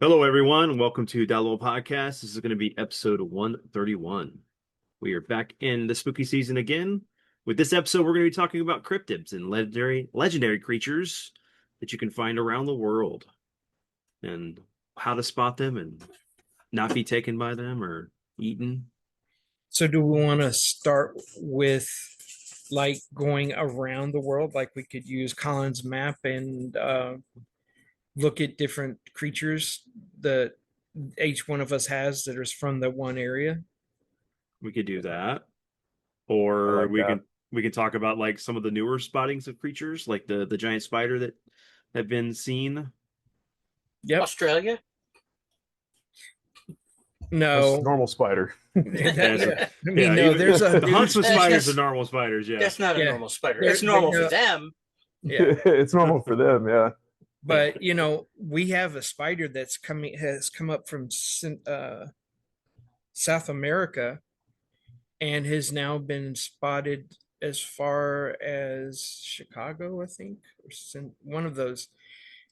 Hello, everyone. Welcome to Download Podcast. This is going to be episode 131. We are back in the spooky season again. With this episode, we're going to be talking about cryptids and legendary creatures that you can find around the world and how to spot them and not be taken by them or eaten. So do we want to start with like going around the world? Like we could use Colin's map and look at different creatures that each one of us has that is from the one area. We could do that, I or like we that. can we can talk about like some of the newer spottings of creatures, like the giant spider that have been seen. Yep. Australia? That's No. normal spider. I mean, Yeah, no. even There's a the huntsman That's- spiders are that's- normal spiders. Yeah, That's not a Yeah. normal spider. There- It's normal there- for them. yeah. It's normal for them, yeah. But we have a spider that's has come up from South America and has now been spotted as far as Chicago, I think, or one of those.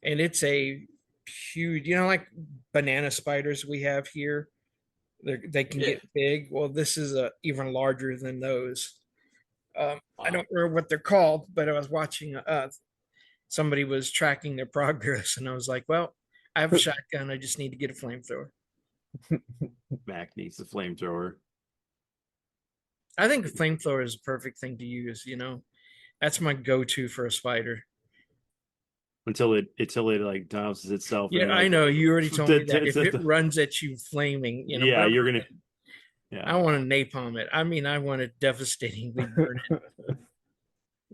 And it's a huge, like banana spiders we have here. They can get big. Well, this is even larger than those. I don't remember what they're called, but I was watching. Somebody was tracking their progress, and I was like, "Well, I have a shotgun. I just need to get a flamethrower." Mac needs the flamethrower. I think a flamethrower is a perfect thing to use. That's my go-to for a spider. Until it like douses itself. Yeah, in, I like, know you already told me that if it the- runs at you flaming, yeah, but you're gonna. I Yeah, want to napalm it. I mean, I want to devastatingly burn it.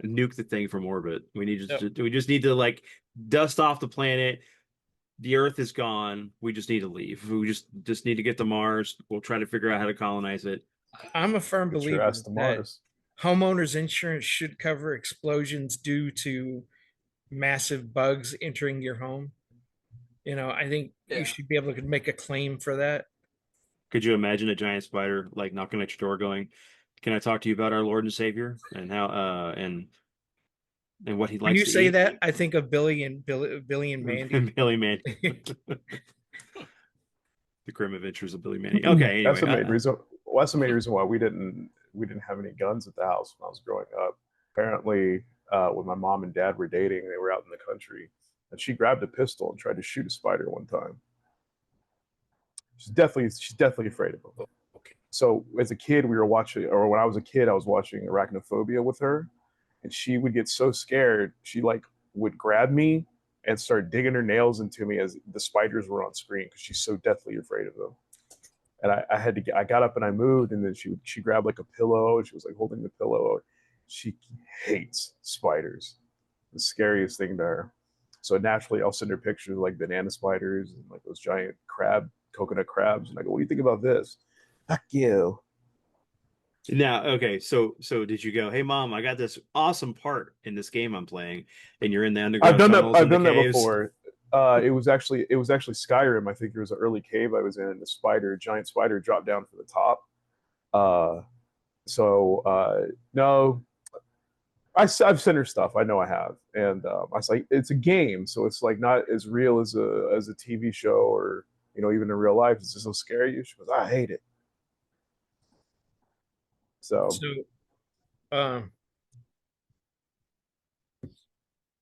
nuke the thing from orbit. Yep. We just need to like dust off the planet. The Earth is gone. We just need to leave. We just need to get to Mars. We'll try to figure out how to colonize it. I'm a firm Get your believer ass to that Mars. homeowners insurance should cover explosions due to massive bugs entering your home. I think Yeah. you should be able to make a claim for that. Could you imagine a giant spider like knocking at your door, going, "Can I talk to you about our Lord and Savior and how and what he When likes you to say eat?" that, I think of Billy and Mandy. Billy Mandy. The Grim Adventures of Billy Mandy. Okay, That's the anyway, main reason. Well, that's the main reason why we didn't have any guns at the house when I was growing up. Apparently, when my mom and dad were dating, they were out in the country, and she grabbed a pistol and tried to shoot a spider one time. She's definitely afraid of them. Okay. So as a kid, we were watching, or when I was a kid, I was watching Arachnophobia with her, and she would get so scared, she like would grab me and start digging her nails into me as the spiders were on screen because she's so deathly afraid of them. And I got up and I moved, and then she grabbed like a pillow and she was like holding the pillow. She hates spiders, the scariest thing to her. So naturally, I'll send her pictures of like banana spiders and like those giant coconut crabs, and I go, "What do you think about this?" Fuck you. now, okay, so did you go, "Hey mom, I got this awesome part in this game I'm playing," and you're in the underground tunnels I've and the done that caves? before. It was actually Skyrim. I think it was an early cave I was in, and a giant spider, dropped down from the top. Uh, no, I've sent her stuff. I know I have, and I was like, it's a game, so it's like not as real as a TV show or even in real life. It's just so scary. She goes, I hate it. So So, um,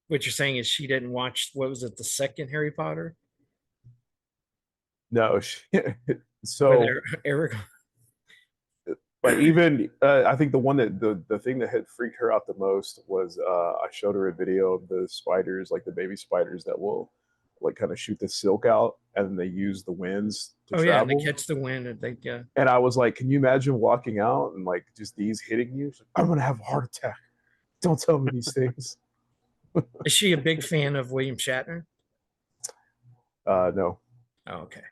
what you're saying is she didn't watch, what was it, the second Harry Potter? no, Where so Eric, but even I think the thing that had freaked her out the most was I showed her a video of the spiders, like the baby spiders that will like kind of shoot the silk out, and then they use the winds to oh yeah, and travel. they catch the wind, and they yeah. And I was like, can you imagine walking out and like just these hitting you? She's like, I'm gonna have a heart attack. Don't tell me these things. Is she a big fan of William Shatner? No, Oh, okay.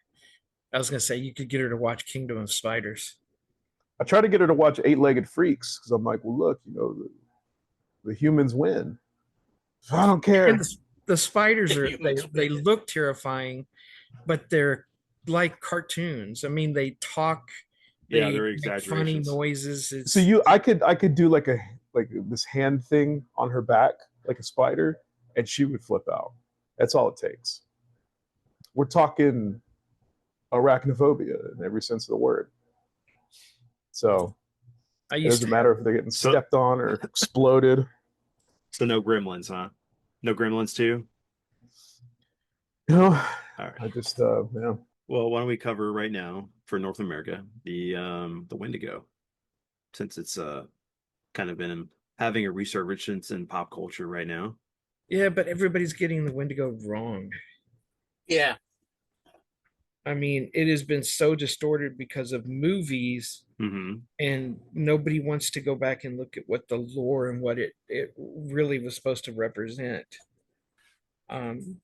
I was gonna say you could get her to watch Kingdom of Spiders. I try to get her to watch Eight-Legged Freaks because I'm like, well, look, the humans win. So I don't care. And the spiders are Humans they win. look terrifying, but they're like cartoons. I mean, they talk, Yeah, they they're make funny exaggerations. noises. It's, So I could do like this hand thing on her back like a spider, and she would flip out. That's all it takes. we're talking arachnophobia in every sense of the word. So it doesn't matter if they're getting stepped on or exploded. So no gremlins, huh? No gremlins too? All right. I just yeah. Well, why don't we cover right now for North America the Wendigo, since it's kind of been having a resurgence in pop culture right now. Yeah, but everybody's getting the Wendigo wrong. Yeah. I mean, it has been so distorted because of movies, and nobody wants to go back and look at what the lore and what it really was supposed to represent. The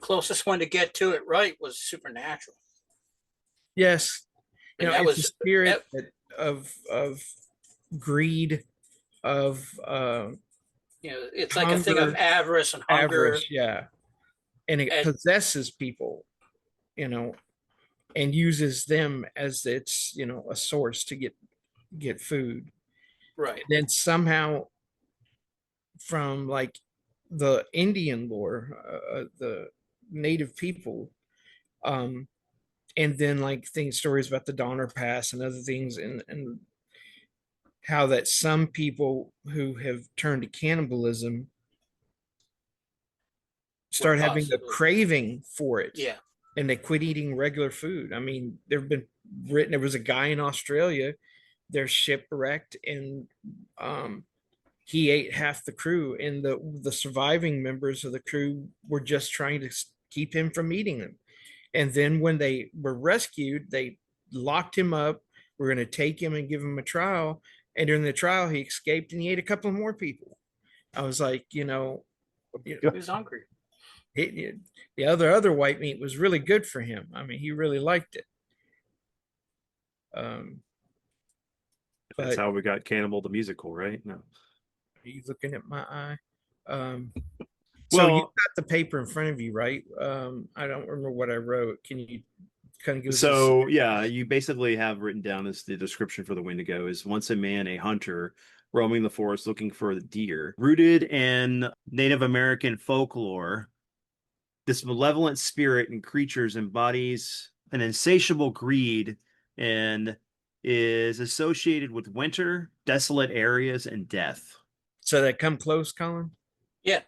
closest one to get to it right was Supernatural. Yes, you know, that was the spirit of greed, of it's like a thing of avarice and hunger. Yeah, and it possesses people, and uses them as its a source to get food. Right. And then somehow, from like the Indian lore, the native people, and then like stories about the Donner Pass and other things, and how that some people who have turned to cannibalism start having a craving for it. Yeah. And they quit eating regular food. I mean, there was a guy in Australia, they're shipwrecked, and he ate half the crew, and the surviving members of the crew were just trying to keep him from eating them. And then when they were rescued, they locked him up. We're going to take him and give him a trial. And during the trial, he escaped and he ate a couple of more people. I was like, he was hungry. The other white meat was really good for him. I mean, he really liked it. That's how we got Cannibal the musical, right? No. Are you looking at my eye? So you've got the paper in front of you, right? I don't remember what I wrote. Can you kind of give us you basically have written down as the description for the Wendigo is once a man, a hunter, roaming the forest looking for the deer. Rooted in Native American folklore, this malevolent spirit in creatures embodies an insatiable greed and is associated with winter, desolate areas, and death. So that come close, Colin? Yeah.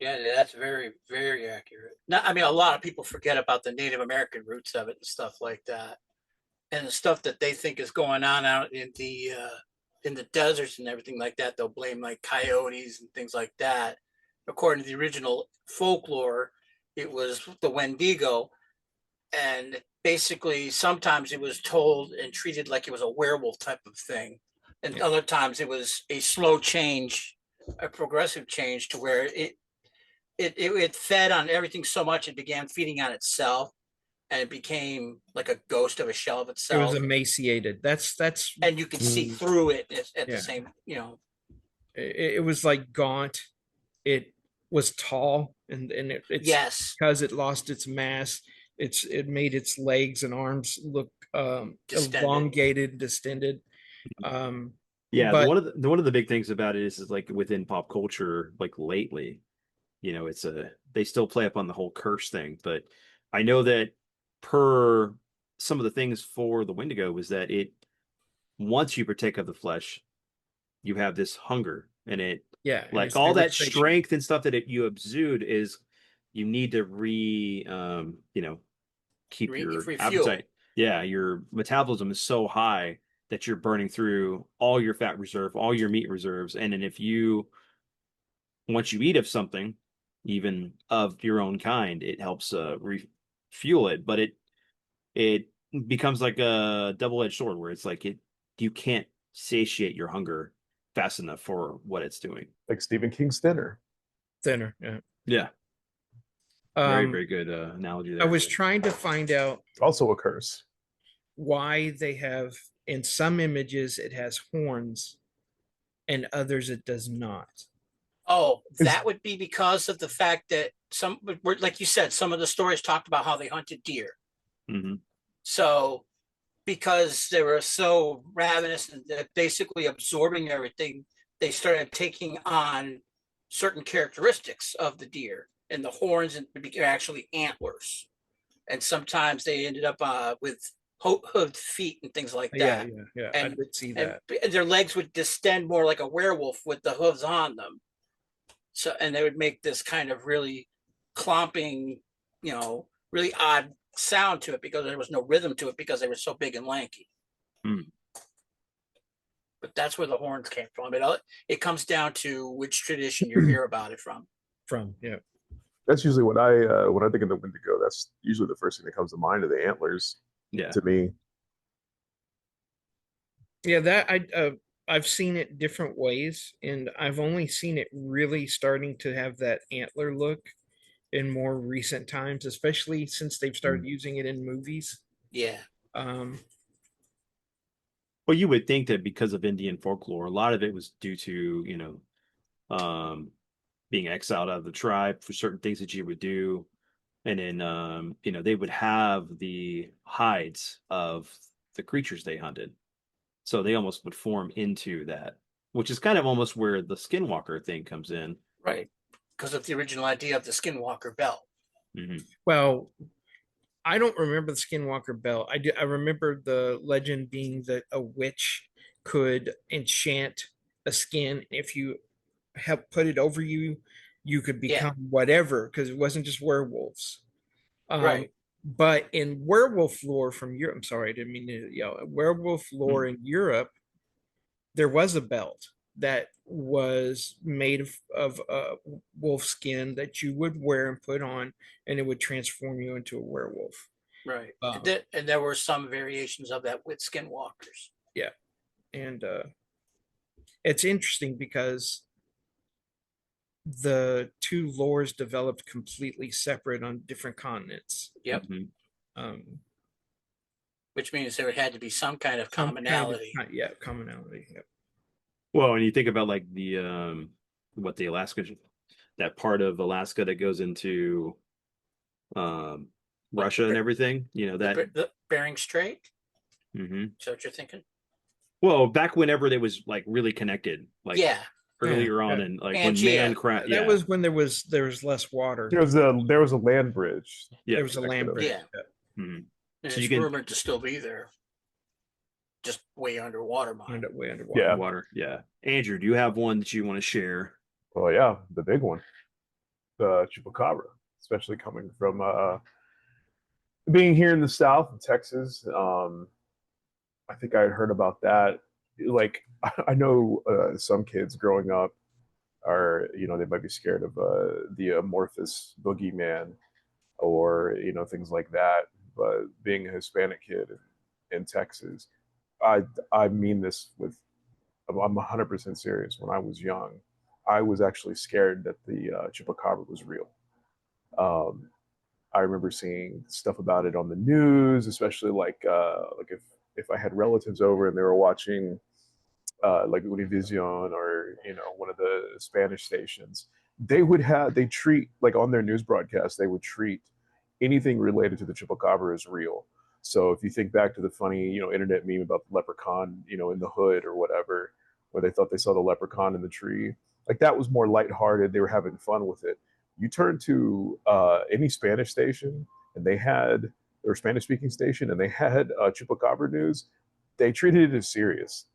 Yeah, that's very, very accurate. Now, I mean, a lot of people forget about the Native American roots of it and stuff like that, and the stuff that they think is going on out in the deserts and everything like that. They'll blame like coyotes and things like that. According to the original folklore, it was the Wendigo, and basically sometimes it was told and treated like it was a werewolf type of thing, and other times it was a slow change, a progressive change to where it fed on everything so much it began feeding on itself, and it became like a ghost of a shell of itself. It was emaciated. That's and you could see through it at the same, it was like gaunt. It was tall, and it's yes, because it lost its mass. It made its legs and arms look elongated, distended. But one of the big things about it is like within pop culture, like lately, they still play up on the whole curse thing. But I know that per some of the things for the Wendigo was that once you partake of the flesh, you have this hunger, and like all that strength and stuff that you exude is you need to keep your appetite. Yeah, your metabolism is so high that you're burning through all your fat reserve, all your meat reserves, and then once you eat of something, even of your own kind, it helps refuel it. But it becomes like a double-edged sword, where it's like you can't satiate your hunger fast enough for what it's doing. Like Stephen King's Thinner. Yeah. Very, very good analogy there. I was trying to find out also a curse why they have, in some images it has horns and others it does not. Oh, that would be because of the fact that like you said, some of the stories talked about how they hunted deer. Mm-hmm. So because they were so ravenous and basically absorbing everything, they started taking on certain characteristics of the deer. and the horns and are actually antlers. And sometimes they ended up with hooved feet and things like Yeah, that. yeah. I And did see and that. their legs would distend more like a werewolf with the hooves on them. So and they would make this kind of really clomping, really odd sound to it because there was no rhythm to it because they were so big and lanky. Hmm. But that's where the horns came from. It comes down to which tradition you hear about it from. Yeah. That's usually when I think of the Wendigo. That's usually the first thing that comes to mind are the antlers Yeah. to me. Yeah, that I've seen it different ways, and I've only seen it really starting to have that antler look in more recent times, especially since they've started using it in movies. Yeah. Um, Well, you would think that because of Indian folklore, a lot of it was due to, being exiled out of the tribe for certain things that you would do. And then, they would have the hides of the creatures they hunted. So they almost would form into that, which is kind of almost where the skinwalker thing comes in. Right. Because of the original idea of the skinwalker belt. Mm-hmm. well, I don't remember the Skinwalker belt. I remember the legend being that a witch could enchant a skin. If you have put it over you, you could Yeah. become whatever because it wasn't just werewolves. Right. But in werewolf lore from Europe, I'm sorry, I didn't mean to yell. Werewolf lore in Europe, there was a belt that was made of wolf skin that you would wear and put on, and it would transform you into a werewolf. Right. Um, And there were some variations of that with skinwalkers. yeah, and it's interesting because the two lores developed completely separate on different continents. Yep. Mm-hmm. Um, Which means there had to be some kind of some commonality. yeah, commonality. Yep. Well, and you think about like what the Alaska, that part of Alaska that goes into um, Russia and everything, The Bering Strait. Mm-hmm. Is that what you're thinking? Well, back whenever they was like really connected, like Yeah. earlier on, Yeah. and like when Pangea. man crashed, That was when there was less water. There was a land bridge. There was a land bridge. Yeah. Mm-hmm. And So it's you can rumored to still be there. Just way underwater, End mine. up way underwater. Yeah. water. Yeah. Andrew, do you have one that you want to share? Well, yeah, the big one, the chupacabra, especially coming from being here in the South, in Texas. I think I had heard about that. Like, I know some kids growing up are, they might be scared of the amorphous boogeyman or, things like that. But being a Hispanic kid in Texas, I I mean this with, I'm 100% serious. When I was young, I was actually scared that the chupacabra was real. Um, I remember seeing stuff about it on the news, especially like if I had relatives over and they were watching like Univision or one of the Spanish stations, they treat, like, on their news broadcast, they would treat anything related to the chupacabra as real. So if you think back to the funny internet meme about the leprechaun in the hood or whatever, where they thought they saw the leprechaun in the tree, like, that was more lighthearted. They were having fun with it. You turn to any Spanish station and they had, or Spanish speaking station, and they had chupacabra news, they treated it as serious.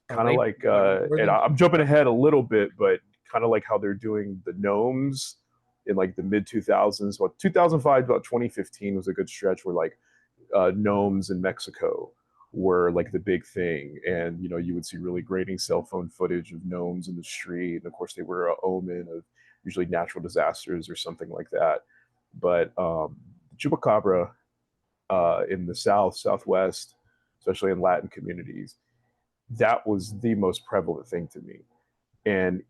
Kind of like, and I'm jumping ahead a little bit, but kind of like how they're doing the gnomes in like the mid 2000s. What, 2005 about 2015 was a good stretch where like gnomes in Mexico were like the big thing, and you would see really grating cell phone footage of gnomes in the street, and of course they were an omen of usually natural disasters or something like that. But chupacabra in the Southwest, especially in Latin communities, that was the most prevalent thing to me. And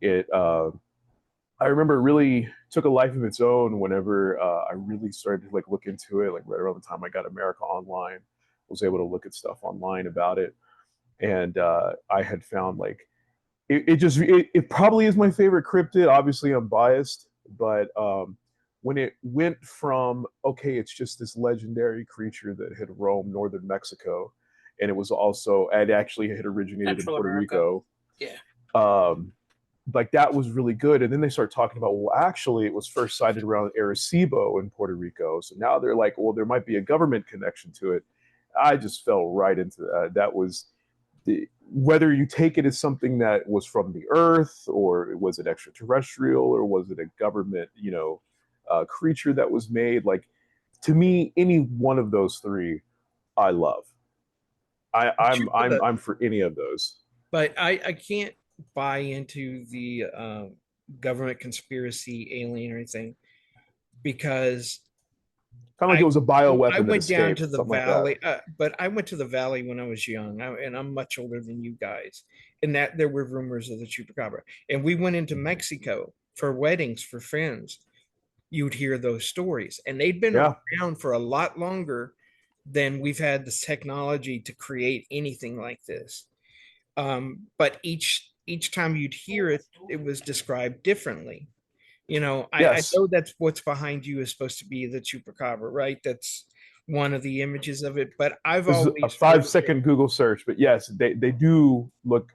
I remember it really took a life of its own whenever I really started to like look into it, like right around the time I got America Online, was able to look at stuff online about it. And I had found like, it probably is my favorite cryptid. Obviously I'm biased, but when it went from, okay, it's just this legendary creature that had roamed northern Mexico, and it actually had originated in Central Puerto America. Rico. Yeah. Um, like that was really good. And then they start talking about, well, actually, it was first sighted around Arecibo in Puerto Rico. So now they're like, well, there might be a government connection to it. I just fell right into that. That was whether you take it as something that was from the earth, or was it extraterrestrial, or was it a government, creature that was made. Like, to me, any one of those three, I love. Shoot for the I'm for any of those. but I can't buy into the government conspiracy alien or anything because Kind of like it was a I bioweapon that went down escaped, to the something like that. valley, but I went to the valley when I was young, and I'm much older than you guys. And that there were rumors of the chupacabra, and we went into Mexico for weddings for friends. You'd hear those stories, and they'd been Yeah. around for a lot longer than we've had the technology to create anything like this. But each time you'd hear it, it was described differently. I Yes. know that's what's behind you is supposed to be the chupacabra, right? That's one of the images of it. But I've This is a always five heard that, second Google search, but yes, they do look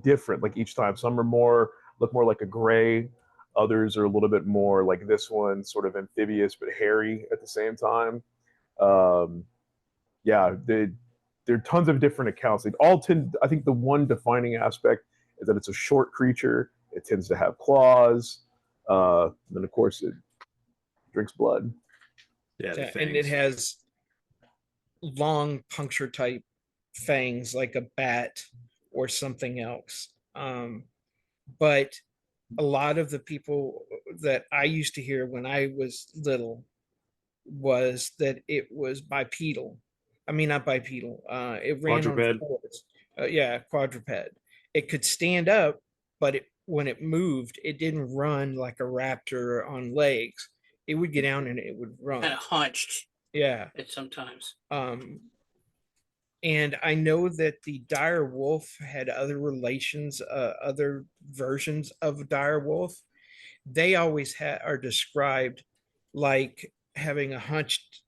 different. Like each time, some are more look more like a gray, others are a little bit more like this one, sort of amphibious but hairy at the same time. Um, yeah, there are tons of different accounts. They all tend. I think the one defining aspect is that it's a short creature. It tends to have claws. And then of course it drinks blood. Yeah, the and it fangs. has long puncture type fangs like a bat or something else. But a lot of the people that I used to hear when I was little was that it was bipedal. I mean, not bipedal. It ran on Quadruped. fours. Yeah, quadruped. It could stand up, but when it moved, it didn't run like a raptor on legs. It would get down and it would Kind run. of hunched Yeah. it sometimes. Um, and I know that the dire wolf had other relations, other versions of dire wolf. They always are described like having a hunched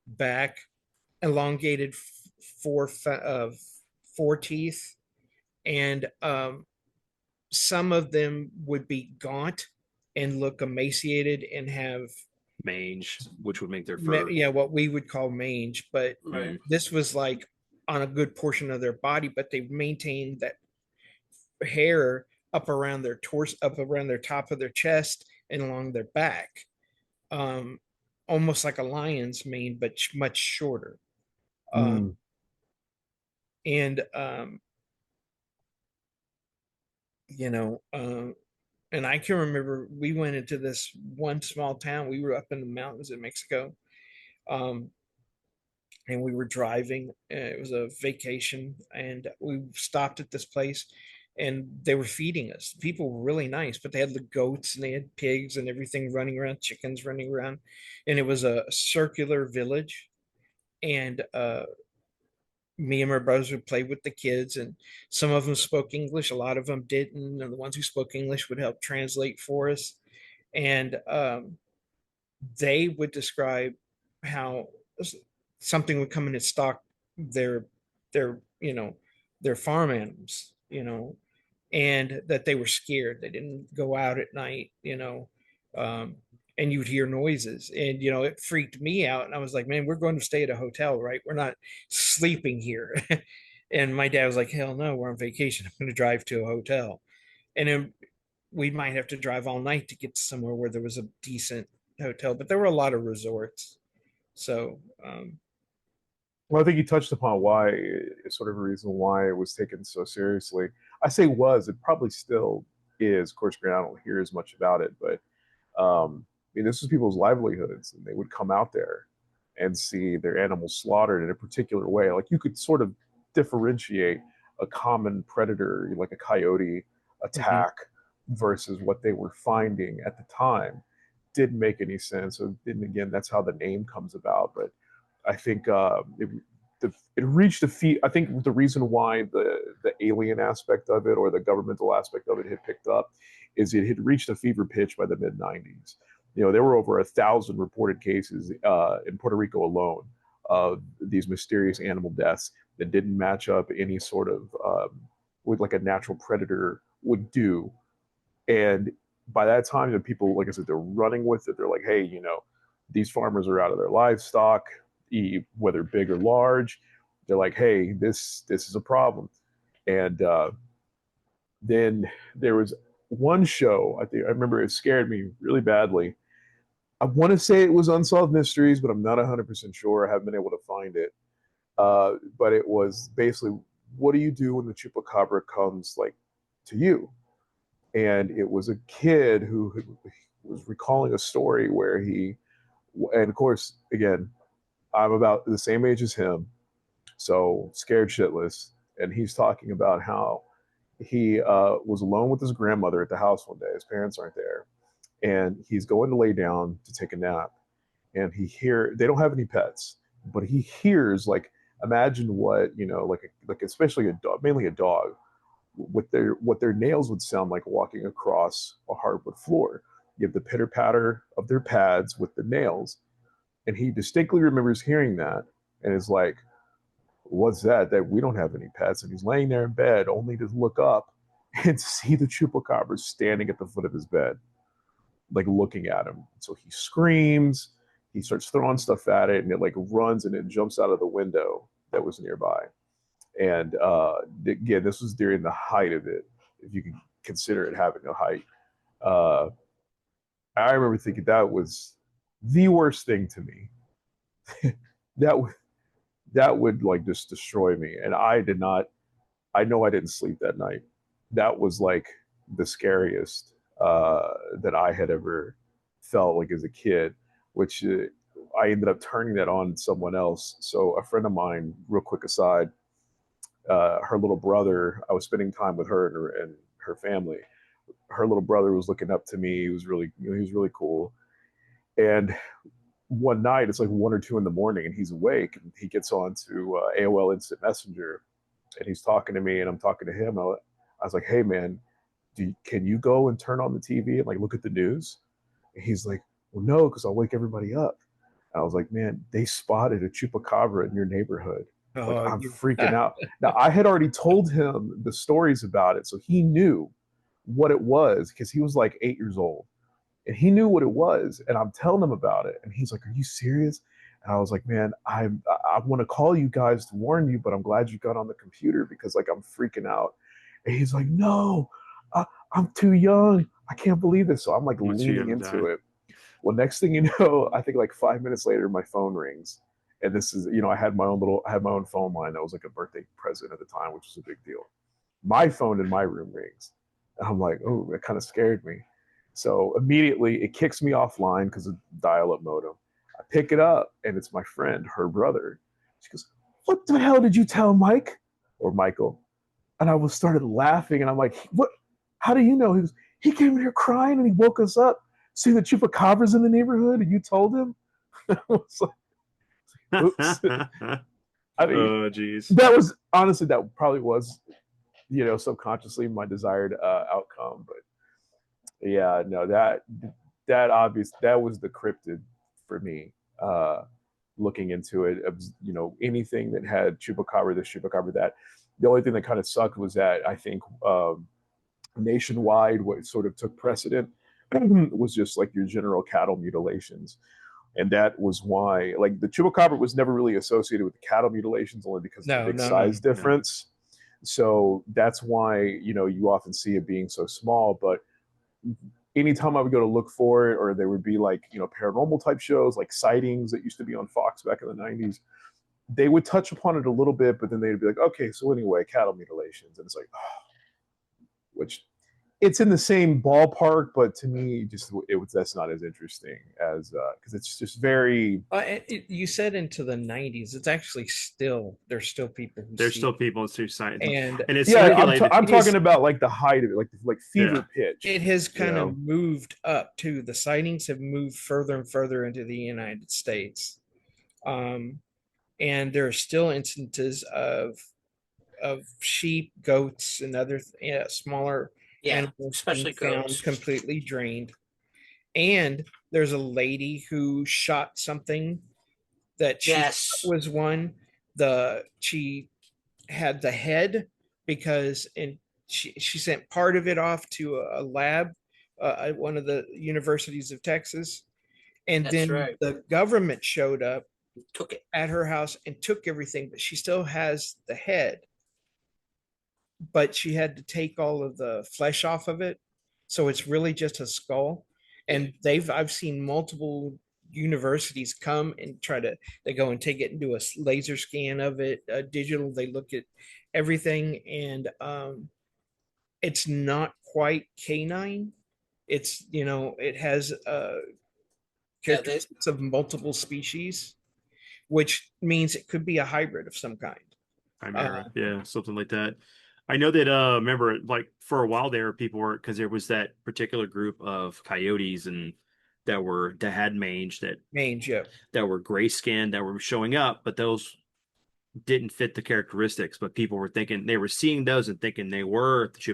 back, elongated four four teeth, and some of them would be gaunt and look emaciated and have Mange, which would make their fur. yeah, what we would call mange. But Right. this was like on a good portion of their body, but they maintained that hair up around their torso, up around their top of their chest and along their back, um, almost like a lion's mane, but much shorter. Um, Mm. and you know, and I can remember we went into this one small town. We were up in the mountains in Mexico, um, and we were driving. It was a vacation, and we stopped at this place, and they were feeding us. People were really nice, but they had the goats and they had pigs and everything running around, chickens running around, and it was a circular village. And me and my brothers would play with the kids, and some of them spoke English, a lot of them didn't, and the ones who spoke English would help translate for us. And they would describe how something would come in and stalk their their their farm animals, and that they were scared. They didn't go out at night, um, and you'd hear noises, and it freaked me out. And I was like, man, we're going to stay at a hotel, right? We're not sleeping here. And my dad was like, hell no, we're on vacation. I'm going to drive to a hotel, and then we might have to drive all night to get to somewhere where there was a decent hotel. But there were a lot of resorts, so Well, I think you touched upon why, sort of a reason why it was taken so seriously. I say was, it probably still is. Of course, I don't hear as much about it, but I mean, this was people's livelihoods, and they would come out there and see their animals slaughtered in a particular way. Like, you could sort of differentiate a common predator, like a coyote mhm. attack, versus what they were finding at the time. Didn't make any sense. So, didn't again, that's how the name comes about. But I think it reached a feat. I think the reason why the alien aspect of it, or the governmental aspect of it, had picked up is it had reached a fever pitch by the mid '90s. There were over 1,000 reported cases in Puerto Rico alone of these mysterious animal deaths that didn't match up any sort of with like a natural predator would do. And by that time, the people, like I said, they're running with it. They're like, hey, these farmers are out of their livestock, whether big or large. They're like, hey, this is a problem. And then there was one show, I remember it scared me really badly. I want to say it was Unsolved Mysteries, but I'm not 100% sure. I haven't been able to find it. But it was basically, what do you do when the chupacabra comes like to you? And it was a kid who was recalling a story where and of course, again, I'm about the same age as him, so scared shitless. And he's talking about how he was alone with his grandmother at the house one day. His parents aren't there, and he's going to lay down to take a nap. And they don't have any pets, but he hears, like, imagine what, like especially a dog, mainly a dog, what their nails would sound like walking across a hardwood floor. You have the pitter patter of their pads with the nails, and he distinctly remembers hearing that, and is like, "What's that? That we don't have any pets." And he's laying there in bed, only to look up and see the chupacabra standing at the foot of his bed, like looking at him. So he screams. He starts throwing stuff at it, and it like runs and it jumps out of the window that was nearby. And again, this was during the height of it, if you can consider it having a height. Uh, I remember thinking that was the worst thing to me. that would that would like just destroy me. And I did not. I know I didn't sleep that night. That was like the scariest that I had ever felt like as a kid. Which I ended up turning that on someone else. So a friend of mine, real quick aside, her little brother, I was spending time with her and her family. Her little brother was looking up to me. He was really cool. And one night, it's like 1 or 2 in the morning, and he's awake, and he gets on to AOL Instant Messenger, and he's talking to me, and I'm talking to him. I was like, "Hey, man, can you go and turn on the TV and like look at the news?" And he's like, "Well, no, because I'll wake everybody up." And I was like, "Man, they spotted a chupacabra in your neighborhood." Like, Oh, I'm you. freaking out. Now, I had already told him the stories about it, so he knew what it was because he was like 8 years old, and he knew what it was. And I'm telling him about it, and he's like, "Are you serious?" And I was like, "Man, I want to call you guys to warn you, but I'm glad you got on the computer because like I'm freaking out." And he's like, "No, I'm too young. I can't believe this." So I'm like leaning into it. Well, next thing you know, I think like 5 minutes later, my phone rings. And this is, I had my own phone line that was like a birthday present at the time, which was a big deal. My phone in my room rings. And I'm like, oh, it kind of scared me. So immediately it kicks me offline because of dial up modem. I pick it up and it's my friend, her brother. She goes, "What the hell did you tell Mike or Michael?" And I was started laughing, and I'm like, "What? How do you know?" He came in here crying and he woke us up. See the chupacabras in the neighborhood, and you told him. I was like, "Oops." I mean, Oh, geez. that was honestly, that probably was, subconsciously my desired outcome. But yeah, no, that was the cryptid for me. Looking into it, anything that had chupacabra this, chupacabra that. The only thing that kind of sucked was that I think nationwide, what sort of took precedent was just like your general cattle mutilations. And that was why, like, the chupacabra was never really associated with the cattle mutilations, only because of the No, big no, size no. difference. So that's why, you often see it being so small. But anytime I would go to look for it, or there would be like, paranormal type shows, like sightings that used to be on Fox back in the 90s, they would touch upon it a little bit, but then they'd be like, okay, so anyway, cattle mutilations. And it's like, which it's in the same ballpark, but to me, that's not as interesting as because it's just very. You said into the 90s. It's actually there's still people who There's see still it. people in suicide, And and it's Yeah, circulated. I'm it is talking about like the height of it, like fever pitch. it has You kind of know, moved up too. The sightings have moved further and further into the United States. And there are still instances of sheep, goats, and other smaller Yeah, animals being especially found goats. completely drained. And there's a lady who shot something that she thought Yes. was one. She had the head because in she sent part of it off to a lab at one of the universities of Texas, and That's then right. the government showed up Took it. at her house and took everything, but she still has the head, but she had to take all of the flesh off of it. So it's really just a skull. And I've seen multiple universities come and they go and take it and do a laser scan of it, digital. They look at everything, and it's not quite canine. It has Yeah, they characteristics of multiple species, which means it could be a hybrid of some kind. Chimera, yeah, something like that. I know that remember like for a while there people were because there was that particular group of coyotes and that had mange Mange, yeah. that were gray skinned that were showing up, but those didn't fit the characteristics, but people were thinking they were seeing those and thinking they were the Yeah.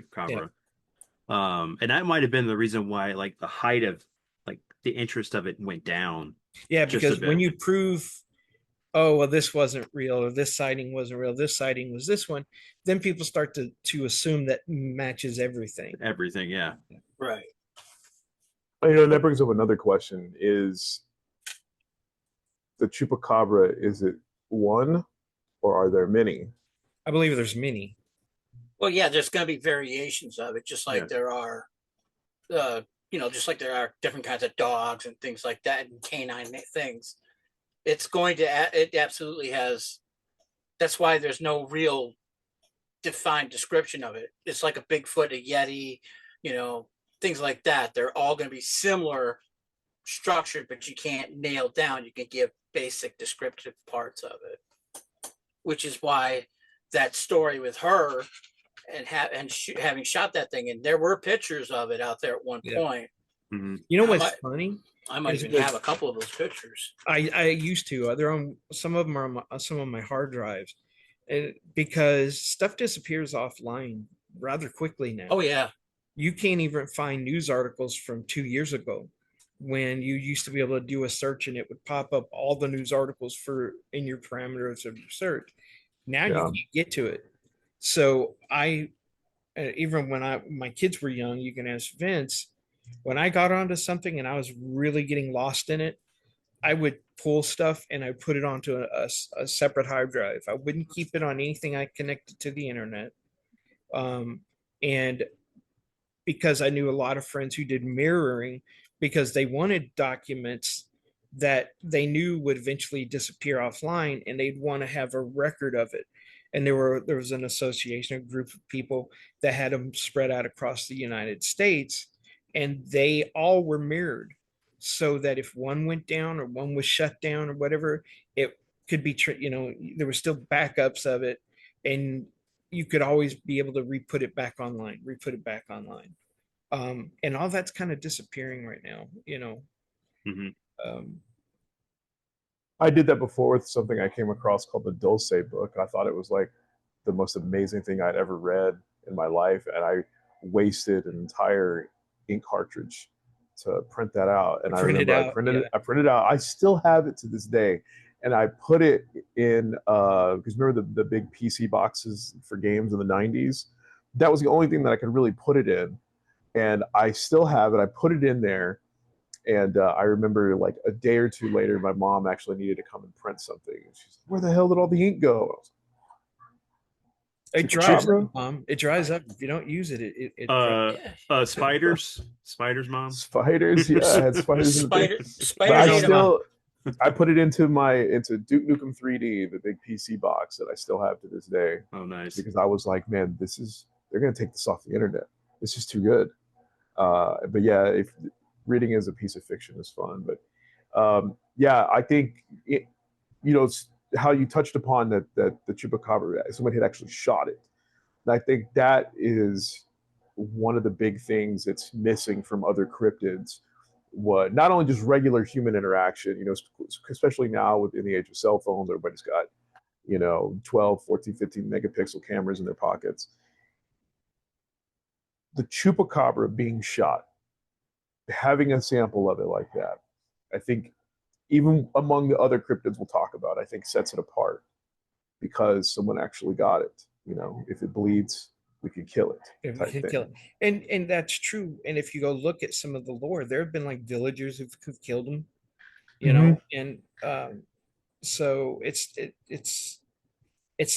chupacabra. And that might have been the reason why like the height of like the interest of it went down Yeah, just a because when bit. you prove, oh, well, this wasn't real, or this sighting wasn't real, this sighting was this one, then people start to assume that matches everything. Everything, yeah. right. That brings up another question: is the chupacabra, is it one, or are there many? I believe there's many. Well, yeah, there's going to be variations of it, just Yeah. like there are, uh, just like there are different kinds of dogs and things like that, and canine things. It absolutely has. That's why there's no real defined description of it. It's like a Bigfoot, a Yeti, things like that. They're all going to be similar structured, but you can't nail down. You can give basic descriptive parts of it, which is why that story with her having shot that thing, and there were pictures of it out there at one Yeah. point. Mm-hmm. You know what's funny? I might Is even have a couple of those pictures. I used to. They're on some of them are on some of my hard drives, because stuff disappears offline rather quickly now. Oh yeah, You can't even find news articles from 2 years ago, when you used to be able to do a search and it would pop up all the news articles for in your parameters of your search. Now you Yeah. can't get to it. So even when my kids were young, you can ask Vince. When I got onto something and I was really getting lost in it, I would pull stuff and I put it onto a separate hard drive. I wouldn't keep it on anything I connected to the internet. And because I knew a lot of friends who did mirroring, because they wanted documents that they knew would eventually disappear offline, and they'd want to have a record of it. And there was an association, a group of people that had them spread out across the United States, and they all were mirrored, so that if one went down or one was shut down or whatever, it could be there were still backups of it, and you could always be able to re-put it back online. And all that's kind of disappearing right now, Mm-hmm. um, I did that before with something I came across called the Dulce book. I thought it was like the most amazing thing I'd ever read in my life, and I wasted an entire ink cartridge to print that out. And I remember I printed it out. I still have it to this day, and I put it in because remember the big PC boxes for games in the '90s. That was the only thing that I could really put it in, and I still have it. I put it in there. And I remember like a day or two later, my mom actually needed to come and print something. And she's like, "Where the hell did all the ink go?" it dries up, Mom. It dries up if you don't use it. Spiders, mom. Spiders, yeah, I had spiders. Spiders I put it into Duke Nukem 3D, the big PC box that I still have to this day. Oh, nice. Because I was like, man, they're gonna take this off the internet. It's just too good. But yeah, if reading as a piece of fiction is fun, but yeah, I think how you touched upon that the chupacabra, somebody had actually shot it, and I think that is one of the big things that's missing from other cryptids. What not only just regular human interaction, especially now in the age of cell phones, everybody's got 12, 14, 15 megapixel cameras in their pockets. The chupacabra being shot, having a sample of it like that, I think even among the other cryptids we'll talk about, I think sets it apart because someone actually got it. If it bleeds, we could kill it If we type can thing. kill it. And that's true. And if you go look at some of the lore, there have been like villagers who've killed them, you know, and so it's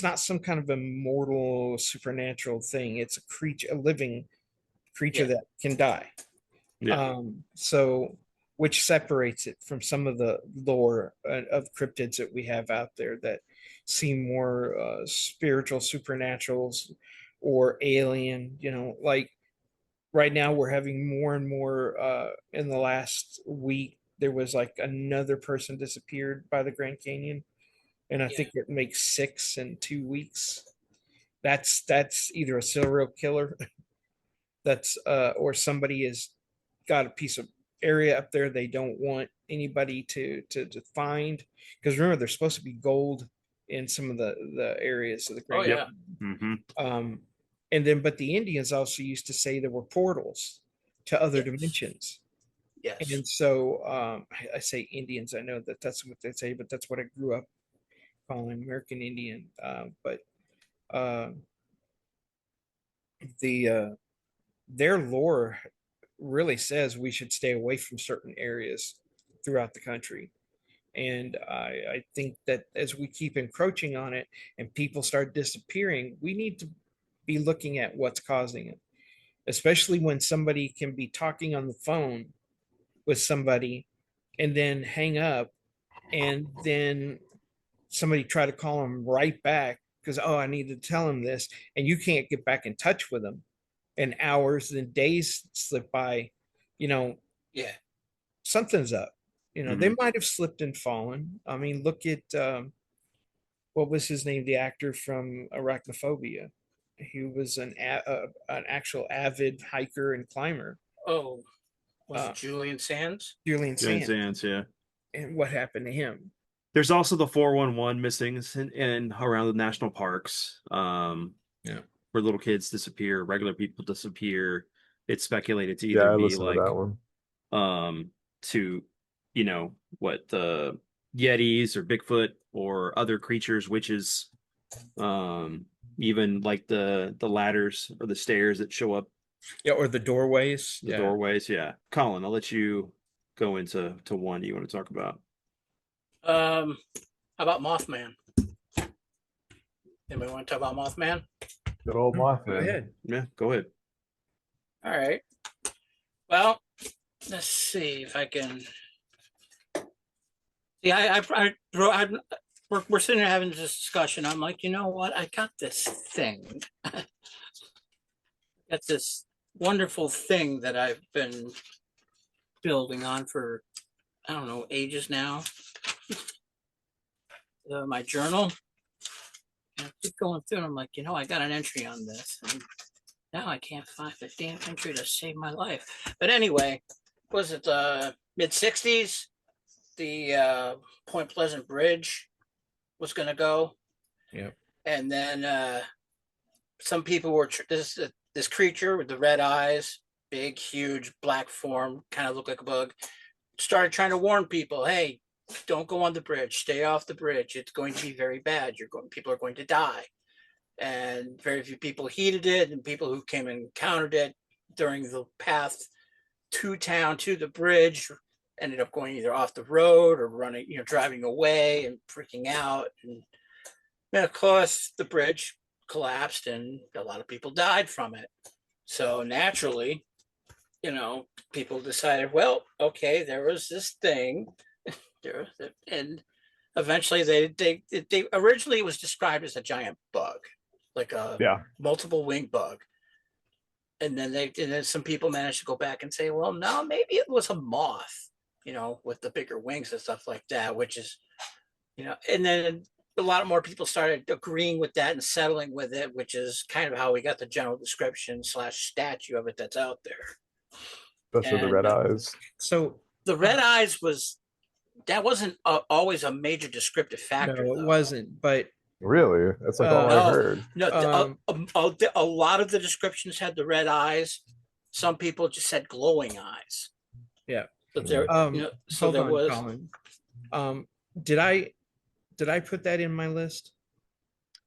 not some kind of immortal supernatural thing. It's a creature, a living creature Yeah. that can die. Yeah. So which separates it from some of the lore of cryptids that we have out there that seem more spiritual, supernaturals, or alien. You know, like right now we're having more and more. In the last week, there was like another person disappeared by the Grand Canyon, and I Yeah. think it makes 6 in 2 weeks. That's either a serial killer that's or somebody has got a piece of area up there they don't want anybody to find, because remember there's supposed to be gold in some of the areas of the Oh Grand yeah. Mm-hmm. and then but the Indians also used to say there were portals to other Yes. dimensions. Yes. And so I say Indians, I know that that's what they say, but that's what I grew up calling American Indian. But uh, their lore really says we should stay away from certain areas throughout the country. And I think that as we keep encroaching on it and people start disappearing, we need to be looking at what's causing it, especially when somebody can be talking on the phone with somebody and then hang up, and then somebody try to call them right back because, oh, I need to tell them this, and you can't get back in touch with them, and hours and days slip by. You know, Yeah. something's up. You know, they Mhm. might have slipped and fallen. I mean, look at what was his name, the actor from Arachnophobia. He was an actual avid hiker and climber. Oh, was Uh, it Julian Sands? Julian Giant Sand. Sands, yeah. And what happened to him? There's also the 411 missings in around the national parks. Yeah. Where little kids disappear, regular people disappear. It's speculated to Yeah, either I be listened to that like one. to what the Yetis or Bigfoot or other creatures, witches, even like the ladders or the stairs that show up Yeah, or the doorways. the Yeah. doorways. Yeah. Colin, I'll let you go into one you want to talk about. How about Mothman? Anybody want to talk about Mothman? Good old Go Mothman. ahead. Yeah, go ahead. All right. Well, let's see if I can. Yeah, we're sitting there having this discussion. I'm like, you know what? I got this thing. Got this wonderful thing that I've been building on for, I don't know, ages now. My journal. And I keep going through and I'm like, I got an entry on this. And now I can't find the damn entry to save my life. But anyway, was it the mid 60s? The Point Pleasant Bridge was going to go. Yep. And then some people were, this creature with the red eyes, big, huge, black form, kind of looked like a bug, started trying to warn people, hey, don't go on the bridge, stay off the bridge. It's going to be very bad. People are going to die. And very few people heeded it, and people who came and encountered it during the path to town, to the bridge, ended up going either off the road or running, driving away and freaking out. And of course, the bridge collapsed and a lot of people died from it. So naturally, people decided, well, okay, there was this thing there, and eventually they originally it was described as a giant bug, like a multiple wing bug. And then some people managed to go back and say, well, no, maybe it was a moth, with the bigger wings and stuff like that, which is, and then a lot more people started agreeing with that and settling with it, which is kind of how we got the general description / statue of it that's out there. Especially the red eyes. So the red eyes wasn't always a major descriptive factor. No, it wasn't. But really, that's like all I heard. No, a lot of the descriptions had the red eyes. Some people just said glowing eyes. Yeah. But there, so hold there on, was. Colin. Did I put that in my list?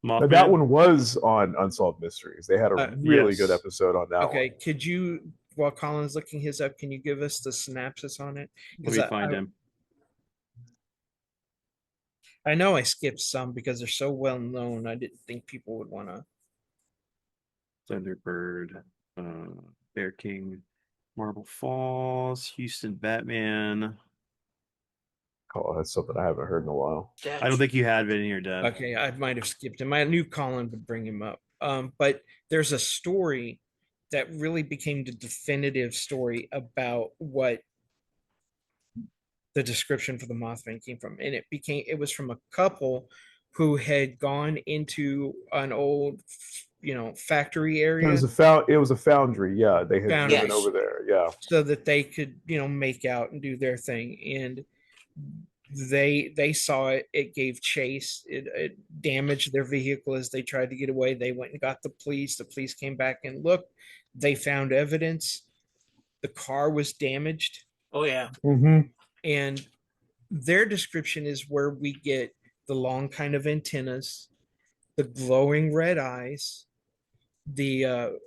But that Mothman. one was on Unsolved Mysteries. They had a really good Yes. episode on that Okay, one. could you, while Colin's looking his up, can you give us the synopsis on it? Let Because me find him. I know I skipped some because they're so well known. I didn't think people would want to. Thunderbird, Bear King, Marble Falls, Houston Batman. Oh, that's something I haven't heard in a while. I don't think you had it in here, Deb. Okay, I might have skipped him. I knew Colin would bring him up. But there's a story that really became the definitive story about what the description for the Mothman came from, and it was from a couple who had gone into an old, factory area, It was a foundry. Yeah, they had foundry, driven over there. Yeah. so that they could make out and do their thing. And they saw it. It gave chase. It damaged their vehicle as they tried to get away. They went and got the police. The police came back and looked. They found evidence. The car was damaged. Oh yeah. Mm-hmm. And their description is where we get the long kind of antennas, the glowing red eyes, the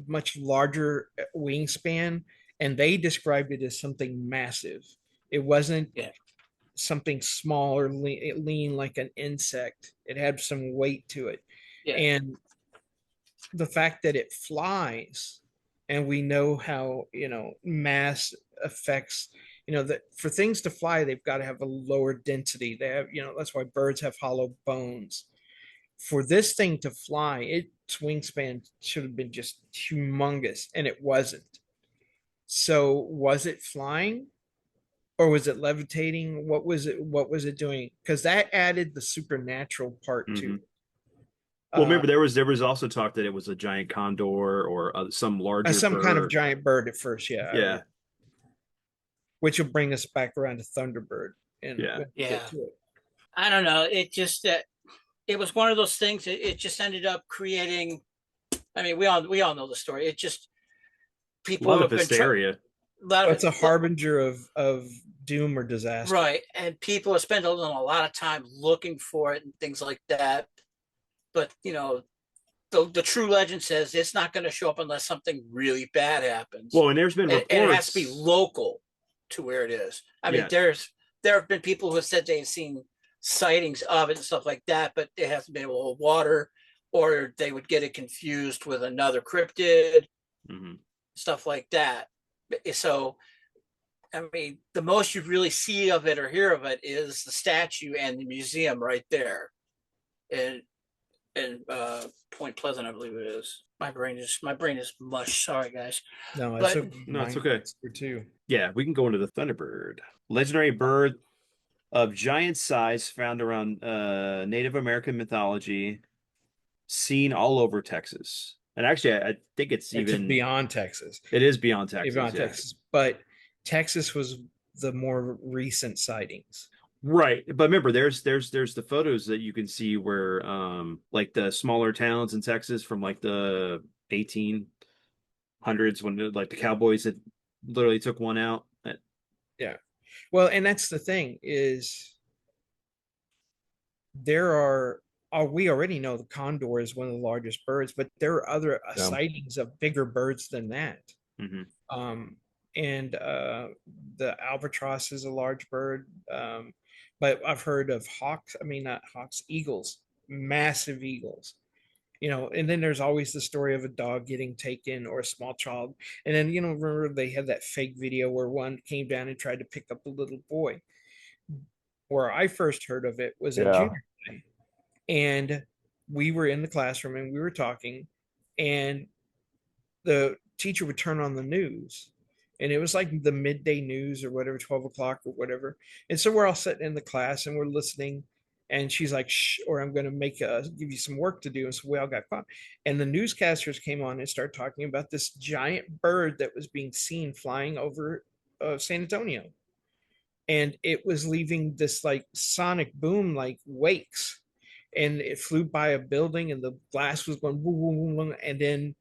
much larger wingspan, and they described it as something massive. It wasn't something small or lean like an insect. It had some weight to it. Yeah. And the fact that it flies, and we know how mass affects, that for things to fly they've got to have a lower density. They have, that's why birds have hollow bones. For this thing to fly, its wingspan should have been just humongous, and it wasn't. So was it flying, or was it levitating? What was it doing? Because that added the supernatural part to it. Well, remember there was also talk that it was a giant condor or some larger Some kind of bird. giant bird at first, yeah. Yeah. Which will bring us back around to Thunderbird. And Yeah. Yeah. I don't know. It just it was one of those things. It just ended up creating. I mean, we all know the story. It just A people lot of have been hysteria. It's a harbinger of doom or disaster. right, and people have spent a lot of time looking for it and things like that. But the true legend says it's not going to show up unless something really bad happens. Well, and there's been reports. And it has to be local to where it is. I mean, there have been people who have said they've seen sightings of it and stuff like that, but it hasn't been able to water, or they would get it confused with another cryptid, stuff like that. So, I mean, the most you really see of it or hear of it is the statue and the museum right there, and Point Pleasant, I believe it is. My brain is mush. Sorry, guys. No, it's okay. Too. Yeah, we can go into the Thunderbird, legendary bird of giant size found around Native American mythology, seen all over Texas. And actually, I think it's even beyond Texas. It is beyond Texas. Beyond Texas, but Texas was the more recent sightings. Right. But remember, there's the photos that you can see where like the smaller towns in Texas from like the 1800s when like the cowboys had literally took one out. Yeah. Well, and that's the thing is there are we already know the condor is one of the largest birds, but there are other sightings of bigger birds than that. And the albatross is a large bird. But I've heard of hawks. I mean, not hawks, eagles, massive eagles. And then there's always the story of a dog getting taken or a small child. And then, remember they had that fake video where one came down and tried to pick up a little boy. Where I first heard of it was in junior high. And we were in the classroom and we were talking, and the teacher would turn on the news, and it was like the midday news or whatever, 12 o'clock or whatever. And so we're all sitting in the class and we're listening, and she's like, shh, or I'm going to give you some work to do. And so we all got caught. And the newscasters came on and started talking about this giant bird that was being seen flying over San Antonio. And it was leaving this like sonic boom, like wakes. And it flew by a building and the glass was going boom, boom, boom, and then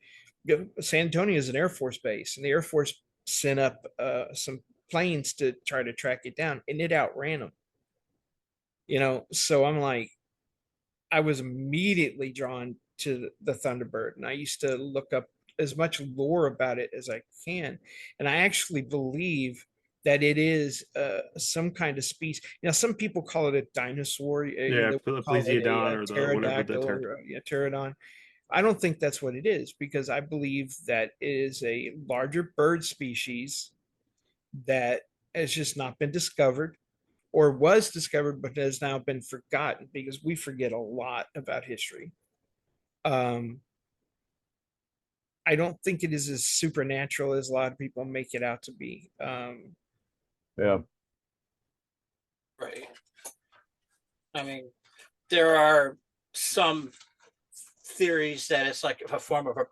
San Antonio is an Air Force base, and the Air Force sent up some planes to try to track it down, and it outran them. So I'm like, I was immediately drawn to the Thunderbird, and I used to look up as much lore about it as I can. And I actually believe that it is some kind of species. Some people call it a dinosaur. Yeah, They would call it Plesiodon a or the whatever the pterodactyl or a pterodon. I don't think that's what it is, because I believe that it is a larger bird species that has just not been discovered, or was discovered but has now been forgotten, because we forget a lot about history. Um, I don't think it is as supernatural as a lot of people make it out to be. Yeah. Right. I mean, there are some theories that it's like a form of a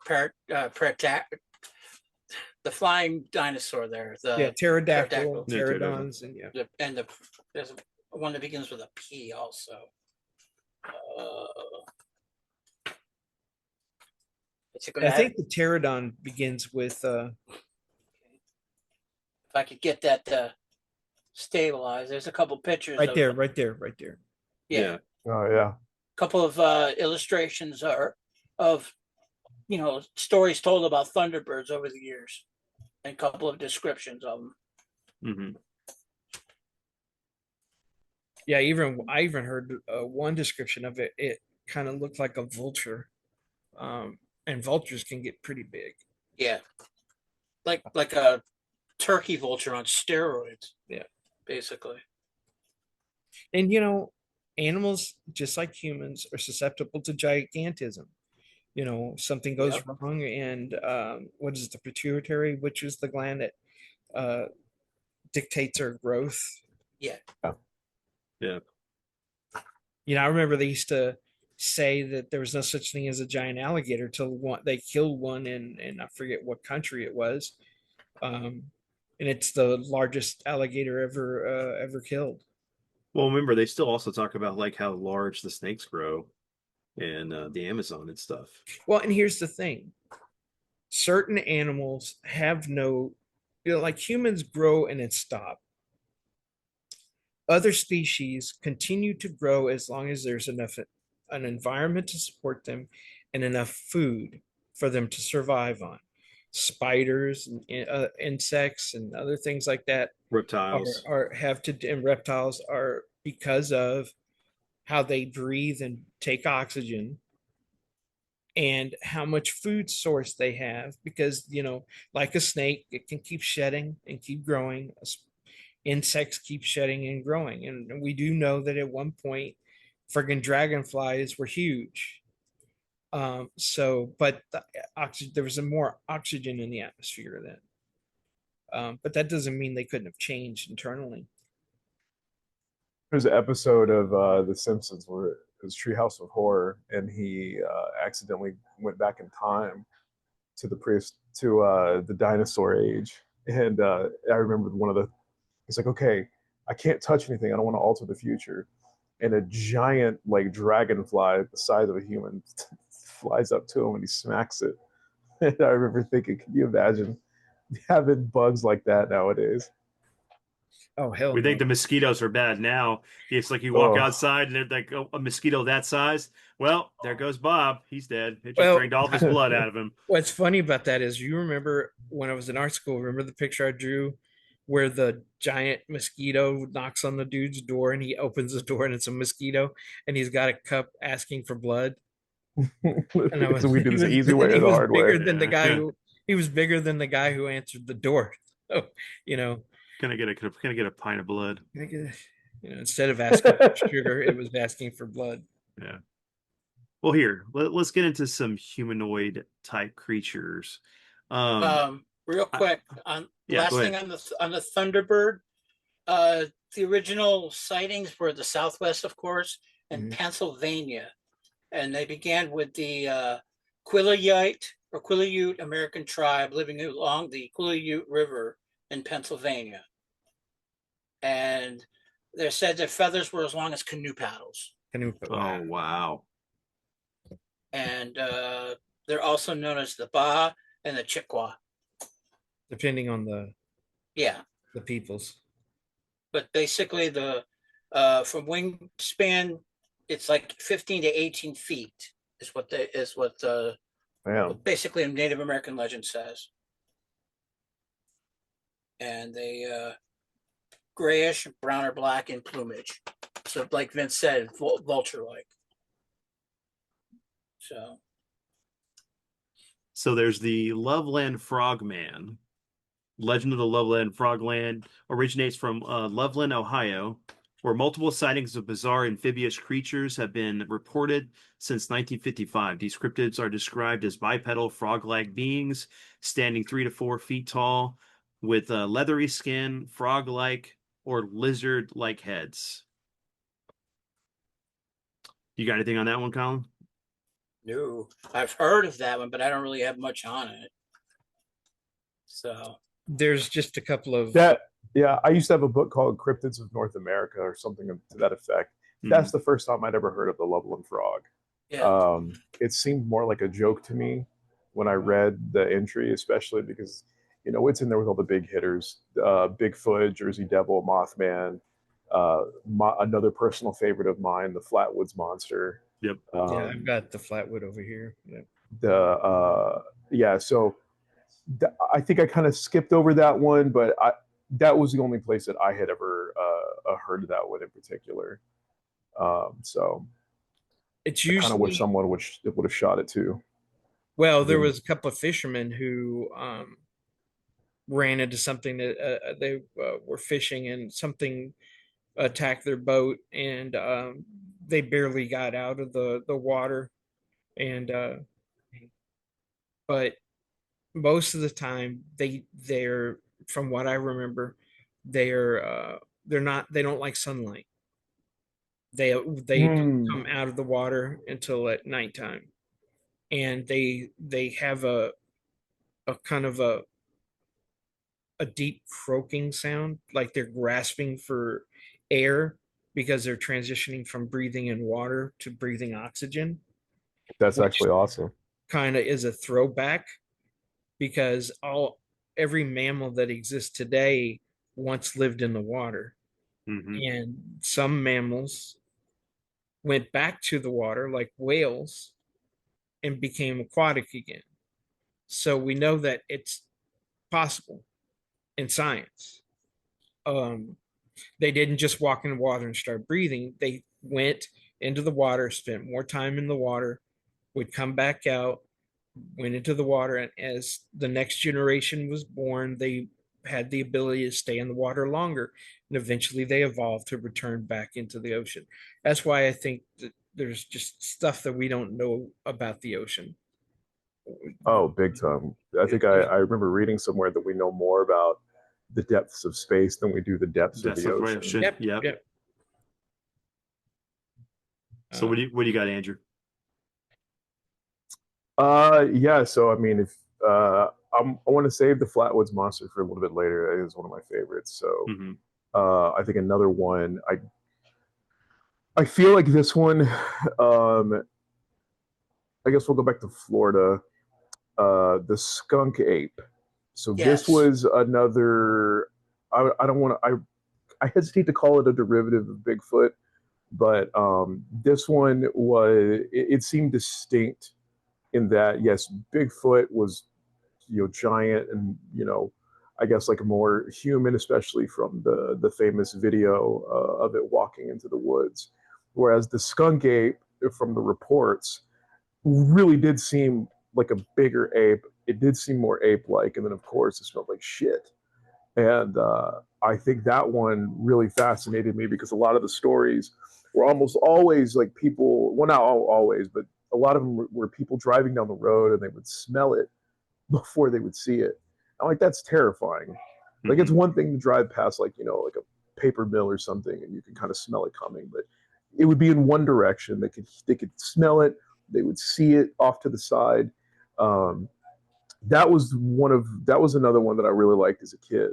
the flying dinosaur there, Yeah, the pterodactyl, pterodactyl, Yeah, pterodactyl. pterodons, and yeah. and there's one that begins with a P also. Uh, it's I gonna have, think the pterodon begins with if I could get that stabilized. There's a couple pictures right of there, right there, right there. yeah, Yeah. Oh yeah. a couple of illustrations are of stories told about thunderbirds over the years, and a couple of descriptions of them. Hmm. Yeah, I even heard one description of it. It kind of looked like a vulture, and vultures can get pretty big. Yeah, like a turkey vulture on steroids, Yeah, basically. and animals, just like humans, are susceptible to gigantism. Something goes Yep. wrong, and what is it, the pituitary, which is the gland that uh, dictates our growth. Yeah. Yeah. I remember they used to say that there was no such thing as a giant alligator till they killed one in I forget what country it was, um, and it's the largest alligator ever killed. Well, remember they still also talk about like how large the snakes grow in the Amazon and stuff. Well, and here's the thing: certain animals have no, like humans grow and then stop. Other species continue to grow as long as there's enough an environment to support them and enough food for them to survive on. Spiders, and, insects, and other things like that Reptiles. are have to, and reptiles are, because of how they breathe and take oxygen, and how much food source they have, because like a snake, it can keep shedding and keep growing. Insects keep shedding and growing, and we do know that at one point friggin' dragonflies were huge. But there was more oxygen in the atmosphere then. But that doesn't mean they couldn't have changed internally. There's an episode of The Simpsons where it was Treehouse of Horror, and he accidentally went back in time to the dinosaur age. And I remember one of the, he's like, okay, I can't touch anything. I don't want to alter the future. And a giant like dragonfly the size of a human flies up to him and he smacks it. And I remember thinking, can you imagine having bugs like that nowadays? Oh, hell We think no. the mosquitoes are bad now. It's like you walk Oh, outside and they're like a mosquito that size. Well, there goes Bob. He's dead. It just Well, drained all of his blood out of him. what's funny about that is, you remember when I was in art school, remember the picture I drew where the giant mosquito knocks on the dude's door and he opens the door and it's a mosquito and he's got a cup asking for blood. And I so was we do he this the was easy way and or he the was hard way. bigger than the guy Yeah. who he was bigger than the guy who answered the door. So, you know, Can I get a pint of blood? instead of asking for sugar, it was asking for blood. Yeah. Well, here, let's get into some humanoid type creatures. Real I- quick, on yeah, go last thing ahead. on the Thunderbird, the original sightings were the Southwest, of course, and Mhm. Pennsylvania, and they began with the Quileute American tribe living along the Quileute River in Pennsylvania, and they said their feathers were as long as canoe paddles, Oh, wow. and they're also known as the Ba and the Chippewa. Depending on Yeah, the peoples. but basically the from wingspan it's like 15 to 18 feet is what Damn. basically a Native American legend says. And they grayish, brown or black in plumage. So, like Vince said, vulture-like. So there's the Loveland Frogman. Legend of the Loveland Frogland originates from Loveland, Ohio, where multiple sightings of bizarre amphibious creatures have been reported since 1955. These cryptids are described as bipedal frog-like beings, standing 3 to 4 feet tall, with leathery skin, frog-like or lizard-like heads. You got anything on that one, Colin? No, I've heard of that one, but I don't really have much on it. So There's just a couple of That yeah, I used to have a book called Cryptids of North America or something to that effect. That's the first time I'd ever heard of the Loveland frog. yeah, It seemed more like a joke to me when I read the entry, especially because it's in there with all the big hitters: Bigfoot, Jersey Devil, Mothman, another personal favorite of mine, the Flatwoods Monster. Yep. yeah, I've got the Flatwood over here. Yeah. So I think I kind of skipped over that one, but that was the only place that I had ever heard of that one in particular. So It's I kind of wish usually, someone would have shot it too. well, there was a couple of fishermen who ran into something that they were fishing and something attacked their boat, and they barely got out of the water. And but most of the time they're, from what I remember, they're not, they don't like sunlight. They don't Hmm. come out of the water until at nighttime, and they have a kind of a deep croaking sound, like they're grasping for air because they're transitioning from breathing in water to breathing oxygen, That's which actually awesome. kind of is a throwback because every mammal that exists today once lived in the water, Mm-hmm. and some mammals went back to the water, like whales, and became aquatic again. So we know that it's possible in science. Um, they didn't just walk in the water and start breathing. They went into the water, spent more time in the water, would come back out, went into the water, and as the next generation was born, they had the ability to stay in the water longer. And eventually they evolved to return back into the ocean. That's why I think that there's just stuff that we don't know about the ocean. Oh, big time. I think I remember reading somewhere that we know more about the depths of space than we do the depths of That's the the ocean. question. Yep, Yep. yep. So what do you got, Andrew? Yeah. So I mean, if I want to save the Flatwoods Monster for a little bit later. It is one of my favorites. So Mm-hmm. I think another one. I feel like this one. Um, I guess we'll go back to Florida. The skunk ape. So this yes, was another. I don't want to. I hesitate to call it a derivative of Bigfoot, but this one it seemed distinct in that yes, Bigfoot was giant and I guess like more human, especially from the famous video of it walking into the woods, whereas the skunk ape from the reports really did seem like a bigger ape. It did seem more ape-like, and then of course it smelled like shit. And I think that one really fascinated me because a lot of the stories were almost always like people, well, not always, but a lot of them were people driving down the road and they would smell it before they would see it. I'm like, that's terrifying. Like, it's Mm-hmm. one thing to drive past, like, like a paper mill or something and you can kind of smell it coming, but it would be in one direction. They could smell it, they would see it off to the side. Um, that was another one that I really liked as a kid.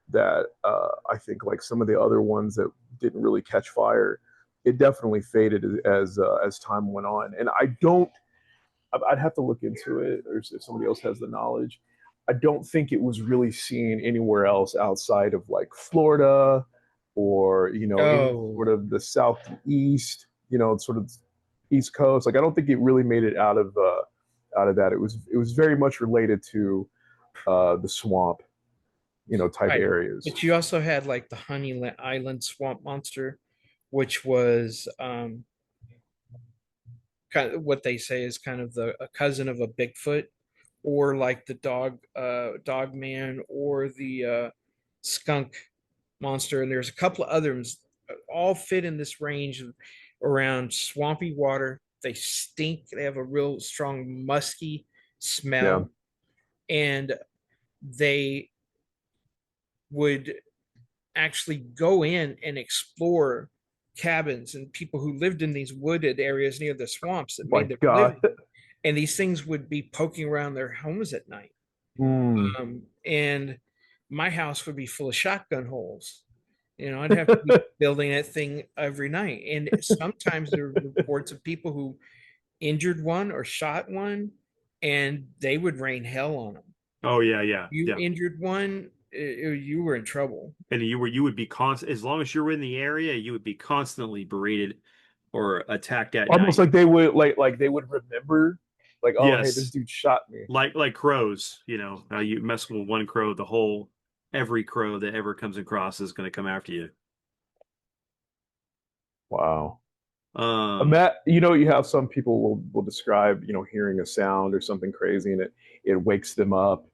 That I think like some of the other ones that didn't really catch fire, it definitely faded as time went on. And I don't. I'd have to look into it, or if somebody else has the knowledge. I don't think it was really seen anywhere else outside of like Florida, or any Oh, sort of the southeast. sort of East Coast. Like I don't think it really made it out of that. It was very much related to the swamp, type Right. areas. But you also had like the Island swamp monster, which was kind of what they say is kind of a cousin of a Bigfoot, or like the dog man, or the skunk monster. And there's a couple of others, all fit in this range of around swampy water. They stink. They have a real strong musky Yeah. smell, and they would actually go in and explore cabins and people who lived in these wooded areas near the swamps that My made their God. living. And these things would be poking around their homes at night. Mm. And my house would be full of shotgun holes. I'd have to be building that thing every night. And sometimes there were reports of people who injured one or shot one, and they would rain hell on them. Oh yeah, yeah, You yeah. injured one, you were in trouble. And you would be constant as long as you were in the area, you would be constantly berated or attacked at Almost night. like they would like they would remember, like, oh hey, this Yes, dude shot me. like crows. You mess with one crow, every crow that ever comes across is going to come after you. Wow. Um, You have some people will describe, hearing a sound or something crazy, and it wakes them up,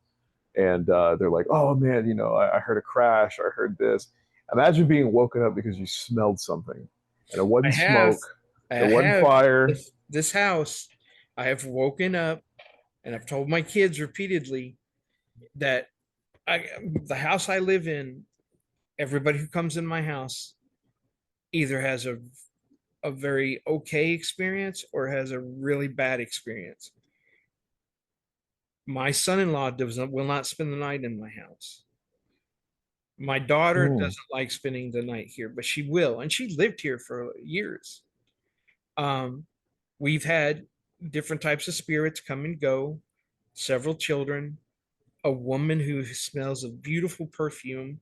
and they're like, oh man, I heard a crash, or I heard this. Imagine being woken up because you smelled something, and it I wasn't have, smoke, I it wasn't have fire. this house. I have woken up, and I've told my kids repeatedly that the house I live in, everybody who comes in my house either has a very okay experience or has a really bad experience. My son-in-law will not spend the night in my house. My daughter Hmm. doesn't like spending the night here, but she will, and she lived here for years. Um, we've had different types of spirits come and go, several children, a woman who smells of beautiful perfume,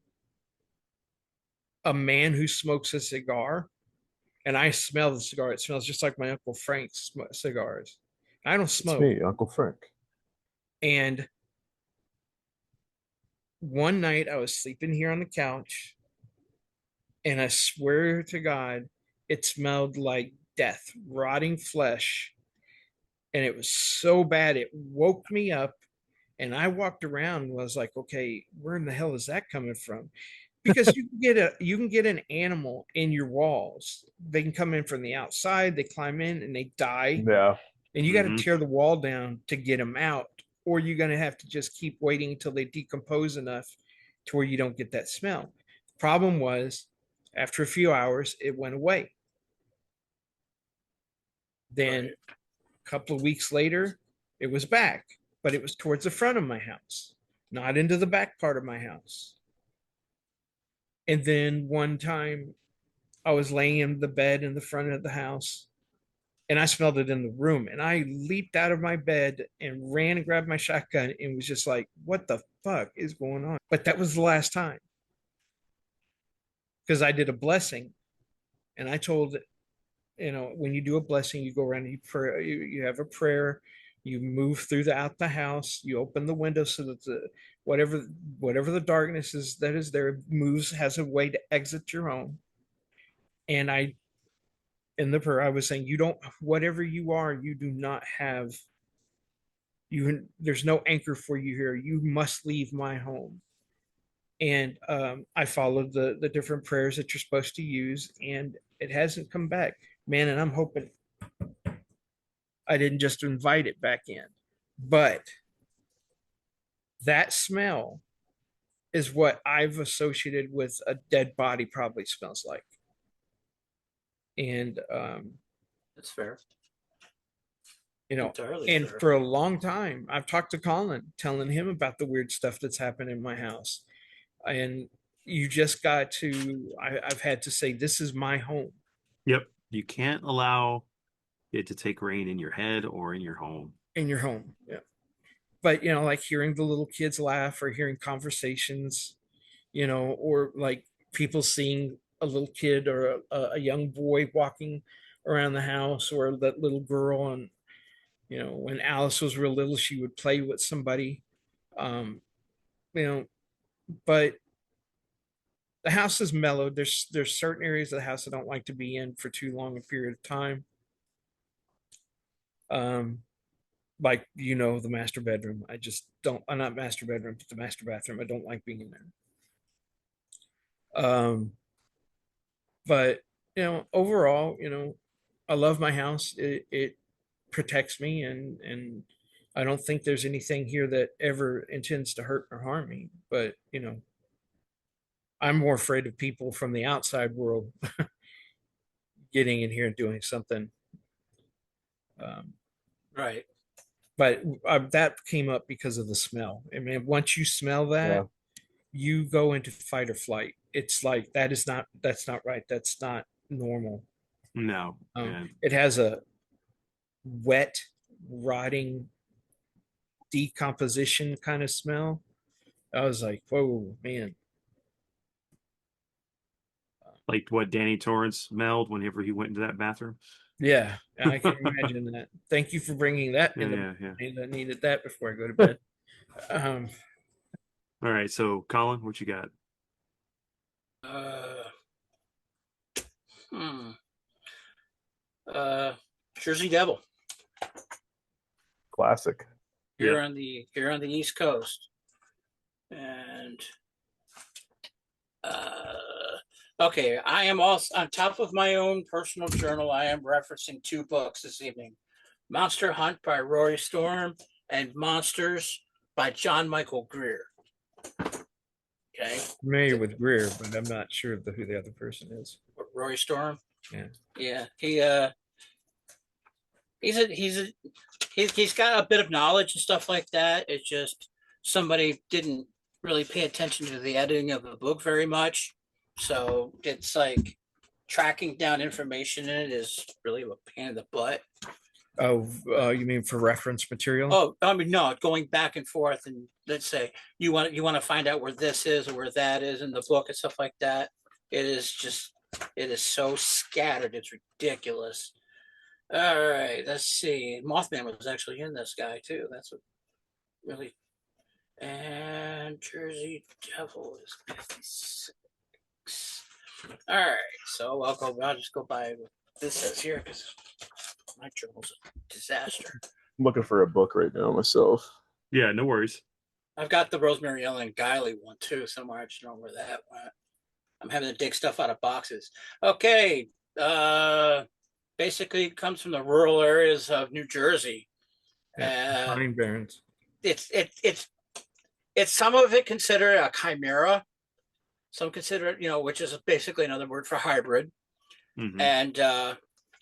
a man who smokes a cigar, and I smell the cigar. It smells just like my Uncle Frank's cigars. I don't It's smoke. me, Uncle Frank. And one night I was sleeping here on the couch, and I swear to God, it smelled like death, rotting flesh. And it was so bad, it woke me up. And I walked around and was like, okay, where in the hell is that coming from? Because you can get an animal in your walls. They can come in from the outside, they climb in and they die. Yeah. And you got to mhm. tear the wall down to get them out, or you're going to have to just keep waiting until they decompose enough to where you don't get that smell. The problem was, after a few hours, it went away. Then Right. a couple of weeks later, it was back, but it was towards the front of my house, not into the back part of my house. And then one time I was laying in the bed in the front of the house, and I smelled it in the room. And I leaped out of my bed and ran and grabbed my shotgun and was just like, what the fuck is going on? But that was the last time, because I did a blessing, and I told, when you do a blessing, you go around and you have a prayer, you move out the house, you open the window so that whatever whatever the darkness is that is there moves, has a way to exit your home. And in the prayer I was saying, you don't, whatever you are, you do not have, there's no anchor for you here, you must leave my home. And I followed the different prayers that you're supposed to use, and it hasn't come back, man. And I'm hoping I didn't just invite it back in. But that smell is what I've associated with a dead body probably smells like. And That's fair. you know, Entirely and fair. for a long time I've talked to Colin, telling him about the weird stuff that's happened in my house. And you just got to, I've had to say, this is my home. Yep. You can't allow it to take reign in your head or in your home. In your home, yeah. But like hearing the little kids laugh, or hearing conversations, or like people seeing a little kid or a young boy around the house, or that little girl. And when Alice was real little, she would play with somebody. Um, you know, but the house is mellow. There's certain areas of the house I don't like to be in for too long a period of time. Um, like the master bedroom. I just don't. I'm not master bedroom, but the master bathroom. I don't like being in there. But overall, I love my house. It protects me, and I don't think there's anything here that ever intends to hurt or harm me. But I'm more afraid of people from the outside world getting in here and doing something. Um, Right. but that came up because of the smell. I mean, once you smell that, Yeah. you go into fight or flight. It's like that's not right. That's not normal. No. Yeah. It has a wet, rotting decomposition kind of smell. I was like, whoa, man. Like what Danny Torrance smelled whenever he went into that bathroom. Yeah, I can imagine that. Thank you for bringing that Yeah, into yeah, yeah. I needed that before I go to bed. Um, All right, so Colin, what you got? Uh, hmm. Uh, Jersey Devil Classic. here Yeah. on the East Coast, and okay, I am also on top of my own personal journal. I am referencing two books this evening: Monster Hunt by Rory Storm and Monsters by John Michael Greer. Okay, familiar with Greer, but I'm not sure who the other person is. Rory Storm. Yeah. Yeah, he's got a bit of knowledge and stuff like that. It's just somebody didn't really pay attention to the editing of the book very much, so it's like tracking down information in it is really a pain in the butt. Oh, you mean for reference material? Oh, I mean, no, going back and forth, and let's say you want to find out where this is or where that is in the book and stuff like that. It is so scattered, it's ridiculous. All right, let's see. Mothman was actually in this guy too. That's what really. And Jersey Devil is 56. All right, so I'll just go by what this says here because my journal's a disaster. I'm looking for a book right now myself. Yeah, no worries. I've got the Rosemary Ellen Guiley one too somewhere. I just don't know where that went. I'm having to dig stuff out of boxes. Okay, basically it comes from the rural areas of New Jersey. Pine Barrens. It's some of it considered a chimera. Some consider it, which is basically another word for hybrid. Mhm. And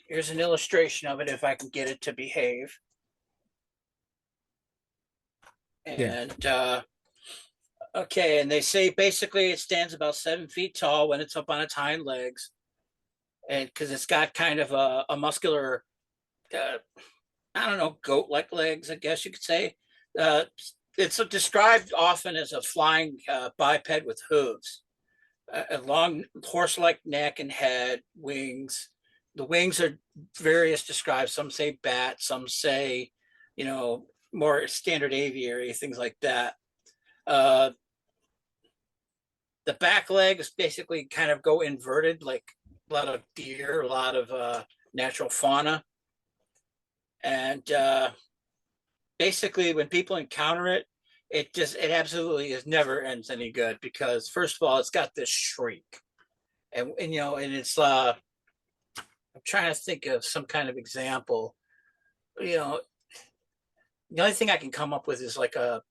here's an illustration of it if I can get it to behave. And okay, and they say basically it stands about 7 feet tall when it's up on its hind legs, and because it's got kind of a muscular, I don't know, goat-like legs, I guess you could say. It's described often as a flying biped with hooves, a long horse-like neck and head, wings. The wings are various described. Some say bat, some say, more standard aviary, things like that. The back legs basically kind of go inverted, like a lot of deer, a lot of natural fauna. And basically when people encounter it, it absolutely is never ends any good because first of all, it's got this shriek. And it's I'm trying to think of some kind of example. The only thing I can come up with is like a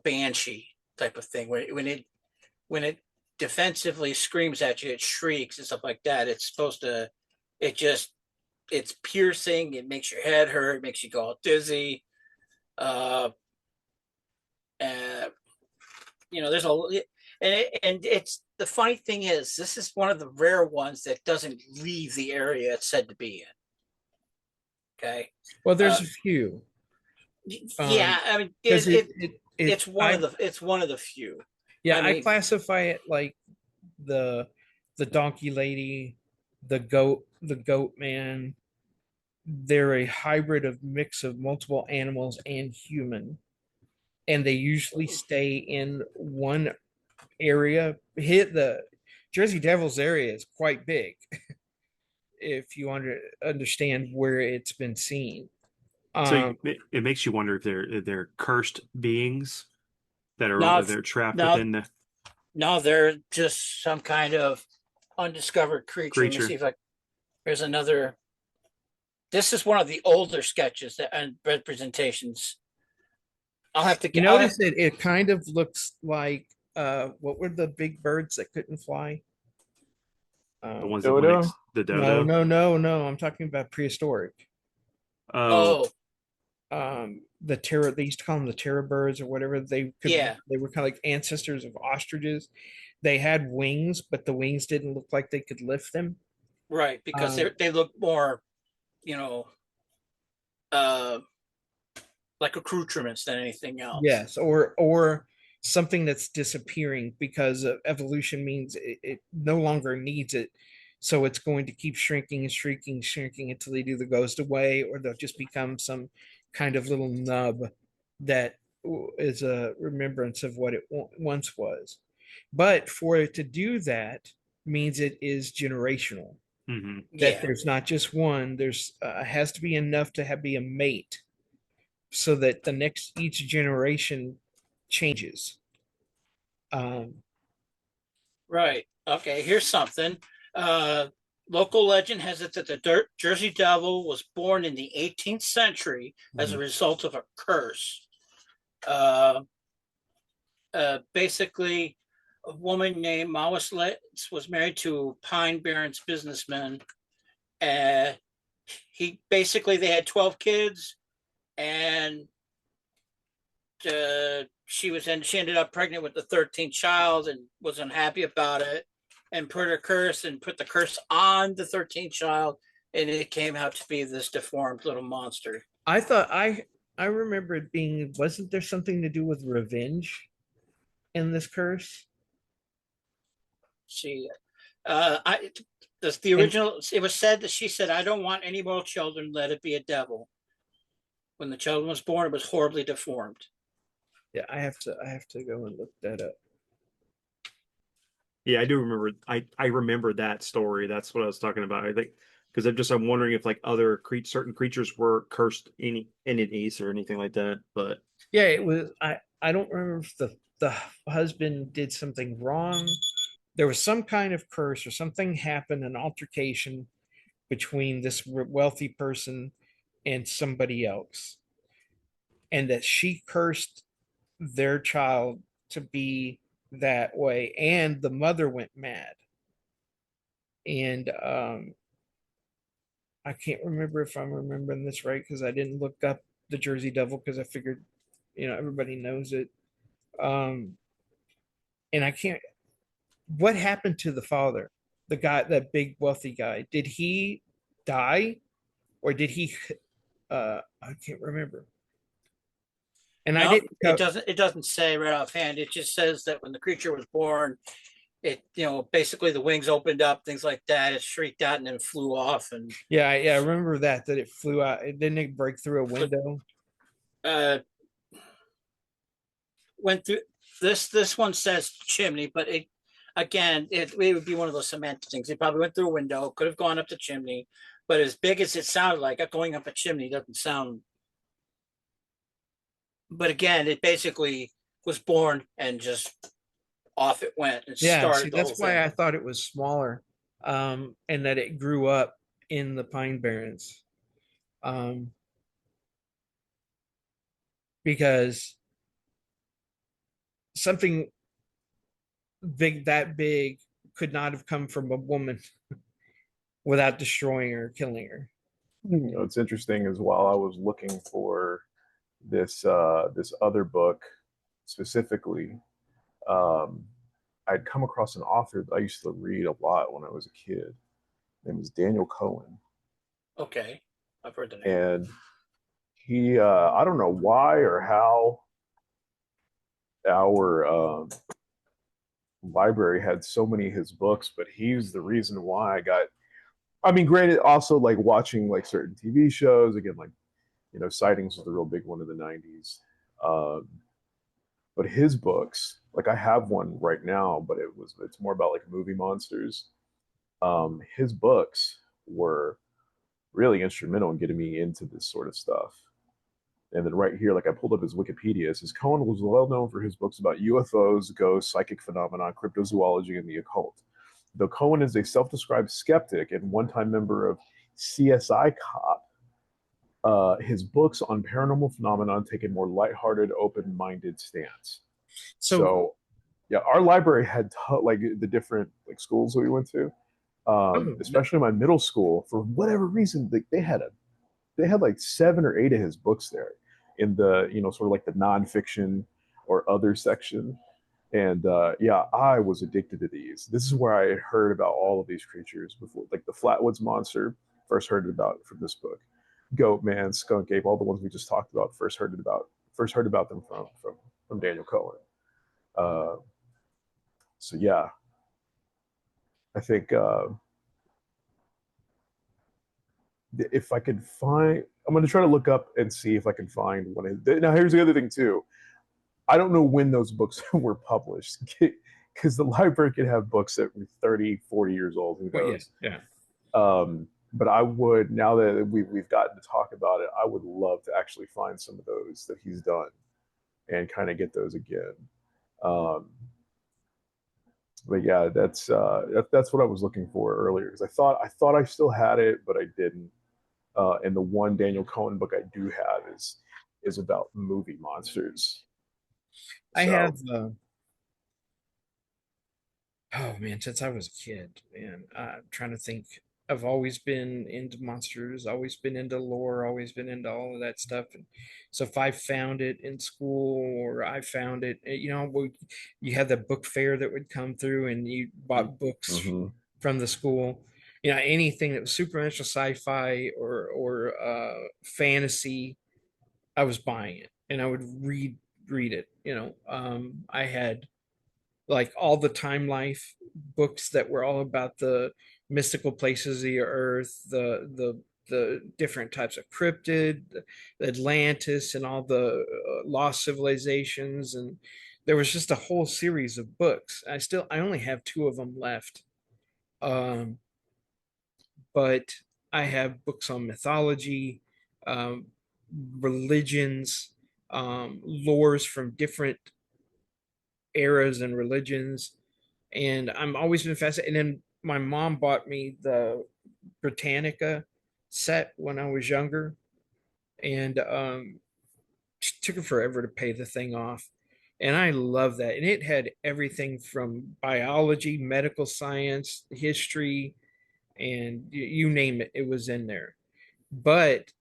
banshee type of thing when it defensively screams at you, it shrieks and stuff like that. It's supposed to it's piercing, it makes your head hurt, it makes you go all dizzy. And there's and it's the funny thing is this is one of the rare ones that doesn't leave the area it's said to be in. Okay. Well, there's a few. Yeah, I mean it's one of the few. Yeah, I I mean, classify it like the donkey lady, the goat man, they're a hybrid of mix of multiple animals and human, and they usually stay in one area. Hit the Jersey Devils area is quite big if you understand where it's been seen. So Um, it makes you wonder if they're cursed beings that Now, are they're trapped now, within the now they're just some kind of undiscovered creature. Let me see creature. if I. There's another. This is one of the older sketches that, and representations. I'll have to you get. I'll have notice that it kind of looks like what were the big birds that couldn't fly? The ones that went Dodo. the No, dodo. no, no, no. I'm talking about prehistoric. Oh, Oh, The terror, they used to call them the terror birds or whatever. yeah, They were kind of like ancestors of ostriches. They had wings, but the wings didn't look like they could lift them. right. Because Um, they look more, you know, uh, like accoutrements than anything else. yes, or something that's disappearing because evolution means it no longer needs it, so it's going to keep shrinking and shrinking, shrinking until it either goes away or they'll just become some kind of little nub that is a remembrance of what it once was. But for it to do that means it is generational. That Yeah, there's not just one. There's has to be enough to be a mate so that the next each generation changes. Um, right. Okay, here's something. Uh, Local legend has it that the Jersey Devil was born in the 18th century as a result of a curse. Uh, Basically, a woman named Maus Letts was married to Pine Barrens businessman. Uh, he basically they had 12 kids, and she ended up pregnant with the 13th child and was unhappy about it, and put the curse on the 13th child, and it came out to be this deformed little monster. I thought I remember it being, wasn't there something to do with revenge in this curse? She I the And original, it was said that she said, "I don't want any more children, let it be a devil." When the child was born, it was horribly deformed. yeah, I have to go and look that up. yeah, I do remember. I remember that story. That's what I was talking about. I think because I'm wondering if like other certain creatures were cursed any entities or anything like that. But Yeah, it was I don't remember if the husband did something wrong. There was some kind of curse or something happened, an altercation between this wealthy person and somebody else, and that she cursed their child to be that way, and the mother went mad. And I can't remember if I'm remembering this right because I didn't look up the Jersey Devil because I figured, everybody knows it. Um, and I can't. What happened to the father, the guy, that big wealthy guy? Did he die or did he? I can't remember. And I No, didn't. it doesn't say right offhand. It just says that when the creature was born, it, basically the wings opened up, things like that. It shrieked out and then flew off, and Yeah, yeah, I remember that it flew out. It didn't break through a window. uh, went through. This one says chimney, but it would be one of those semantic things. It probably went through a window, could have gone up the chimney, but as big as it sounded like, going up a chimney doesn't sound. But again, it basically was born and just off it went and Yeah, see, started the that's whole why thing. I thought it was smaller, and that it grew up in the Pine Barrens, um, because something big could not have come from a woman without destroying her, killing her. It's interesting as while I was looking for this other book specifically, um, I'd come across an author that I used to read a lot when I was a kid. His name is Daniel Cohen, Okay, I've heard the name. and he I don't know why or how our library had so many of his books, but he's the reason why I mean, granted, also like watching like certain TV shows again, like Sightings was the real big one in the '90s. Um, but his books, like I have one right now, but it's more about like movie monsters. His books were really instrumental in getting me into this sort of stuff. And then right here, like I pulled up his Wikipedia, it says Cohen was well known for his books about UFOs, ghosts, psychic phenomena, cryptozoology, and the occult. Though Cohen is a self-described skeptic and one-time member of CSI Cop, his books on paranormal phenomenon take a more lighthearted, open-minded stance. So, So, yeah, our library had like the different like schools that we went to, oh, especially my middle school. For whatever reason, they had like 7 or 8 of his books there in the sort of like the nonfiction or other section. And yeah, I was addicted to these. This is where I had heard about all of these creatures before, like the Flatwoods Monster. First heard about from this book. Goat Man, Skunk Ape, all the ones we just talked about. First heard about them from Daniel Cohen. Uh, so yeah, I think if I could find, I'm going to try to look up and see if I can find one. Now, here's the other thing too. I don't know when those books were published because the library could have books that were 30, 40 years old. Who well, yeah, knows? yeah. But I would, now that we've gotten to talk about it, I would love to actually find some of those that he's done and kind of get those again. Um, but yeah, that's what I was looking for earlier because I thought I still had it, but I didn't. And the one Daniel Cohen book I do have is about movie monsters. I have. So Oh man, since I was a kid, man, I'm trying to think. I've always been into monsters, always been into lore, always been into all of that stuff. And so if I found it in school or I found it, you had the book fair that would come through and you bought books mhm. from the school. Anything that was supernatural, sci-fi, or fantasy, I was buying it and I would read it. I had like all the time life books that were all about the mystical places of the earth, the different types of cryptid, Atlantis, and all the lost civilizations. And there was just a whole series of books. I only have two of them left. Um, but I have books on mythology, um, religions, lores from different eras and religions, and I'm always been fascinated. And then my mom bought me the Britannica set when I was younger, and it took her forever to pay the thing off. And I love that. And it had everything from biology, medical science, history, and you name it, it was in there. But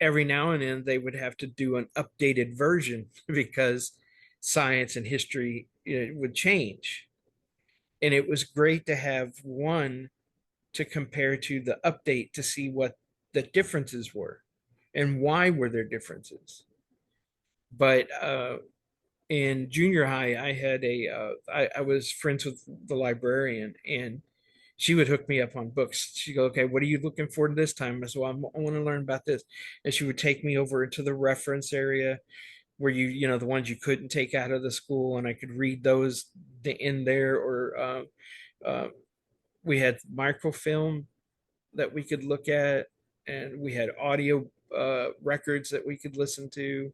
every now and then they would have to do an updated version because science and history would change. And it was great to have one to compare to the update to see what the differences were and why were there differences. But in junior high, I was friends with the librarian, and she would hook me up on books. She'd go, okay, what are you looking for this time? I said, well, I want to learn about this. And she would take me over into the reference area where the ones you couldn't take out of the school, and I could read those in there. Or uh, we had microfilm that we could look at, and we had audio records that we could listen to.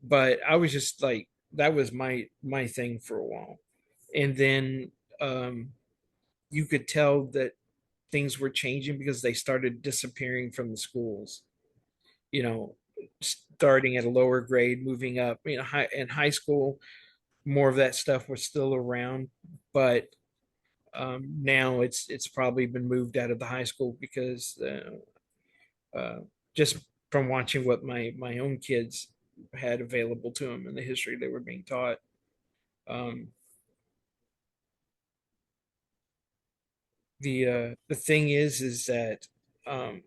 But I was just like, that was my thing for a while. And then um, you could tell that things were changing because they started disappearing from the schools. You know, starting at a lower grade, moving up. In high school, more of that stuff was still around, but now it's probably been moved out of the high school because uh, just from watching what my own kids had available to them and the history they were being taught. Um, the thing is that um,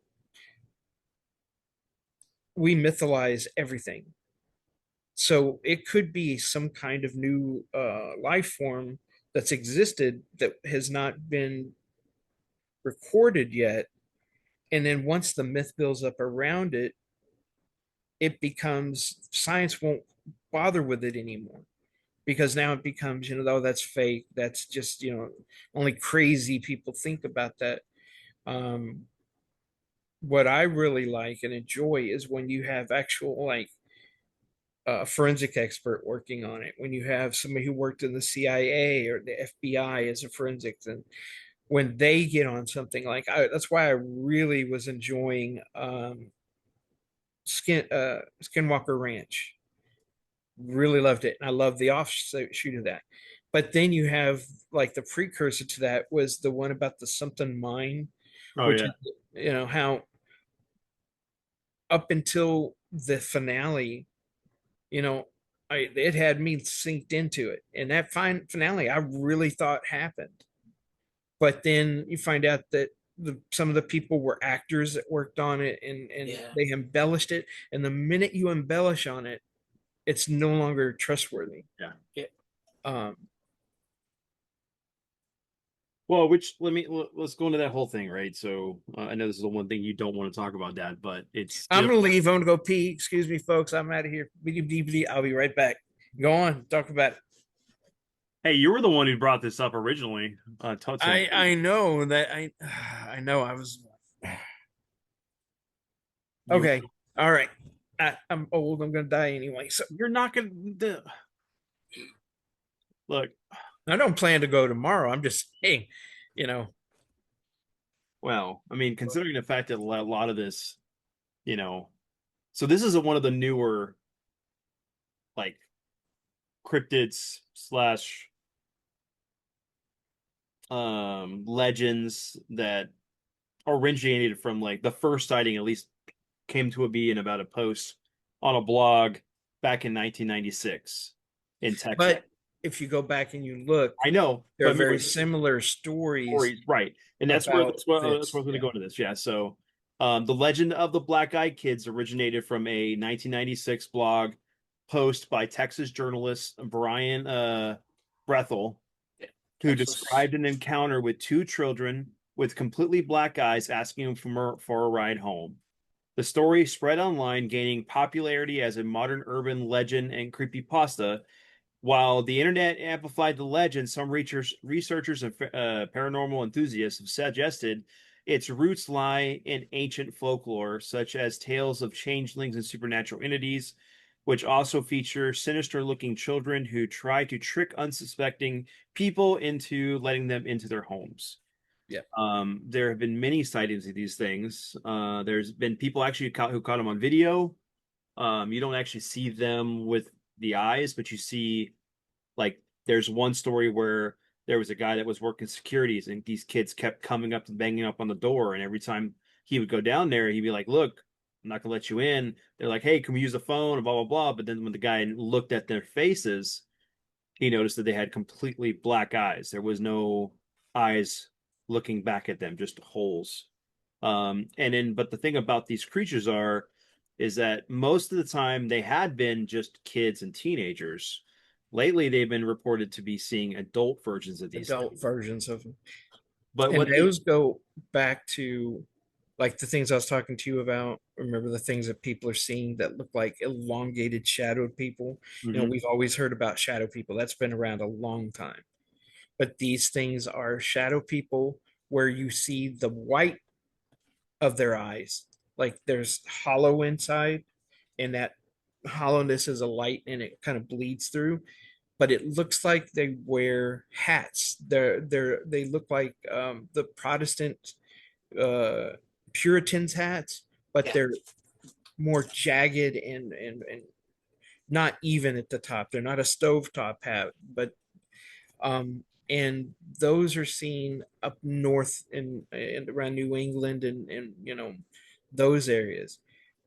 we mythologize everything, so it could be some kind of new life form that's existed that has not been recorded yet. And then once the myth builds up around it, it becomes science won't bother with it anymore because now it becomes, oh, that's fake. That's just, only crazy people think about that. Um, what I really like and enjoy is when you have actual like a forensic expert working on it, when you have somebody who worked in the CIA or the FBI as a forensic, and when they get on something that's why I really was enjoying Skinwalker Ranch. Really loved it, and I love the offshoot of that. But then you have like the precursor to that was the one about the something mine, Oh which yeah. is how up until the finale, you know, it had me synced into it, and that finale I really thought happened. But then you find out that some of the people were actors that worked on it, and Yeah. they embellished it. And the minute you embellish on it, it's no longer trustworthy. Yeah. Yeah. Um, Well, let's go into that whole thing, right? So I know this is the one thing you don't want to talk about, Dad, but it's I'm still. gonna leave. I'm gonna go pee. Excuse me, folks. I'm out of here. I'll be right back. Go on. Talk about it. Hey, you were the one who brought this up originally. I know that I know I was You okay. All right. I'm old. I'm gonna die anyway. So you're not gonna look. I don't plan to go tomorrow. I'm just saying, you know, Well, I mean, considering the fact that a lot of this, so this is one of the newer like cryptids slash legends that originated from like the first sighting, at least came to be in about a post on a blog back in 1996 in Texas. but if you go back and you look, I know, there but are I mean, very like, similar stories stories, right? And about that's where this. I'm going to Yeah. go to this. Yeah. So, the legend of the Black Eyed Kids originated from a 1996 blog post by Texas journalist Brian Brethel, who That's what's described an encounter with two children with completely black eyes asking him for a ride home. The story spread online, gaining popularity as a modern urban legend and creepypasta. While the internet amplified the legend, some researchers and paranormal enthusiasts have suggested its roots lie in ancient folklore, such as tales of changelings and supernatural entities, which also feature sinister looking children who try to trick unsuspecting people into letting them into their homes. Yeah. There have been many sightings of these things. There's been people actually who caught them on video. You don't actually see them with the eyes, but you see like there's one story where there was a guy that was working securities and these kids kept coming up and banging up on the door. And every time he would go down there, he'd be like, look, I'm not gonna let you in. They're like, hey, can we use the phone? And blah blah blah. But then when the guy looked at their faces, he noticed that they had completely black eyes. There was no eyes looking back at them, just holes. But the thing about these creatures is that most of the time they had been just kids and teenagers. Lately, they've been reported to be seeing adult versions of these Adult things. versions of them. But And what they, those go back to like the things I was talking to you about. Remember the things that people are seeing that look like elongated shadowed people? Mhm. We've always heard about shadow people. That's been around a long time. But these things are shadow people where you see the white of their eyes. Like there's hollow inside, and that hollowness is a light and it kind of bleeds through. But it looks like they wear hats. They look like the Protestant uh, Puritans hats, but yeah. they're more jagged and not even at the top. They're not a stovetop hat, but and those are seen up north in around New England and those areas.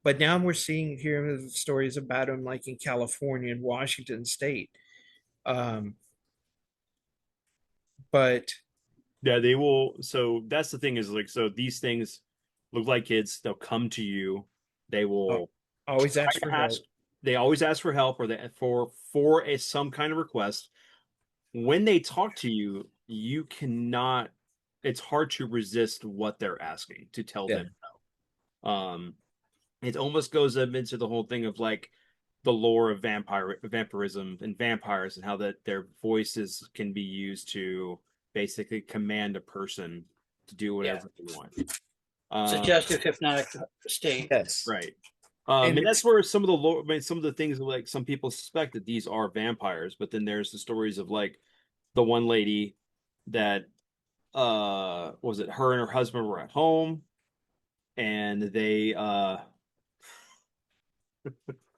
But now we're seeing here stories about them like in California and Washington State. Um, but yeah, they will. So that's the thing is like, so these things look like kids. They'll come to you. They uh, will always try ask to for ask. help. They always ask for help or for some kind of request. When they talk to you, you cannot it's hard to resist what they're asking to tell Yeah. them no. It almost goes into the whole thing of like the lore of vampirism and vampires and how that their voices can be used to basically command a person to do Yeah. whatever they want. Suggestive hypnotic state. Yes. Right. And And that's it's where some of the lore, I mean, some of the things like some people suspect that these are vampires, but then there's the stories of like the one lady that was it her and her husband were at home and they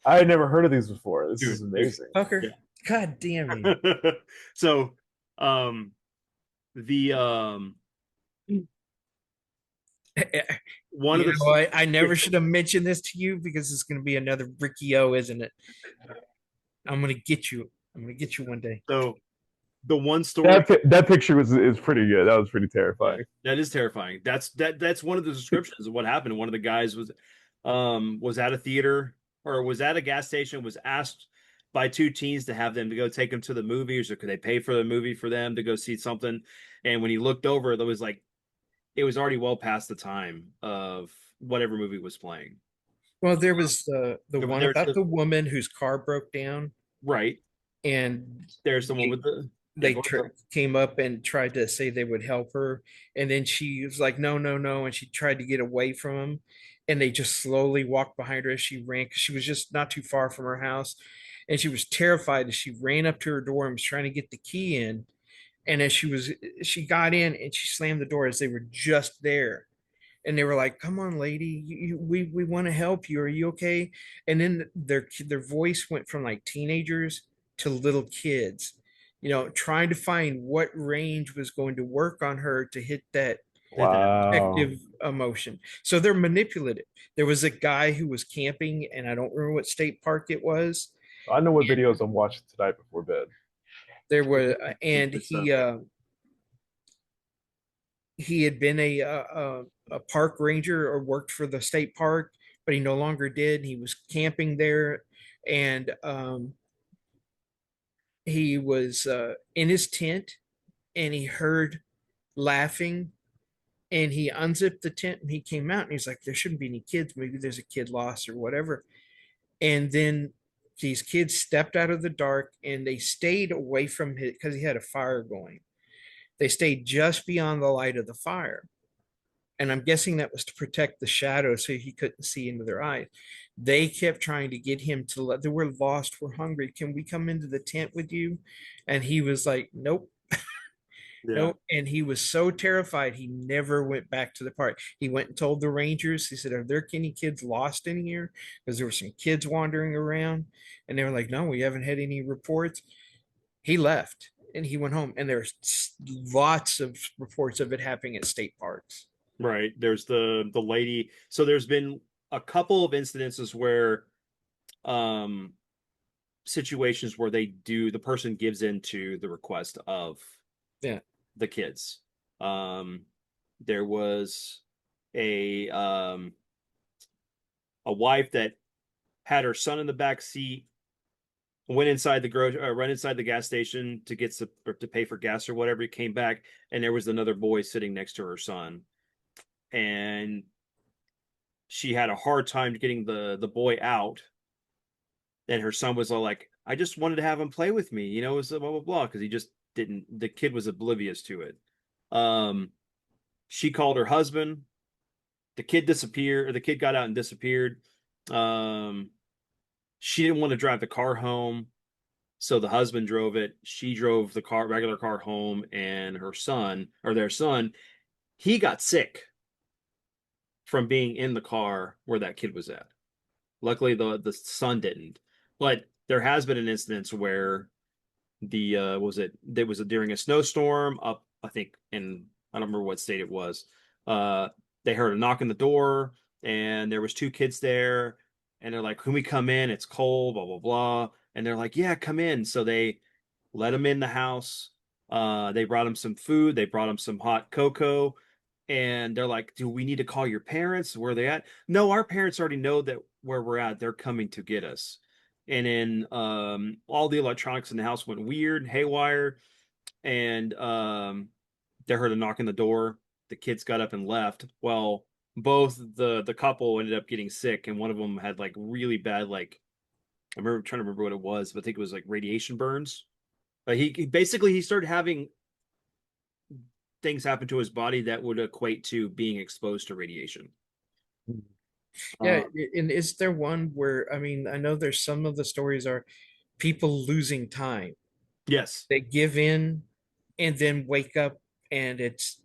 I had never heard of these before. This is dude, amazing. fucker. yeah. God damn you. So um the one of You the know, I never should have mentioned this to you because it's going to be another Ricky O, isn't it? I'm going to get you. I'm going to get you one day. so the one story That picture is pretty good. That was pretty yeah, terrifying. that is terrifying. That's one of the descriptions of what happened. One of the guys was at a theater or was at a gas station, was asked by two teens to have them to go take him to the movies or could they pay for the movie for them to go see something. And when he looked over, there was like it was already well past the time of whatever movie was playing. Well, there was the one There's about the the woman whose car broke down, right. and There's the one they with the yeah, they go ahead. came up and tried to say they would help her, and then she was like, "No, no, no," and she tried to get away from him, and they just slowly walked behind her as she ran because she was just not too far from her house, and she was terrified as she ran up to her door and was trying to get the key in, and as she got in and she slammed the door as they were just there and they were like, "Come on, lady, we want to help you. Are you okay?" And then their voice went from like teenagers to little kids, trying to find what range was going to work on her to hit that Wow. protective emotion. So they're manipulative. There was a guy who was camping, and I don't remember what state park it was. I know what videos I'm watching tonight before bed. There were, and Good stuff. he had been a park ranger or worked for the state park, but he no longer did. He was camping there, and he was in his tent, and he heard laughing, and he unzipped the tent, and he came out, and he's like, "There shouldn't be any kids. Maybe there's a kid lost or whatever." And then these kids stepped out of the dark, and they stayed away from it because he had a fire going. They stayed just beyond the light of the fire, and I'm guessing that was to protect the shadow so he couldn't see into their eyes. They kept trying to get him to let, they were lost, we're hungry, can we come into the tent with you? And he was like, nope, Yeah. nope. And he was so terrified he never went back to the park. He went and told the rangers, he said, "Are there any kids lost in here?" Because there were some kids wandering around, and they were like, "No, we haven't had any reports." He left and he went home, and there's lots of reports of it happening at state parks. Right. There's the lady. So there's been a couple of incidences where um situations where the person gives in to the request of Yeah. the kids. Um there was a um a wife that had her son in the back seat, went inside the run inside the gas station to get some to pay for gas or whatever. He came back and there was another boy sitting next to her son, and she had a hard time getting the boy out. And her son was all like, "I just wanted to have him play with me, it was blah blah blah," because he just didn't. The kid was oblivious to it. Um, she called her husband. The kid disappeared, or the kid got out and disappeared. Um, she didn't want to drive the car home, so the husband drove it. She drove the regular car home, and her son, or their son, he got sick from being in the car where that kid was at. Luckily, the son didn't. But there has been an instance where the was it there was during a snowstorm up, I think, in I don't remember what state it was. Uh, they heard a knock on the door, and there was two kids there, and they're like, "Can we come in? It's cold, blah blah blah." And they're like, "Yeah, come in." So they let them in the house. They brought him some food. They brought him some hot cocoa, and they're like, "Do we need to call your parents? Where are they at?" "No, our parents already know that where we're at. They're coming to get us." And then all the electronics in the house went weird, haywire, and they heard a knock on the door. The kids got up and left. Well, both the couple ended up getting sick, and one of them had like really bad, like, I remember trying to remember what it was, but I think it was like radiation burns. He basically he started having things happen to his body that would equate to being exposed to radiation. Yeah, Uh, and is there one where, I mean, I know there's some of the stories are people losing time. yes, They give in and then wake up and it's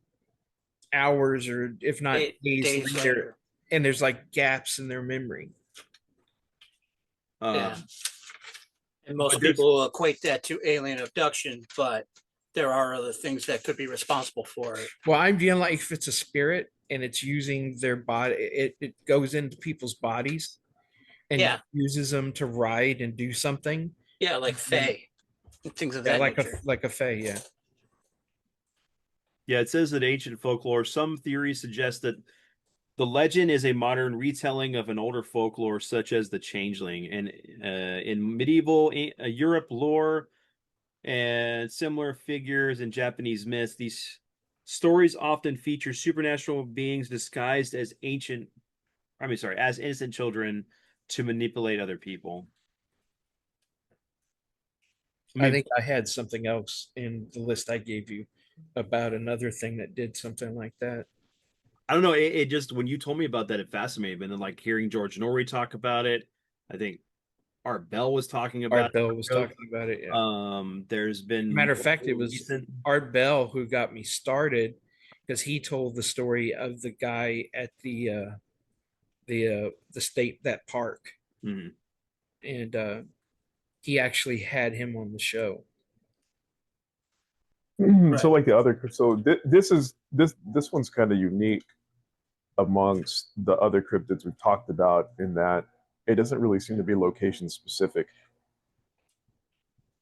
hours or if not days Days later, later. and there's like gaps in their memory. Yeah. um, And but most there's people will equate that to alien abduction, but there are other things that could be responsible for it. Well, I'm feeling like if it's a spirit and it's using their body, it goes into people's bodies and Yeah. uses them to ride and do something. Yeah, like And, Fae and things of yeah, that nature. like a fae, yeah. yeah, it says that ancient folklore. Some theories suggest that the legend is a modern retelling of an older folklore, such as the Changeling, and in medieval Europe lore and similar figures in Japanese myths. These stories often feature supernatural beings disguised as as innocent children to manipulate other people. I I mean, think I had something else in the list I gave you about another thing that did something like that. I don't know. It just when you told me about that, it fascinated me. And then like hearing George Norrie talk about it, I think Art Bell was talking about Art Bell was it. talking about it, yeah. There's been Matter of fact, it more was recent. Art Bell who got me started because he told the story of the guy at the state that park, Mhm. and he actually had him on the show. So Right. like the other, so this one's kind of unique amongst the other cryptids we've talked about in that it doesn't really seem to be location specific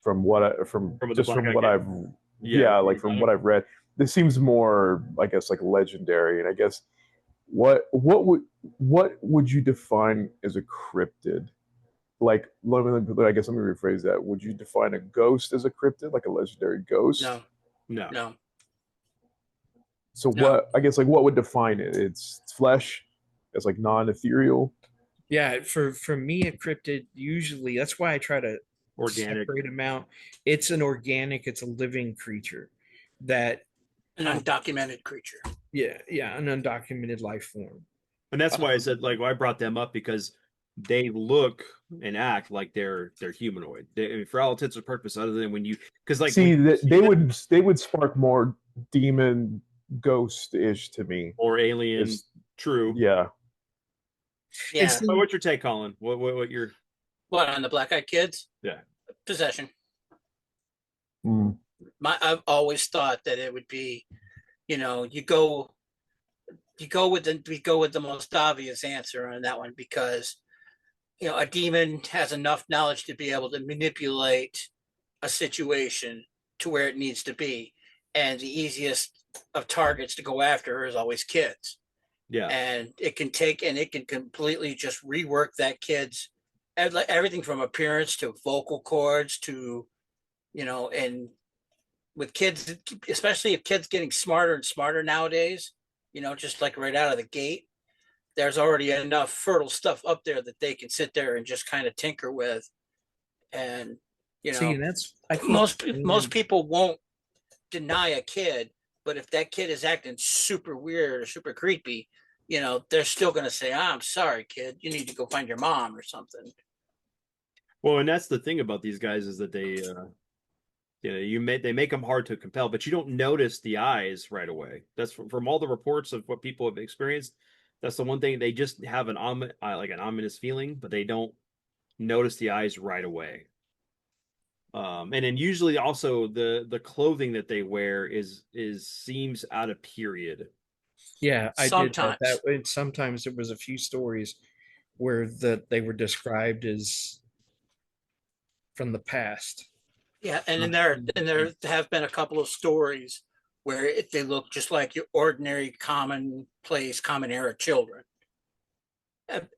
from what I, from From the just Black from Eyed what Kids. I've Yeah, yeah, you like got from it. what I've read. This seems more, I guess, like legendary. And I guess what would you define as a cryptid? Like, I guess let me rephrase that. Would you define a ghost as a cryptid, like a legendary ghost? No, No. no, So no. what, I guess, like what would define it? It's flesh. It's like non-ethereal. Yeah, for me, a cryptid usually that's why I try to Organic. separate them out. It's an organic, it's a living creature that, An undocumented creature. yeah, an undocumented life form. And that's why I Um, said like I brought them up because they look and act like they're humanoid. I mean, for all intents and purposes, other than when you because like when See, you that see them they would spark more demon ghost-ish to me. or alien, Is true. yeah. and Yeah. But see, what's your take, Colin? What your What on the Black Eyed Kids? yeah. Possession. Mm. I've always thought that it would be, we go with the most obvious answer on that one because a demon has enough knowledge to be able to manipulate a situation to where it needs to be, and the easiest of targets to go after is always kids, Yeah. and it can completely just rework that kid's everything from appearance to vocal cords to and with kids, especially if kids getting smarter and smarter nowadays, just like right out of the gate, there's already enough fertile stuff up there that they can sit there and just kind of tinker with. And, you see, know, and that's I keep most saying, people won't deny a kid, but if that kid is acting super weird or super creepy, they're still going to say, I'm sorry, kid, you need to go find your mom or something. Well, and that's the thing about these guys is that they make them hard to compel, but you don't notice the eyes right away. That's from all the reports of what people have experienced. That's the one thing they just have like an ominous feeling, but they don't notice the eyes right away. And then usually also the clothing that they wear is seems out of period. yeah, I did that. Sometimes. Sometimes there was a few stories where they were described as from the past. Yeah, and then there have been a couple of stories where they look just like your ordinary commonplace common era children.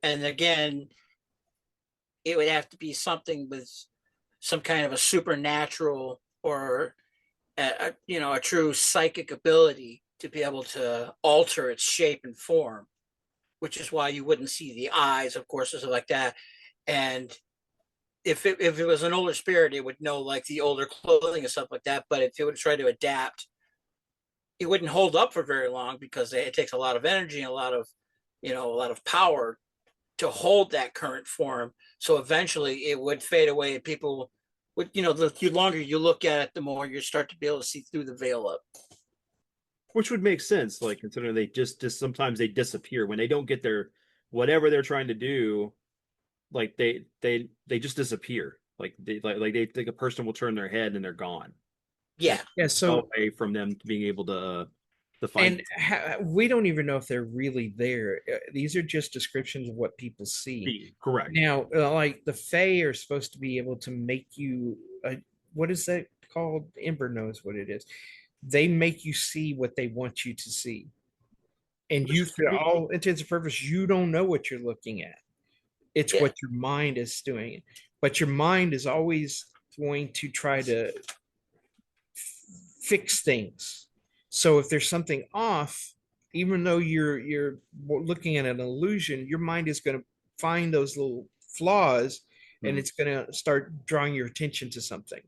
And again, it would have to be something with some kind of a supernatural or a true psychic ability to be able to alter its shape and form, which is why you wouldn't see the eyes, of course, or something like that. And if it was an older spirit, it would know like the older clothing and stuff like that. But if it would try to adapt, it wouldn't hold up for very long because it takes a lot of energy and a lot of power to hold that current form. So eventually it would fade away and people would, the longer you look at it, the more you start to be able to see through the veil up. Which would make sense, like considering they just sometimes they disappear when they don't get their whatever they're trying to do. Like they just disappear. Like they think a person will turn their head and they're gone. Yeah. Yeah. So Away from them being able to find. and we don't even know if they're really there. These are just descriptions of what people see. Correct. Now, like the Fae are supposed to be able to make you. What is that called? Ember knows what it is. They make you see what they want you to see, and you, for all intents and purposes, you don't know what you're looking at. It's Yeah. what your mind is doing, but your mind is always going to try to fix things. So if there's something off, even though you're looking at an illusion, your mind is going to find those little flaws, and it's going to start drawing your attention to something.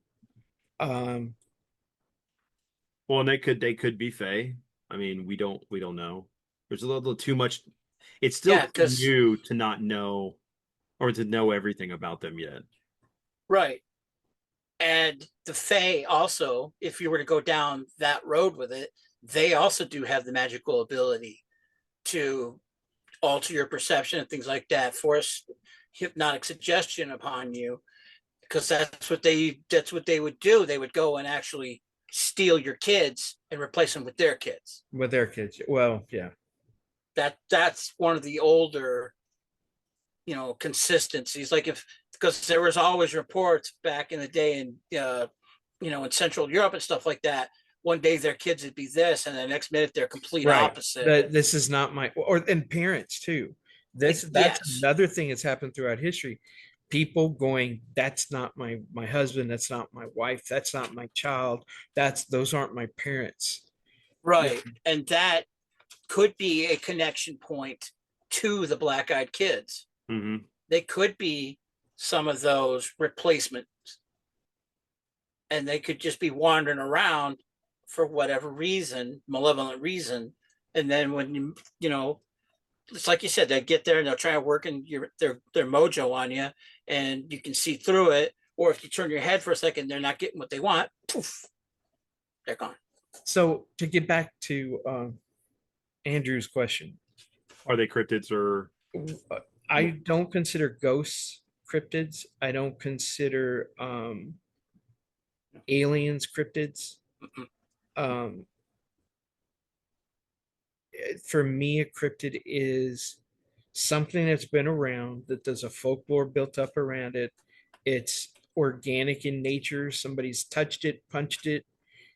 Well, and they could be Fae. I mean, we don't know. There's a little too much. It's still new to not know or to know everything about them yet. Right. And the Fae also, if you were to go down that road with it, they also do have the magical ability to alter your perception and things like that, force hypnotic suggestion upon you, because that's what they would do. They would go and actually steal your kids and replace them with their kids. With their kids. Well, yeah. That's one of the older, consistencies. Like because there was always reports back in the day in in Central Europe and stuff like that. One day their kids would be this, and the next minute they're complete opposite. This is not my, and parents too. That's another thing that's happened throughout history. People going, that's not my husband, that's not my wife, that's not my child, those aren't my parents. Right. And that could be a connection point to the black-eyed kids. Mm-hmm. They could be some of those replacements, and they could just be wandering around for whatever reason, malevolent reason. And then when it's like you said, they get there and they'll try to work in their mojo on you, and you can see through it. Or if you turn your head for a second, they're not getting what they want. Poof, they're gone. So to get back to Andrew's question, are they cryptids or? I don't consider ghosts cryptids. I don't consider aliens cryptids. For me, a cryptid is something that's been around, that there's a folklore built up around it. It's organic in nature. Somebody's touched it, punched it,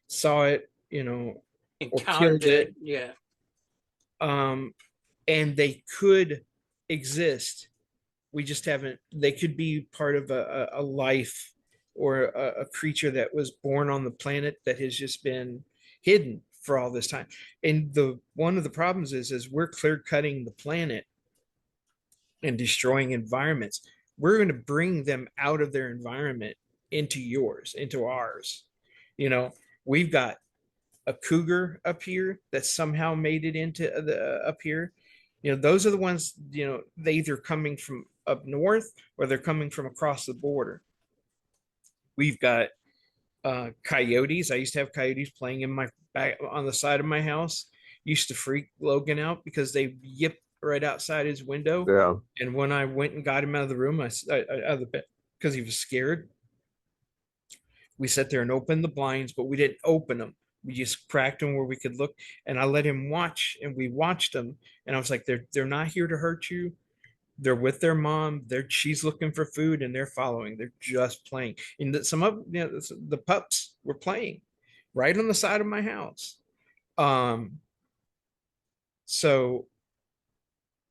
saw it, or killed it. Yeah. And they could exist. We just haven't. They could be part of a life or a creature that was born on the planet that has just been hidden for all this time. And one of the problems is we're clear cutting the planet and destroying environments. We're going to bring them out of their environment into yours, into ours. We've got a cougar up here that somehow made it into up here. Those are the ones, they either coming from up north or they're coming from across the border. We've got coyotes. I used to have coyotes playing in my back on the side of my house. Used to freak Logan out because they yipped right outside his window. Yeah. And when I went and got him out of the room, out of the bed, because he was scared, we sat there and opened the blinds, but we didn't open them. We just cracked them where we could look, and I let him watch, and we watched them. And I was like, they're not here to hurt you. They're with their mom. She's looking for food, and they're following. They're just playing. And the pups were playing right on the side of my house. So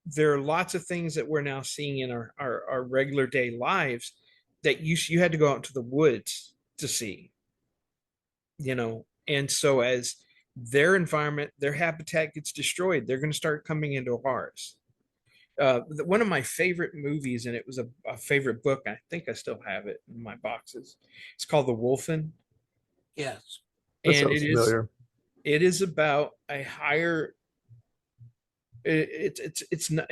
there are lots of things that we're now seeing in our regular day lives that you had to go out to the woods to see. And so as their environment, their habitat gets destroyed, they're going to start coming into ours. One of my favorite movies, and it was a favorite book. I think I still have it in my boxes. It's called The Wolfen, Yes. That and sounds familiar. it is about a higher. It's not,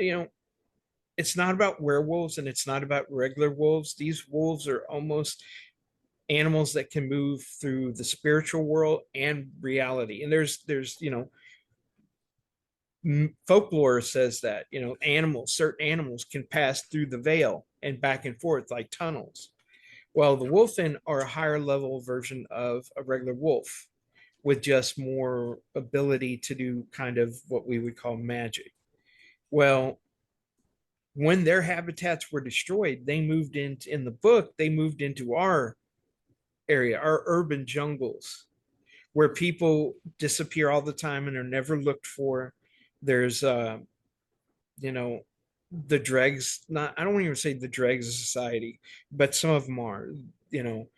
it's not about werewolves, and it's not about regular wolves. These wolves are almost animals that can move through the spiritual world and reality. And there's folklore says that certain animals can pass through the veil and back and forth like tunnels. Well, the wolfen are a higher level version of a regular wolf with just more ability to do kind of what we would call magic. Well, when their habitats were destroyed, they moved in the book, they moved into our area, our urban jungles, where people disappear all the time and are never looked for. There's you know, the dregs, not, I don't even say the dregs of society, but some of them are, you know,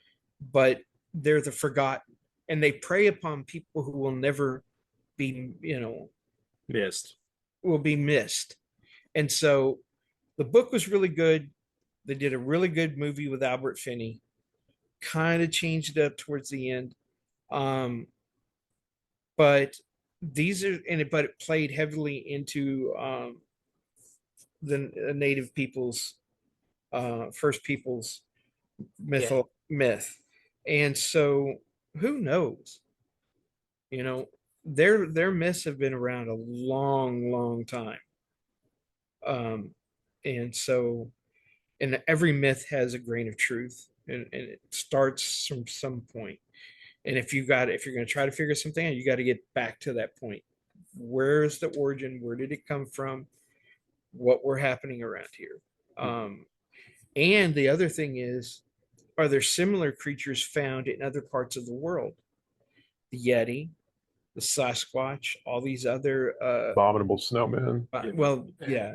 but they're the forgotten, and they prey upon people who will never be, Missed. will be missed. And so the book was really good. They did a really good movie with Albert Finney, kind of changed it up towards the end. Um, but but it played heavily into the native peoples, first peoples Yeah. myth. And so who knows? Their myths have been around a long, long time. Um, and so, and every myth has a grain of truth, and it starts from some point. And if you're going to try to figure something out, you got to get back to that point. Where's the origin? Where did it come from? What were happening around here? And the other thing is, are there similar creatures found in other parts of the world? The Yeti, the Sasquatch, all these other Abominable snowman. well, yeah.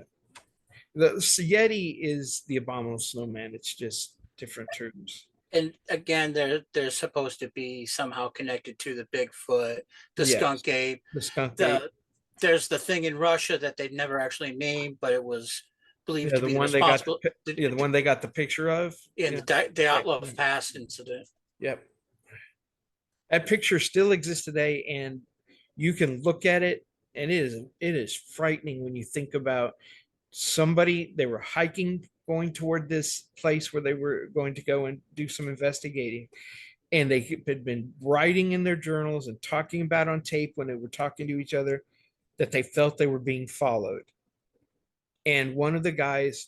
The Yeti is the abominable snowman. It's just different terms. And again, they're supposed to be somehow connected to the Bigfoot, the Yes, skunk ape. the skunk ape. There's the thing in Russia that they never actually named, but it was believed Yeah, to be the responsible. the one they got the picture of. In the Outlaw Pass incident. Yep. That picture still exists today, and you can look at it, and it is frightening when you think about somebody. They were hiking, going toward this place where they were going to go and do some investigating, and they had been writing in their journals and talking about on tape when they were talking to each other that they felt they were being followed. And one of the guys,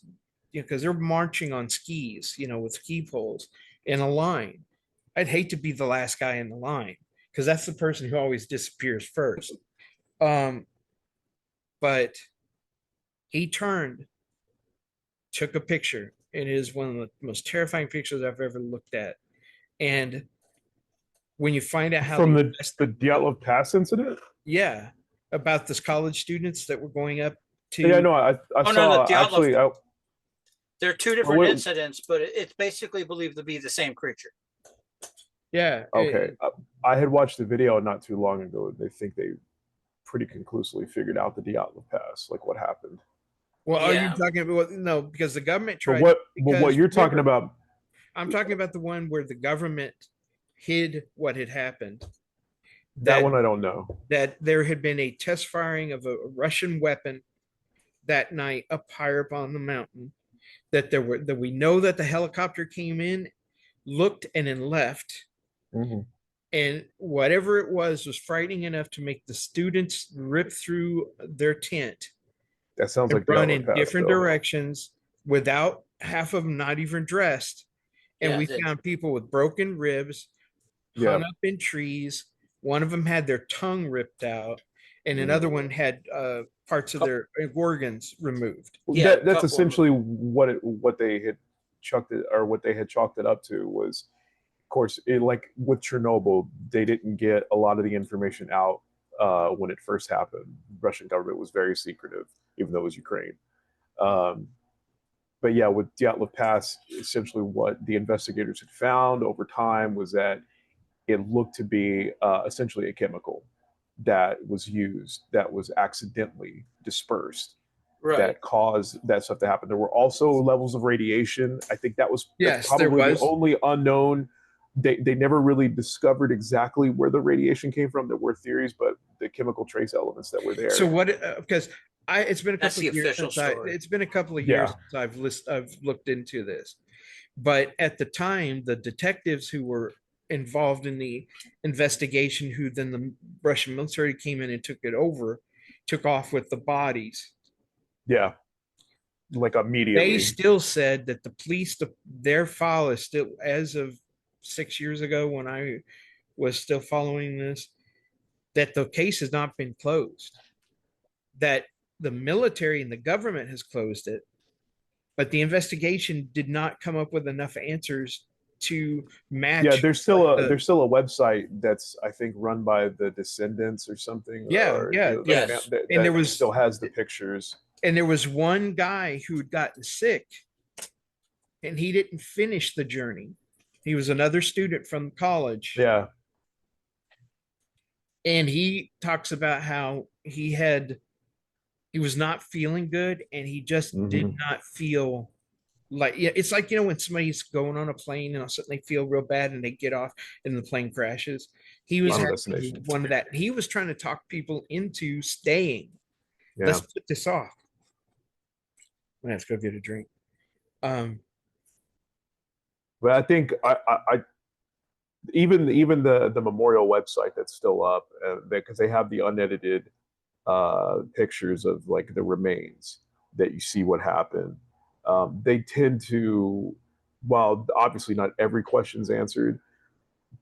because they're marching on skis, with ski poles in a line. I'd hate to be the last guy in the line, because that's the person who always disappears first. But he turned, took a picture, and it is one of the most terrifying pictures I've ever looked at. And when you find out how From the Dyatlov Pass incident? Yeah, about this college students that were going up to. Yeah, no, I saw actually. There are two different incidents, but it's basically believed to be the same creature. Yeah. Okay. I had watched the video not too long ago. They think they pretty conclusively figured out the Dyatlov Pass, like what happened. Well, are you talking about, no, because the government tried. But what you're talking about? I'm talking about the one where the government hid what had happened. That one I don't know. That there had been a test firing of a Russian weapon that night up higher up on the mountain. That we know that the helicopter came in, looked, and then left. Mm-hmm. And whatever it was frightening enough to make the students rip through their tent. That sounds like run in different directions without half of them not even dressed. And we found people with broken ribs, hung up in trees. One of them had their tongue ripped out, and another one had parts of their organs removed. That's essentially what they had chalked it up to was, of course, like with Chernobyl, they didn't get a lot of the information out when it first happened. The Russian government was very secretive, even though it was Ukraine. But yeah, with Dyatlov Pass, essentially what the investigators had found over time was that it looked to be essentially a chemical that was used that was accidentally dispersed Right. that caused that stuff to happen. There were also levels of radiation. I think that's Yes, there probably the was. only unknown. They never really discovered exactly where the radiation came from. There were theories, but the chemical trace elements that were So there. what? Because it's been a That's couple the of years official since story. it's been a couple of years Yeah, since I've looked into this. But at the time, the detectives who were involved in the investigation, who then the Russian military came in and took it over, took off with the bodies. yeah, like They immediately. still said that the police, their file is still, as of 6 years ago when I was still following this, that the case has not been closed. That the military and the government has closed it, but the investigation did not come up with enough answers to Yeah, match what the there's still a website that's I think run by the descendants or something, yeah, or yeah. Yes. And that still has the pictures. there was one guy who had gotten sick and he didn't finish the journey. He was another student from college, Yeah. and he talks about how he was not feeling good and he just did Hmm. not feel like, yeah, it's like, when somebody's going on a plane and all of a sudden they feel real bad and they get off and the plane crashes. He was Final having Destination. one of that. He was trying to talk people into staying. Yeah. Let's put this off. I'm gonna have to go get a drink. Um, But I think I even the memorial website that's still up because they have the unedited pictures of like the remains that you see what happened. They tend to, while obviously not every question's answered,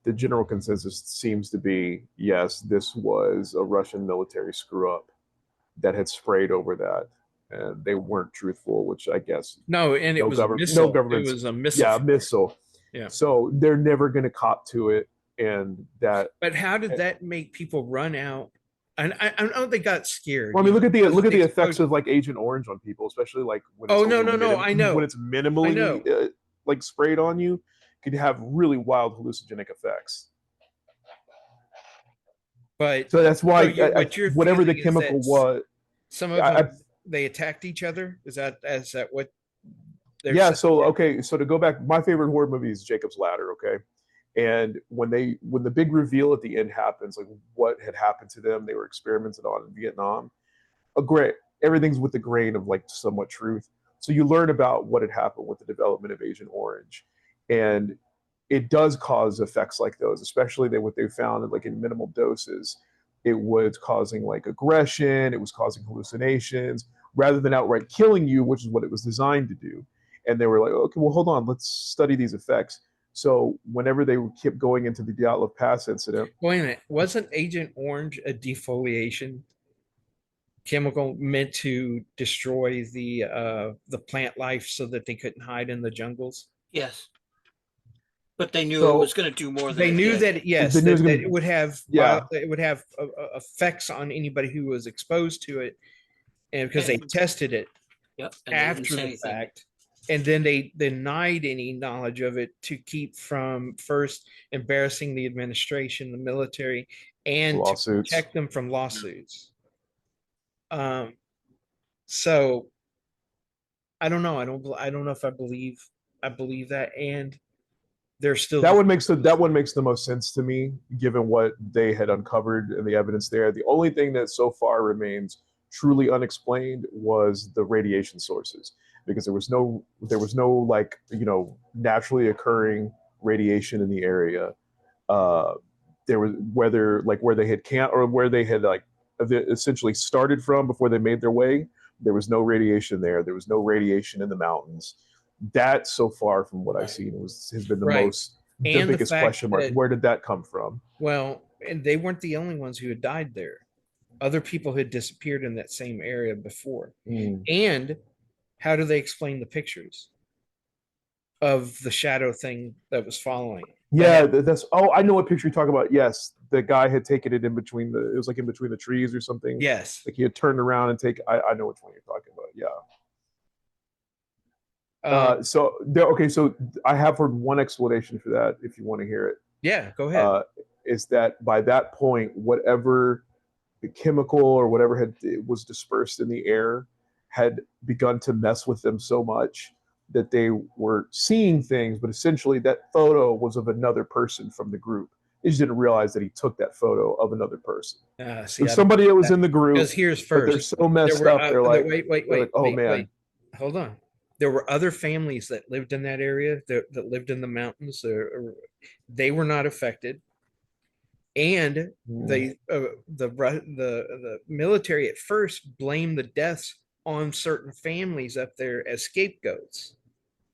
the general consensus seems to be yes, this was a Russian military screw up that had sprayed over that, and they weren't truthful, which I guess no, and it was a no missile. It governments, was a missile. yeah, a missile. Yeah. So they're never going to cop to it, and that. But how did that make people run out? And I know they got scared. Well, I mean, look at the effects explosion. of like Agent Orange on people, especially like when it's Oh no, only no, no! I know. when it's I minimally know. like sprayed on you, could have really wild hallucinogenic effects. But So that's why what you're whatever the feeling is that chemical was, some of I, them they attacked each other. Is that what they're yeah. saying? So okay, so to go back, my favorite horror movie is Jacob's Ladder. Okay, and when the big reveal at the end happens, like what had happened to them, they were experimented on in Vietnam. A great everything's with the grain of like somewhat truth. So you learn about what had happened with the development of Agent Orange, and it does cause effects like those, especially what they found like in minimal doses. It was causing like aggression, it was causing hallucinations, rather than outright killing you, which is what it was designed to do. And they were like, okay, well, hold on, let's study these effects. So whenever they kept going into the Dyatlov Pass incident, Wait a minute. Wasn't Agent Orange a defoliation chemical meant to destroy the plant life so that they couldn't hide in the jungles? Yes. But they knew it was so going to do more than They it knew did. that, yes, the news that gonna, it would have yeah, effects on anybody who was exposed to it, and because they tested it Yep. And they didn't after say the anything. fact, and then they denied any knowledge of it to keep from first embarrassing the administration, the military, and to lawsuits. protect them from lawsuits. Um, so I don't know. I don't know if I believe that, and they're still That just one makes the most sense to me, given what they had uncovered and the evidence there. The only thing that so far remains truly unexplained was the radiation sources, because there was no like naturally occurring radiation in the area. Uh, there was whether like where they had camped or where they had like essentially started from before they made their way. There was no radiation there. There was no radiation in the mountains. That so far from what I've Right. seen has been right. the And the biggest fact question mark. that, Where did that come from? well, and they weren't the only ones who had died there. Other people had disappeared in that same area before. Mm. And how do they explain the pictures of the shadow thing that was following? Yeah, that's. Oh, I know what picture you're talking about. Yes, the guy had taken it in between the. It was like in between the trees or something. Yes. Like he had turned around and take. I know which one you're talking about. Yeah. Um, So there. Okay, so I have heard one explanation for that. If you want to hear it, Yeah, go ahead. Is that by that point, whatever the chemical or whatever was dispersed in the air had begun to mess with them so much that they were seeing things, but essentially that photo was of another person from the group. They just didn't realize that he took that photo of another person. See, There's I don't somebody that was that in the group, because here's but they're first. so There messed were up. wait, oh wait, man, wait. Hold on. There were other families that lived in that area that lived in the mountains. They were not affected, and the military at first blamed the deaths on certain families up there as scapegoats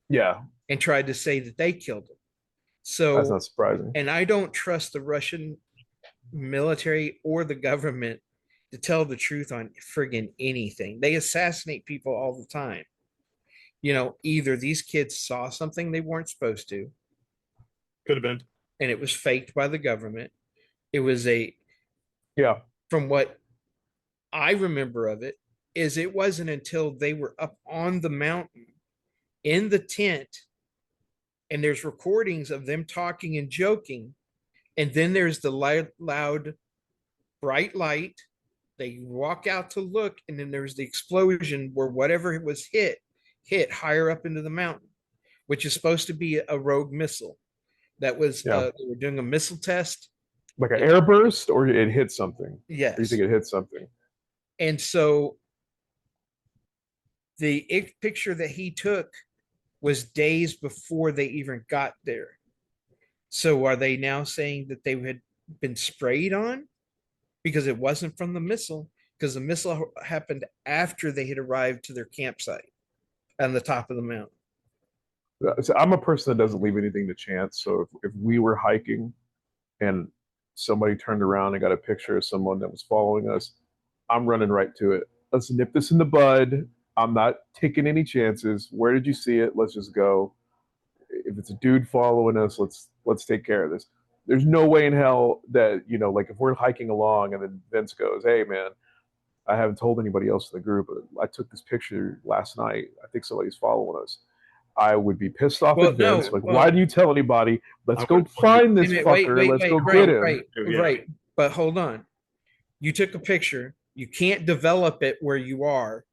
yeah, and tried to say that they killed them. that's So, not surprising. and I don't trust the Russian military or the government to tell the truth on friggin' anything. They assassinate people all the time. Either these kids saw something they weren't supposed to, Could have been. and it was faked by the government. It was Yeah, from what I remember of it, is it wasn't until they were up on the mountain in the tent, and there's recordings of them talking and joking, and then there's the loud bright light. They walk out to look, and then there's the explosion where whatever was hit higher up into the mountain, which is supposed to be a rogue missile. That was yeah, they were doing a missile test. like an airburst, or it hit something. Or you Yes, think it hit something? and so the picture that he took was days before they even got there. So are they now saying that they had been sprayed on because it wasn't from the missile? Because the missile happened after they had arrived to their campsite on the top of the mountain. So I'm a person that doesn't leave anything to chance. So if we were hiking and somebody turned around and got a picture of someone that was following us, I'm running right to it. Let's nip this in the bud. I'm not taking any chances. Where did you see it? Let's just go. If it's a dude following us, let's take care of this. There's no way in hell that, like if we're hiking along and then Vince goes, "Hey man, I haven't told anybody else in the group, but I took this picture last night. I think somebody's following us." I would be pissed off Well, at Vince. no, Like, why didn't you tell anybody? Let's I go would find this wait, fucker. wait, Let's wait, go get right, him. right, Yeah. right. But hold on. You took a picture. You can't develop it where you are.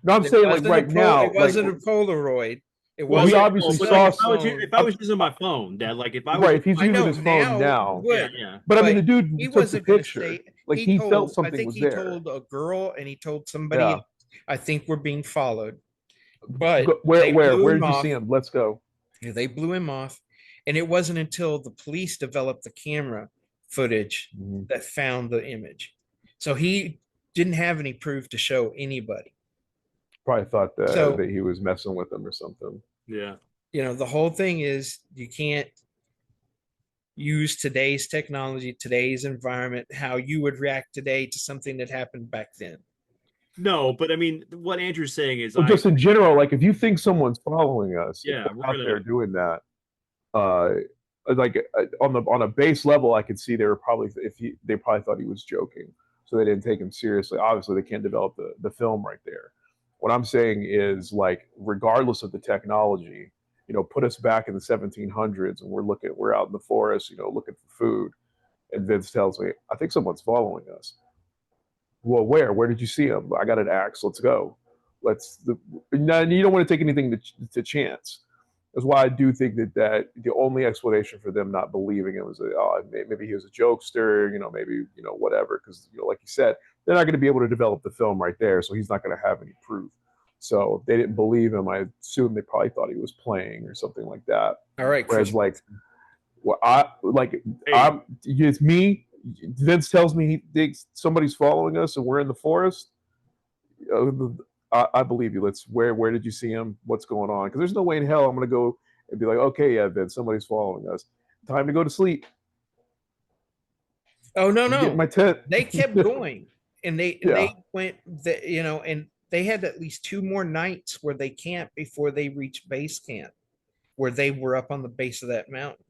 No, I'm It saying like wasn't right now, It wasn't a Polaroid. It Well, we wasn't yeah, obviously but like like saw. a phone. if I was using my phone, Dad, like if I was Right, if he's I using know his phone now now, yeah, would, yeah. but I mean, but the dude he took the wasn't going to picture. say. Like He he felt told. I something think was he there. told a girl, and he told somebody. Yeah. I think we're being followed, but Where, they where, blew where him did you see off. him? Let's go. They blew him off, and it wasn't until the police developed the camera footage Mhm. that found the image. So he didn't have any proof to show anybody. Probably thought that So he was messing with them or something. Yeah. the whole thing is you can't use today's technology, today's environment, how you would react today to something that happened back then. No, but I mean, what Andrew's saying is, Well, just in general, like if you think someone's following us, if yeah, they're we're out gonna, there doing that, uh, like on a base level, I could see they were probably they probably thought he was joking, so they didn't take him seriously. Obviously, they can't develop the film right there. What I'm saying is like, regardless of the technology, put us back in the 1700s and we're out in the forest, looking for food, and Vince tells me, I think someone's following us. Well, where did you see him? I got an axe. Let's go. No, you don't want to take anything to chance. That's why I do think that the only explanation for them not believing it was that, oh, maybe he was a jokester, maybe whatever, because like you said, they're not going to be able to develop the film right there, so he's not going to have any proof. So if they didn't believe him, I assume they probably thought he was playing or something like that. All right, Whereas Chris. like, hey, it's me. Vince tells me he thinks somebody's following us and we're in the forest. I believe you. Where did you see him? What's going on? Because there's no way in hell I'm going to go and be like, okay, yeah, Vince, somebody's following us. Time to go to sleep. Oh no, Get in no. my tent. They kept going, and Yeah. they went and they had at least 2 more nights where they camped before they reached base camp, where they were up on the base of that mountain.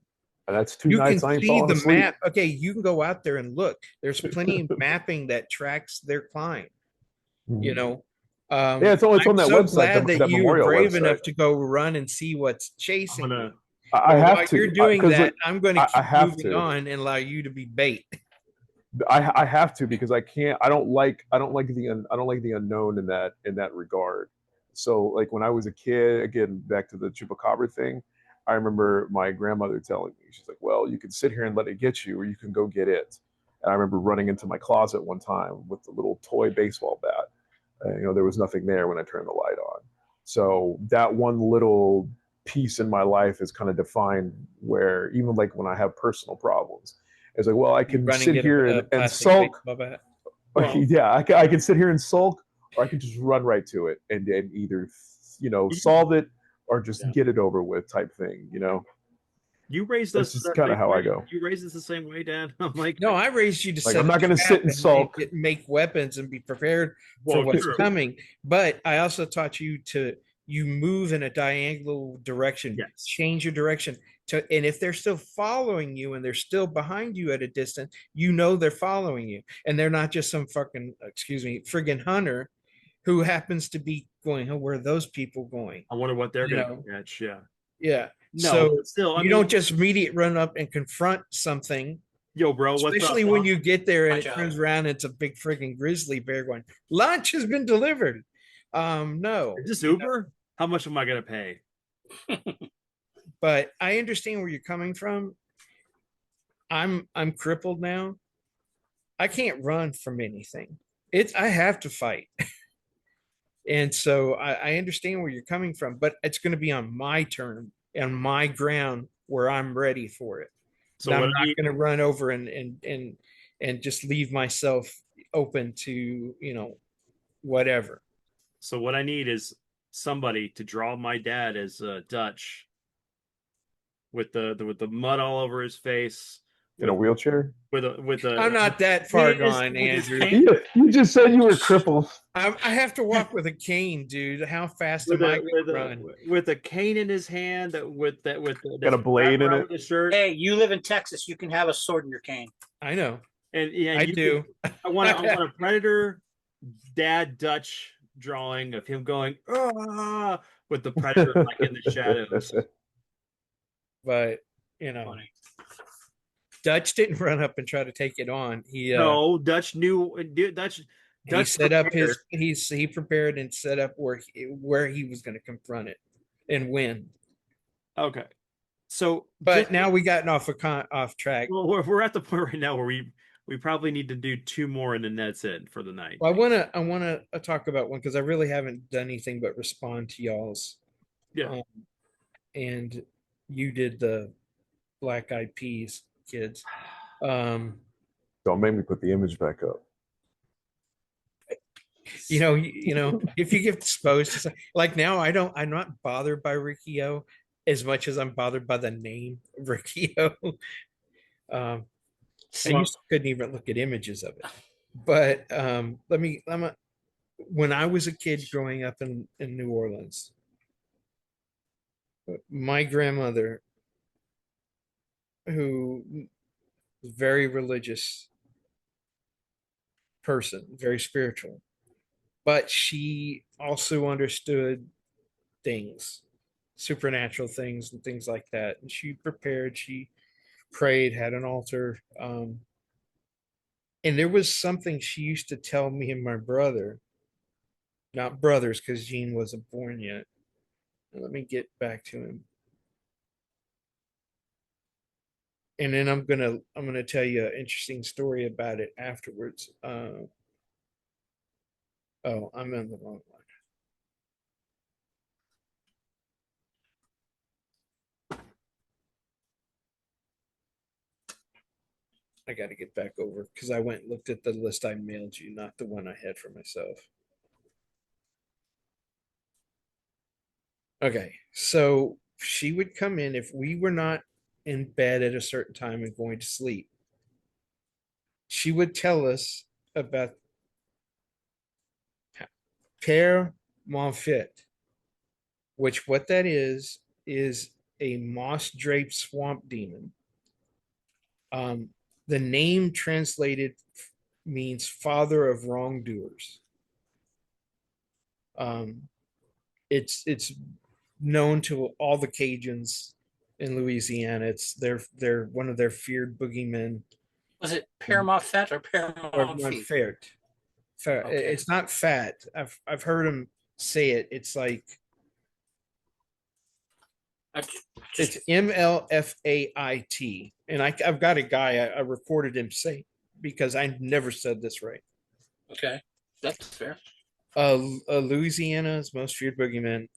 And that's two You nights can I ain't see falling the asleep. map. Okay, you can go out there and look. There's plenty of mapping that tracks their climb. You know, Yeah, it's on I'm that so website, glad that that you were memorial brave website. enough to go run and see what's I'm chasing gonna you. I Well, have while to you're doing because that, I'm going to I keep have moving to. on and allow you to be bait. I have to because I can't. I don't like the unknown in that regard. So like when I was a kid, again back to the chupacabra thing, I remember my grandmother telling me, she's like, "Well, you can sit here and let it get you, or you can go get it." And I remember running into my closet one time with a little toy baseball bat. There was nothing there when I turned the light on. So that one little piece in my life is kind of defined where even like when I have personal problems, it's like, well, I You can run and sit get here a and plastic sulk. baseball bat. Well, Yeah, I can sit here and sulk, or I can just run right to it and either you, solve it or just yeah. get it over with type thing. You raised That's us just that kind same of how I way. go. You raised us the same way, Dad. I'm like, No, I raised you to Like set I'm a not going to trap sit and and sulk. make weapons and be prepared for well, what's true. coming. But I also taught you to you move in a diagonal direction, Yes. change your direction to, and if they're still following you and they're still behind you at a distance, you know they're following you, and they're not just some fucking excuse me friggin' hunter who happens to be going, oh, where are those people going? I wonder what they're You gonna know, catch. Yeah. yeah. No, So but still, I you mean, don't just immediate run up and confront something, yo, bro, what's up, especially when huh? you get there and Watch it out. turns around and it's a big freaking grizzly bear going, lunch has been delivered. No, Is this Uber? How much am I gonna pay? but I understand where you're coming from. I'm crippled now. I can't run from anything. It's I have to fight. And so I understand where you're coming from, but it's going to be on my turn and my ground where I'm ready for it. And So I'm what I not need, going to run over and just leave myself open to, whatever. so what I need is somebody to draw my dad as Dutch with the mud all over his face, In a with wheelchair. with I'm a not that far with his gone, with his Andrew. cane You just said you were crippled. I have to walk with a cane, dude. How fast with am I a going with to a run? with a cane in his hand Got that's a wrapped blade in around it. with his shirt. Hey, you live in Texas. You can have a sword in your cane. I know. And yeah, I you could. do. I want a predator dad Dutch drawing of him going ah with the predator like in the shadows. But, Funny. Dutch didn't run up and try to take it on. No, Dutch knew He Dutch set up prepared. he prepared and set up where he was going to confront it and win. Okay, so But just now we gotten off track. well, we're at the point right now where we probably need to do two more and then that's it for the night. Well, I wanna talk about one because I really haven't done anything but respond to y'all's. Yeah. Um, and you did the Black Eyed Peas kids. Don't make me put the image back up. If you get exposed to like now, I'm not bothered by Riccio as much as I'm bothered by the name Riccio. I Well, used to couldn't even look at images of it. But when I was a kid growing up in New Orleans, my grandmother, who was a very religious person, very spiritual, but she also understood things, supernatural things and things like that. And she prayed, had an altar. And there was something she used to tell me and my brother, not brothers, because Gene wasn't born yet. Let me get back to him. And then I'm gonna tell you an interesting story about it afterwards. Oh, I'm in the wrong one. I got to get back over because I went and looked at the list I mailed you, not the one I had for myself. Okay, so she would come in if we were not in bed at a certain time and going to sleep. She would tell us about Père Monfit, which what that is a moss draped swamp demon. The name translated means father of wrongdoers. Um, it's known to all the Cajuns in Louisiana. It's they're one of their feared boogeymen. Was it Paramount Fat or Paramount Or Feet? Ferret. Okay. It's not fat. I've heard him say it. It's like I it's MLFAIT, and I've got a guy I recorded him say because I never said this right. Okay, that's fair. Louisiana's most feared boogeyman.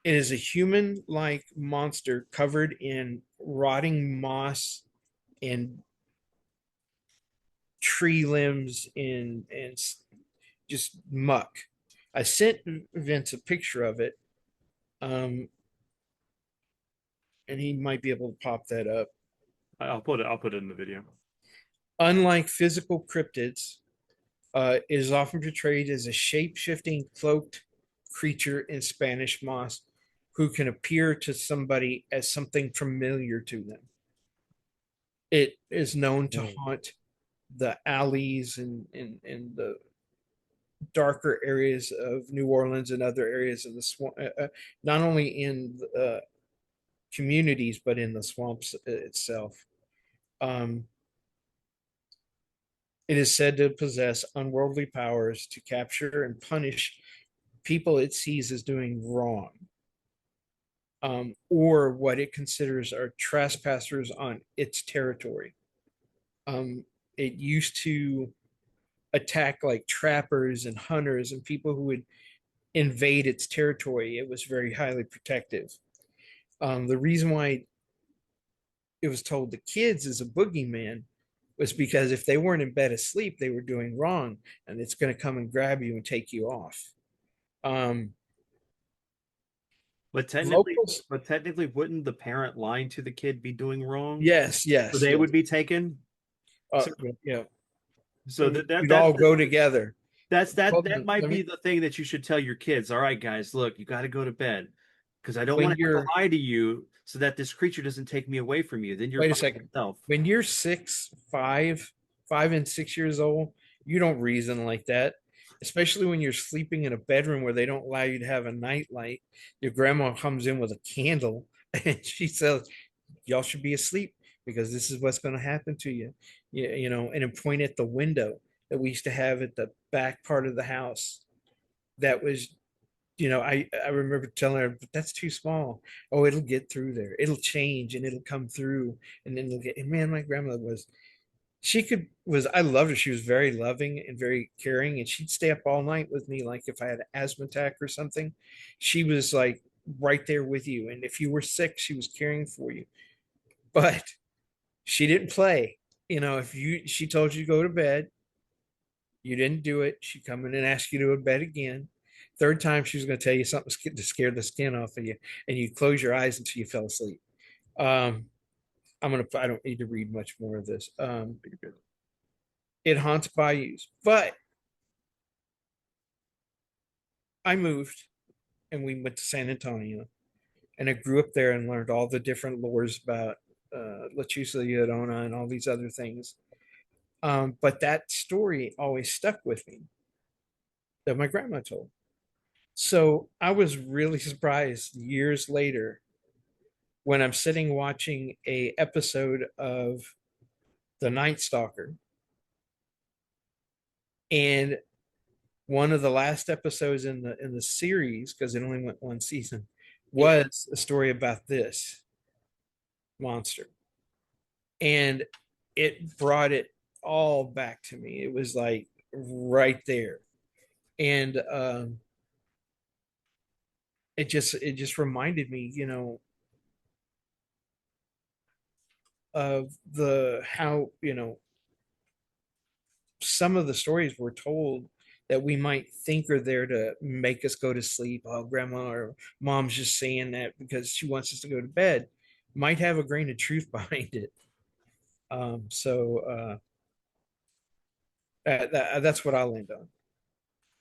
It is a human-like monster covered in rotting moss and tree limbs and just muck. I sent Vince a picture of it, and he might be able to pop that up. I'll put it in the video. Unlike physical cryptids, it is often portrayed as a shape-shifting cloaked creature in Spanish moss who can appear to somebody as something familiar to them. It is known to haunt the alleys and the darker areas of New Orleans and other areas of the swamp, not only in communities but in the swamps itself. Um, it is said to possess unworldly powers to capture and punish people it sees as doing wrong, or what it considers are trespassers on its territory. It used to attack like trappers and hunters and people who would invade its territory. It was very highly protective. The reason why it was told the kids is a boogeyman was because if they weren't in bed asleep, they were doing wrong, and it's going to come and grab you and take you off. Um, But Locals, technically, wouldn't the parent lying to the kid be doing wrong? yes, So yes, they yes. would be taken. So, Yeah. so that We'd all go together. that might Let be me, the thing that you should tell your kids. All right, guys, look, you got to go to bed because I don't when want to have to you're lie to you so that this creature doesn't take me away from you. Then you're wait a by second. yourself. When you're 5 and 6 years old, you don't reason like that. Especially when you're sleeping in a bedroom where they don't allow you to have a nightlight. Your grandma comes in with a candle and she says, y'all should be asleep because this is what's going to happen to you. You know, and then point at the window that we used to have at the back part of the house. That was, I remember telling her, but that's too small. Oh, it'll get through there. It'll change and it'll come through. And then it'll get, and man, my grandmother I loved her. She was very loving and very caring. And she'd stay up all night with me. Like if I had an asthma attack or something, she was like right there with you. And if you were sick, she was caring for you. But she didn't play. If she told you to go to bed, you didn't do it. She'd come in and ask you to go to bed again. Third time, she was going to tell you something to scare the skin off of you, and you close your eyes until you fell asleep. Um, I don't need to read much more of this. It haunts bayous, but I moved and we went to San Antonio, and I grew up there and learned all the different lores about Lechusa Llorona and all these other things. But that story always stuck with me that my grandma told. So I was really surprised years later when I'm sitting watching a episode of The Night Stalker, and one of the last episodes in the series, because it only went one season, was a story about this monster, and it brought it all back to me. It was like right there, and it just reminded me, of the how some of the stories were told that we might think are there to make us go to sleep. Oh, grandma or mom's just saying that because she wants us to go to bed. Might have a grain of truth behind it. So that's what I'll end on.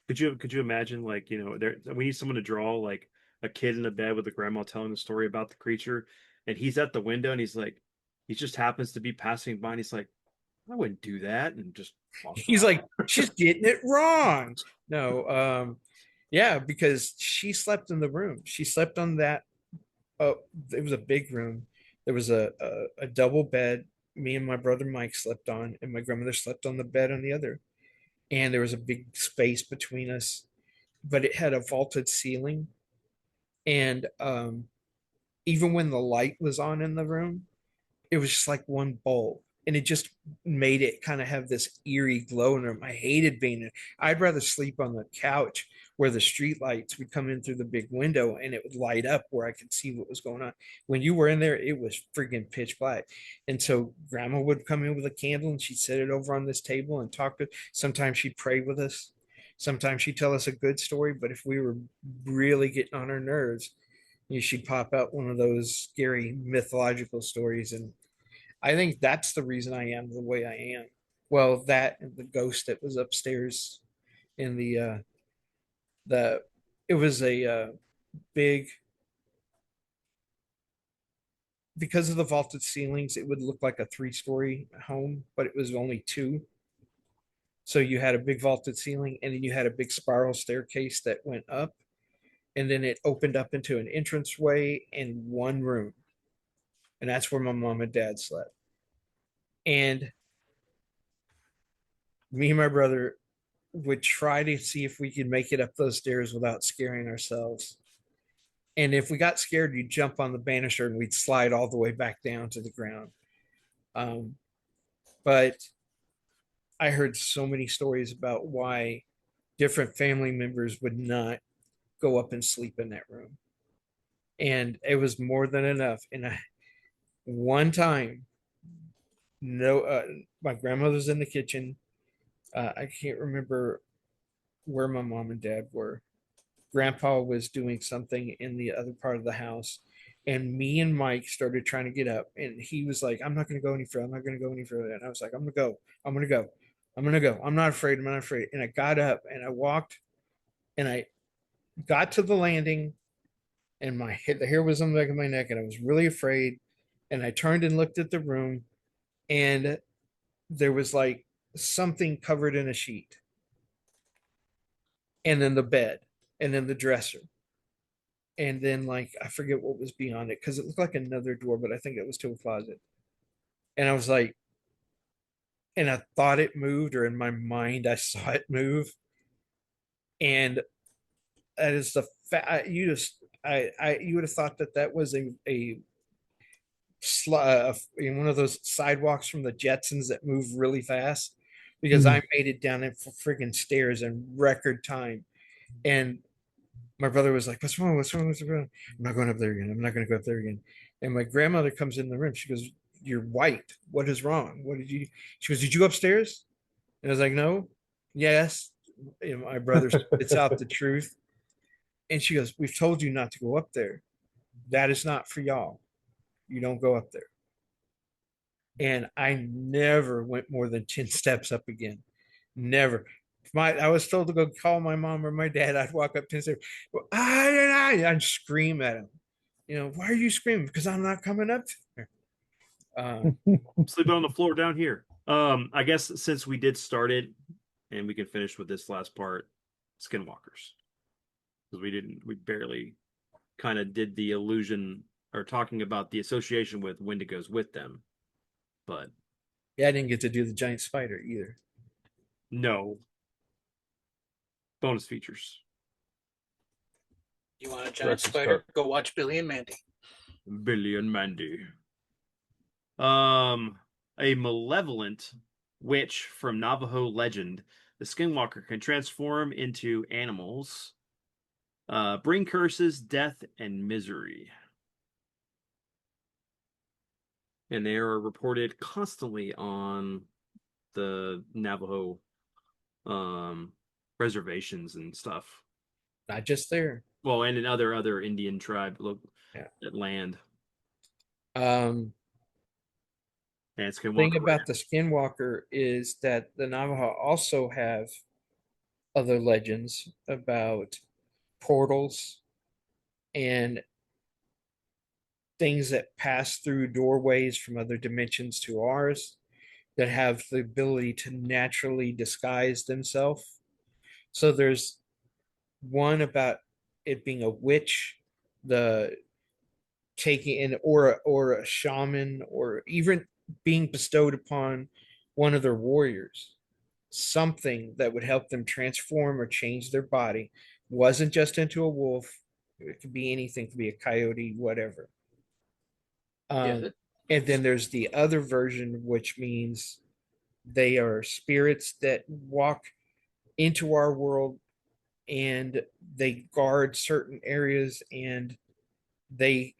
Could you imagine, like, we need someone to draw like a kid in a bed with a grandma telling the story about the creature, and he's at the window and he's like, he just happens to be passing by and he's like, I wouldn't do that, and just walks He's off. like, she's getting it wrong. No, Yeah, because she slept in the room. She slept on that. Oh, it was a big room. There was a double bed. Me and my brother Mike slept on, and my grandmother slept on the bed on the other. And there was a big space between us, but it had a vaulted ceiling. And even when the light was on in the room, it was just like one bulb, and it just made it kind of have this eerie glow in room. I hated being in. I'd rather sleep on the couch where the street lights would come in through the big window and it would light up where I could see what was going on. When you were in there, it was freaking pitch black. And so grandma would come in with a candle and she'd set it over on this table and talk to. Sometimes she'd pray with us. Sometimes she'd tell us a good story. But if we were really getting on her nerves, she'd pop out one of those scary mythological stories. And I think that's the reason I am the way I am. Well, that and the ghost that was upstairs in the it was a big, because of the vaulted ceilings, it would look like a 3-story home, but it was only two. So you had a big vaulted ceiling, and then you had a big spiral staircase that went up, and then it opened up into an entranceway and one room, and that's where my mom and dad slept. And me and my brother would try to see if we could make it up those stairs without scaring ourselves. And if we got scared, you'd jump on the banister and we'd slide all the way back down to the ground. Um, but I heard so many stories about why different family members would not go up and sleep in that room. And it was more than enough. And one time, no, my grandmother's in the kitchen. I can't remember where my mom and dad were. Grandpa was doing something in the other part of the house, and me and Mike started trying to get up, and he was like, "I'm not going to go any further. I'm not going to go any further." And I was like, "I'm going to go. I'm going to go. I'm going to go. I'm not afraid. I'm not afraid." And I got up and I walked, and I got to the landing, and the hair was on the back of my neck, and I was really afraid. And I turned and looked at the room, and there was like something covered in a sheet, and then the bed, and then the dresser, and then like I forget what was beyond it because it looked like another door, but I think it was to a closet. And I was like, and I thought it moved, or in my mind I saw it move. And that is the you just I you would have thought that that was in one of those sidewalks from the Jetsons that move really fast, because Mhm. I made it down in friggin' stairs in record time. And my brother was like, "What's wrong? What's wrong? What's wrong? I'm not going up there again. I'm not going to go up there again." And my grandmother comes in the room. She goes, "You're white. What is wrong? What did you?" She goes, "Did you go upstairs?" And I was like, "No." "Yes." And my brother spits out the truth. And she goes, "We've told you not to go up there. That is not for y'all. You don't go up there." And I never went more than 10 steps up again. Never. I was told to go call my mom or my dad. I'd walk up 10 steps. Well, I'd scream at him. Why are you screaming? Because I'm not coming up there. Sleeping on the floor down here. I guess since we did start it, and we can finish with this last part, skinwalkers, because we barely kind of did the illusion or talking about the association with Wendigos with them, but Yeah, I didn't get to do the giant spider either. no bonus features. You want a giant Director's spider? cut. Go watch Billy and Mandy. Billy and Mandy. A malevolent witch from Navajo legend. The skinwalker can transform into animals, bring curses, death, and misery. And they are reported constantly on the Navajo um, reservations and stuff. Not just there. Well, and in other Indian tribe Yeah. that land. Um, And thing skinwalker. about the skinwalker is that the Navajo also have other legends about portals and things that pass through doorways from other dimensions to ours that have the ability to naturally disguise themselves. So there's one about it being a witch, the taking in, or a shaman, or even being bestowed upon one of their warriors, something that would help them transform or change their body. Wasn't just into a wolf. It could be anything, it could be a coyote, whatever. Yeah, And then there's the other version, which means they are spirits that walk into our world, and they guard certain areas, and they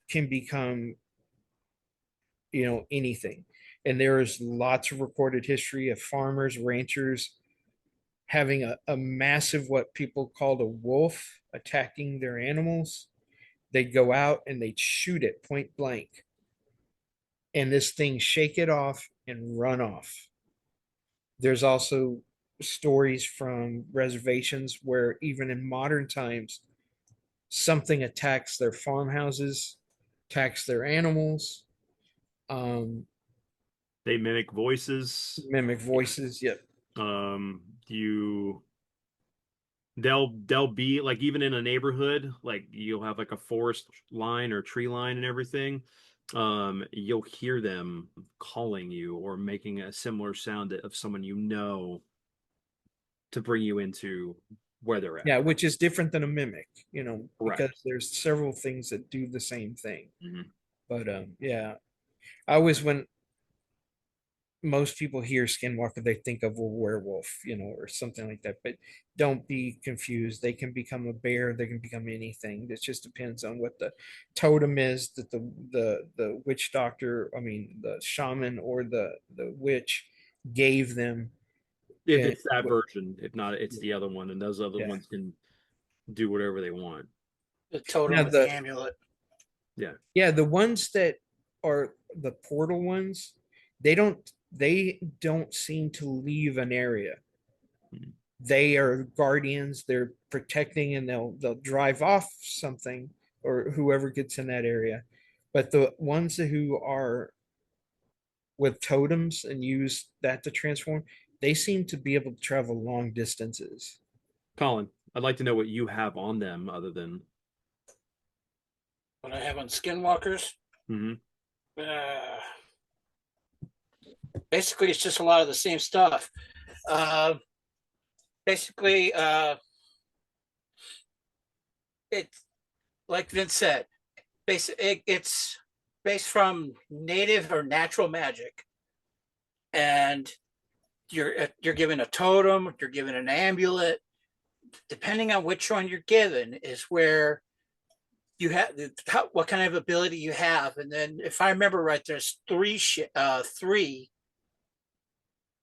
can become, anything. And there is lots of recorded history of farmers, ranchers having a massive, what people called a wolf, attacking their animals. They'd go out and they'd shoot it point blank, and this thing shake it off and run off. There's also stories from reservations where even in modern times, something attacks their farmhouses, attacks their animals, um, They mimic voices. mimic voices. Yep. You they'll be like even in a neighborhood, like you'll have like a forest line or tree line and everything. You'll hear them calling you or making a similar sound of someone you know to bring you into where they're at. Yeah, which is different than a mimic, Right. because there's several things that do the same thing. Mhm. But yeah, I always, when most people hear skinwalker, they think of a werewolf, or something like that. But don't be confused. They can become a bear. They can become anything. It just depends on what the totem is that the witch doctor, I mean, the shaman or the witch gave them. If And it's that version, if not, it's the other one, and those other yeah. ones can do whatever they want. the totem Now with the amulet. the ones that are the portal ones, they don't seem to leave an area. Mhm. They are guardians, they're protecting, and they'll drive off something, or whoever gets in that area. But the ones who are with totems and use that to transform, they seem to be able to travel long distances. Colin, I'd like to know what you have on them other than. What I have on skinwalkers. Mhm. Uh, Basically, it's just a lot of the same stuff. Uh, basically, it's like Vince said. It's based from native or natural magic, and you're given a totem, you're given an amulet. Depending on which one you're given, is where you have what kind of ability you have. And then, if I remember right, there's three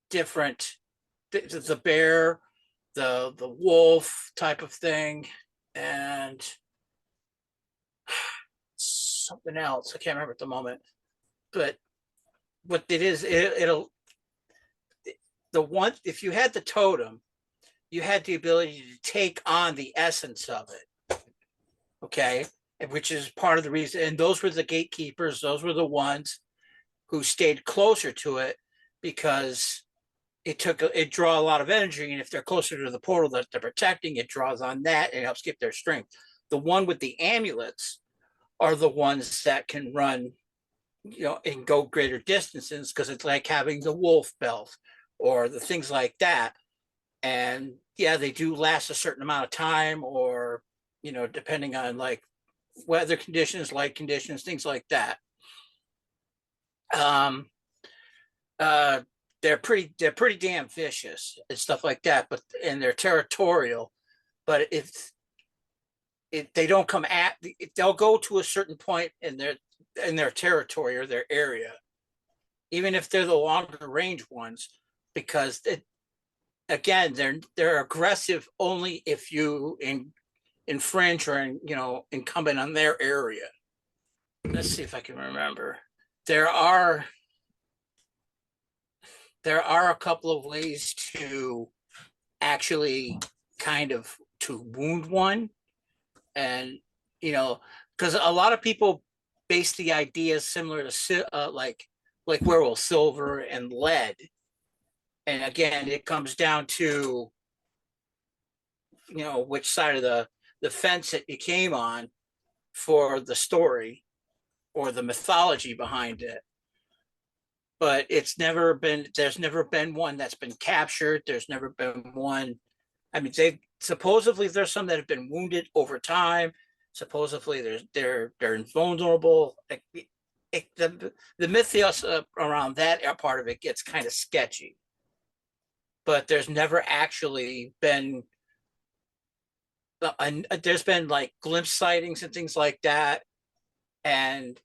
different the bear, the wolf type of thing, and something else. I can't remember at the moment. But what it is, it'll the one if you had the totem, you had the ability to take on the essence of it. Okay. Which is part of the reason. And those were the gatekeepers, those were the ones who stayed closer to it, because it draw a lot of energy, and if they're closer to the portal that they're protecting, it draws on that and helps keep their strength. The one with the amulets are the ones that can run, and go greater distances, because it's like having the wolf belt or the things like that. And yeah, they do last a certain amount of time, or depending on like weather conditions, light conditions, things like that. um uh they're pretty damn vicious and stuff like that, but and they're territorial. But if they don't come at, they'll go to a certain point in their territory or their area, even if they're the longer range ones, because again, they're aggressive only if you infringe or incumbent on their area. Let's see if I can remember. There are a couple of ways to actually kind of to wound one, and because a lot of people base the ideas similar to like werewolf silver and lead. And again, it comes down to which side of the fence that you came on for the story or the mythology behind it. But there's never been one that's been captured. There's never been one. I mean, supposedly there's some that have been wounded over time. Supposedly they're invulnerable. The mythos around that part of it gets kind of sketchy. But there's never actually been. There's been like glimpse sightings and things like that, and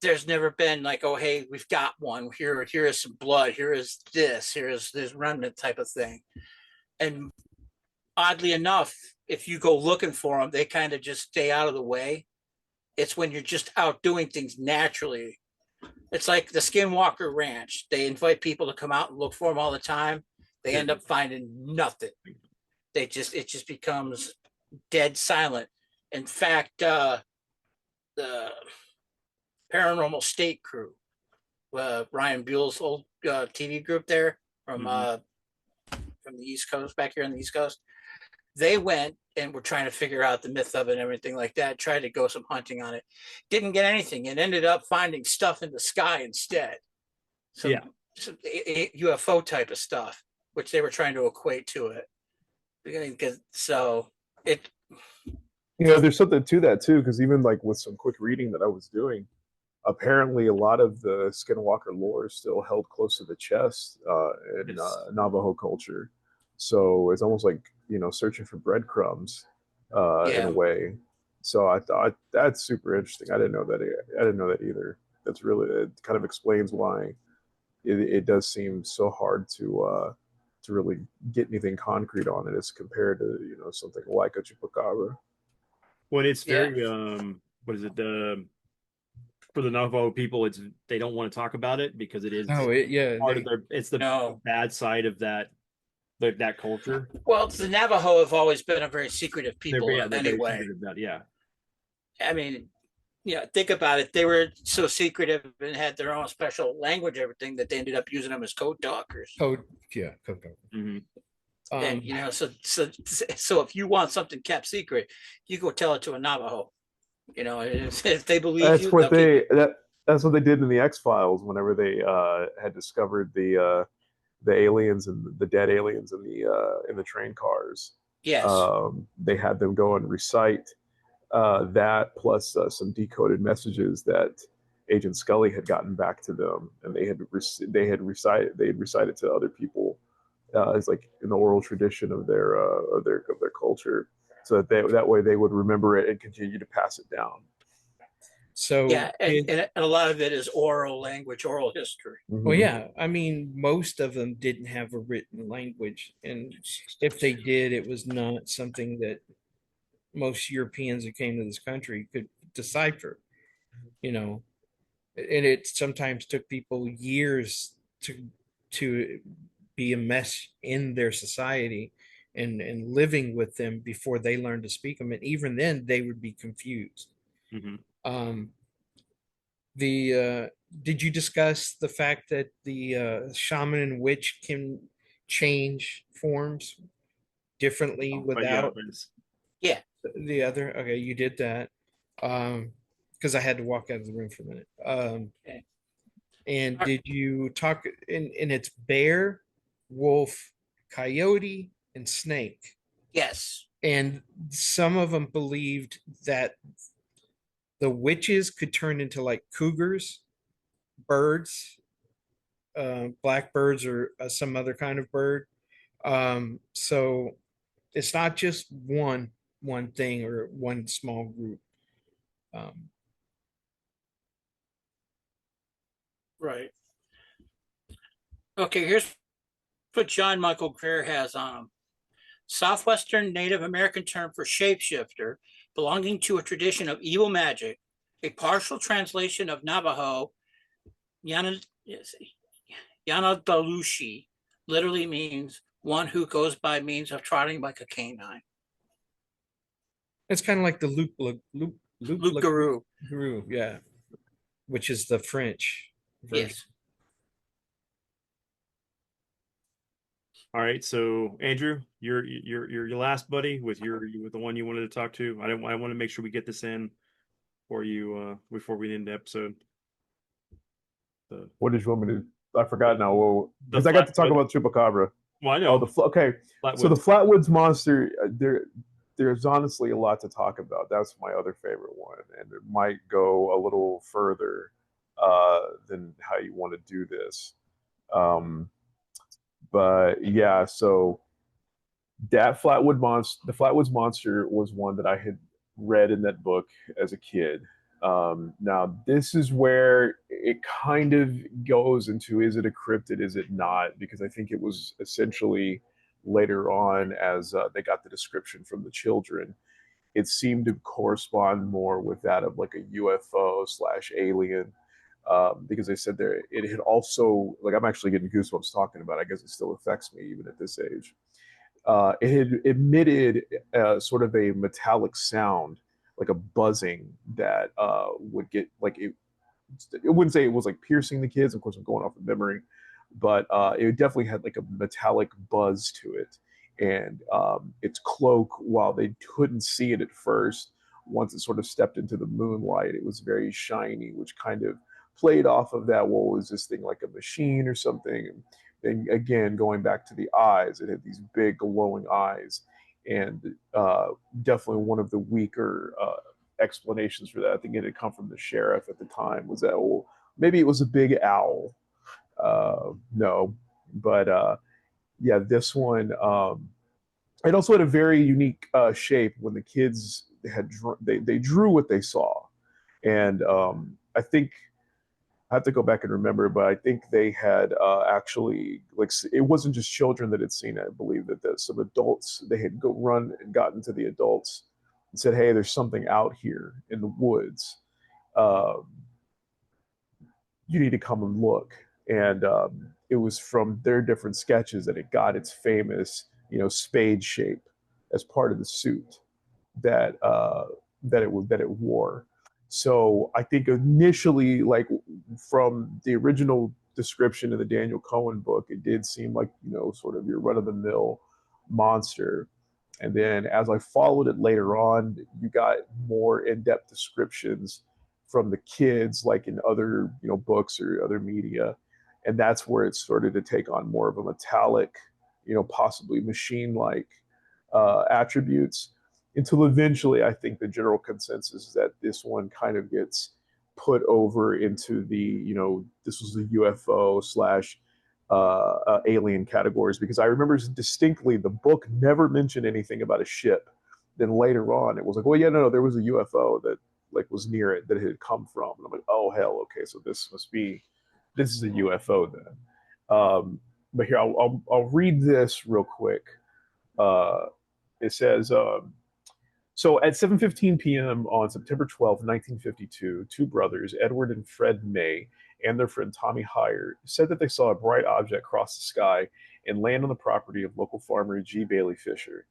there's never been like, oh, hey, we've got one here. Here is some blood. Here is this remnant type of thing. And oddly enough, if you go looking for them, they kind of just stay out of the way. It's when you're just out doing things naturally. It's like the Skinwalker Ranch. They invite people to come out and look for them all the time. They end up finding nothing. It just becomes dead silent. In fact, the Paranormal State crew, Ryan Buell's old TV group there from the East Coast, back here on the East Coast, they went and were trying to figure out the myth of it and everything like that, tried to go some hunting on it, didn't get anything, and ended up finding stuff in the sky instead. Some UFO type of stuff, which they were trying to equate to it. So it, there's something to that too, because even like with some quick reading that I was doing, apparently a lot of the Skinwalker lore is still held close to the chest in Navajo culture. So it's almost like, searching for breadcrumbs in a way. So I thought that's super interesting. I didn't know that either. That's really, it kind of explains why it does seem so hard to really get anything concrete on it as compared to, something like a chupacabra. When it's very, what is it? For the Navajo people, they don't want to talk about it because it is part of their. It's the bad side of that culture. Well, the Navajo have always been a very secretive people anyway. Very secretive about, I mean, think about it. They were so secretive and had their own special language, everything, that they ended up using them as code talkers. Code talkers. Mm-hmm. And so if you want something kept secret, you go tell it to a Navajo. If they believe that's what they did in the X-Files whenever they had discovered the aliens and the dead aliens in the train cars. Yes. They had them go and recite that plus some decoded messages that Agent Scully had gotten back to them, and they had recited to other people as like in the oral tradition of their culture, so that way they would remember it and continue to pass it down. So and a lot of it is oral language, oral history. Mm-hmm. Well, I mean, most of them didn't have a written language, and if they did, it was not something that most Europeans who came to this country could decipher. And it sometimes took people years to be a mesh in their society and living with them before they learned to speak them, and even then they would be confused. Mm-hmm. Did you discuss the fact that the shaman and witch can change forms differently without the other? Okay, you did that because I had to walk out of the room for a minute. And did you talk in it's bear, wolf, coyote, and snake? Yes. And some of them believed that the witches could turn into like cougars, birds, blackbirds, or some other kind of bird. So it's not just one thing or one small group. Right. Okay, here's what John Michael Greer has on him. Southwestern Native American term for shapeshifter, belonging to a tradition of evil magic, a partial translation of Navajo, Yanadalushi, literally means one who goes by means of trotting like a canine. It's kind of like the loup-garou, yeah, which is the French version. Yes. All right, so Andrew, your last buddy with the one you wanted to talk to. I want to make sure we get this in for you before we end the episode. The What did you want me to? I forgot now. the Because I got to talk Flatwood. about Chupacabra. Well, I Oh, know okay. So the Flatwoods. Flatwoods monster, there's honestly a lot to talk about. That's my other favorite one, and it might go a little further than how you want to do this. Um, but yeah, so the Flatwoods monster was one that I had read in that book as a kid. Now this is where it kind of goes into, is it a cryptid, is it not? Because I think it was essentially later on, as they got the description from the children, it seemed to correspond more with that of like a UFO slash alien. Because they said there it had also, like, I'm actually getting goosebumps talking about it. I guess it still affects me even at this age. It had emitted sort of a metallic sound, like a buzzing that would get like it wouldn't say it was like piercing the kids. Of course, I'm going off of memory, but it definitely had like a metallic buzz to it. And its cloak, while they couldn't see it at first, once it sort of stepped into the moonlight, it was very shiny, which kind of played off of that. Well, is this thing like a machine or something? And then again, going back to the eyes, it had these big glowing eyes, and definitely one of the weaker explanations for that. I think it had come from the sheriff at the time. Was that, well, maybe it was a big owl? No, but yeah, this one. It also had a very unique shape. When the kids they drew what they saw, and I think I have to go back and remember, but I think they had actually, like, it wasn't just children that had seen it. I believe that some adults, they had go run and gotten to the adults and said, "Hey, there's something out here in the woods. Um, you need to come and look." And it was from their different sketches that it got its famous, spade shape as part of the suit that that it wore. So I think initially, like, from the original description of the Daniel Cohen book, it did seem like, sort of your run of the mill monster. And then as I followed it later on, you got more in depth descriptions from the kids, like in other, books or other media. And that's where it started to take on more of a metallic, possibly machine like attributes, until eventually I think the general consensus is that this one kind of gets put over into the, this was a UFO slash alien categories, because I remember distinctly the book never mentioned anything about a ship. Then later on, it was like, well, yeah, no, there was a UFO that like was near it that it had come from, and I'm like, oh hell, okay, so this is a UFO then. But here, I'll read this real quick. Uh, it says, so at 7:15 p.m. on September 12th, 1952, two brothers, Edward and Fred May, and their friend Tommy Heyer, said that they saw a bright object cross the sky and land on the property of local farmer G. Bailey Fisher.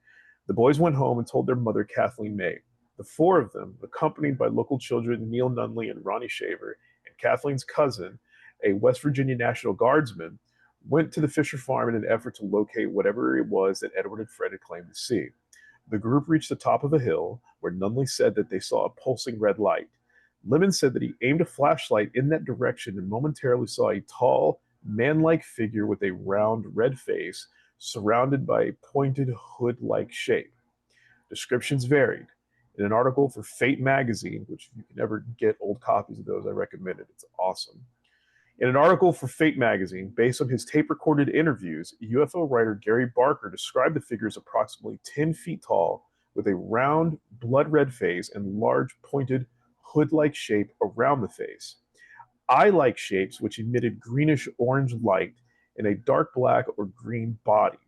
The boys went home and told their mother, Kathleen May. The four of them, accompanied by local children Neil Nunley and Ronnie Shaver, and Kathleen's cousin, a West Virginia National Guardsman, went to the Fisher farm in an effort to locate whatever it was that Edward and Fred had claimed to see. The group reached the top of a hill, where Nunley said that they saw a pulsing red light. Lemon said that he aimed a flashlight in that direction and momentarily saw a tall, man-like figure with a round, red face, surrounded by a pointed hood-like shape. Descriptions varied. In an article for Fate magazine, which if you can ever get old copies of those, I recommend it. It's awesome. In an article for Fate magazine, based on his tape-recorded interviews, UFO writer Gary Barker described the figure as approximately 10 feet tall, with a round, blood-red face and large, pointed, hood-like shape around the face. Eye-like shapes which emitted greenish-orange light in a dark black or green body.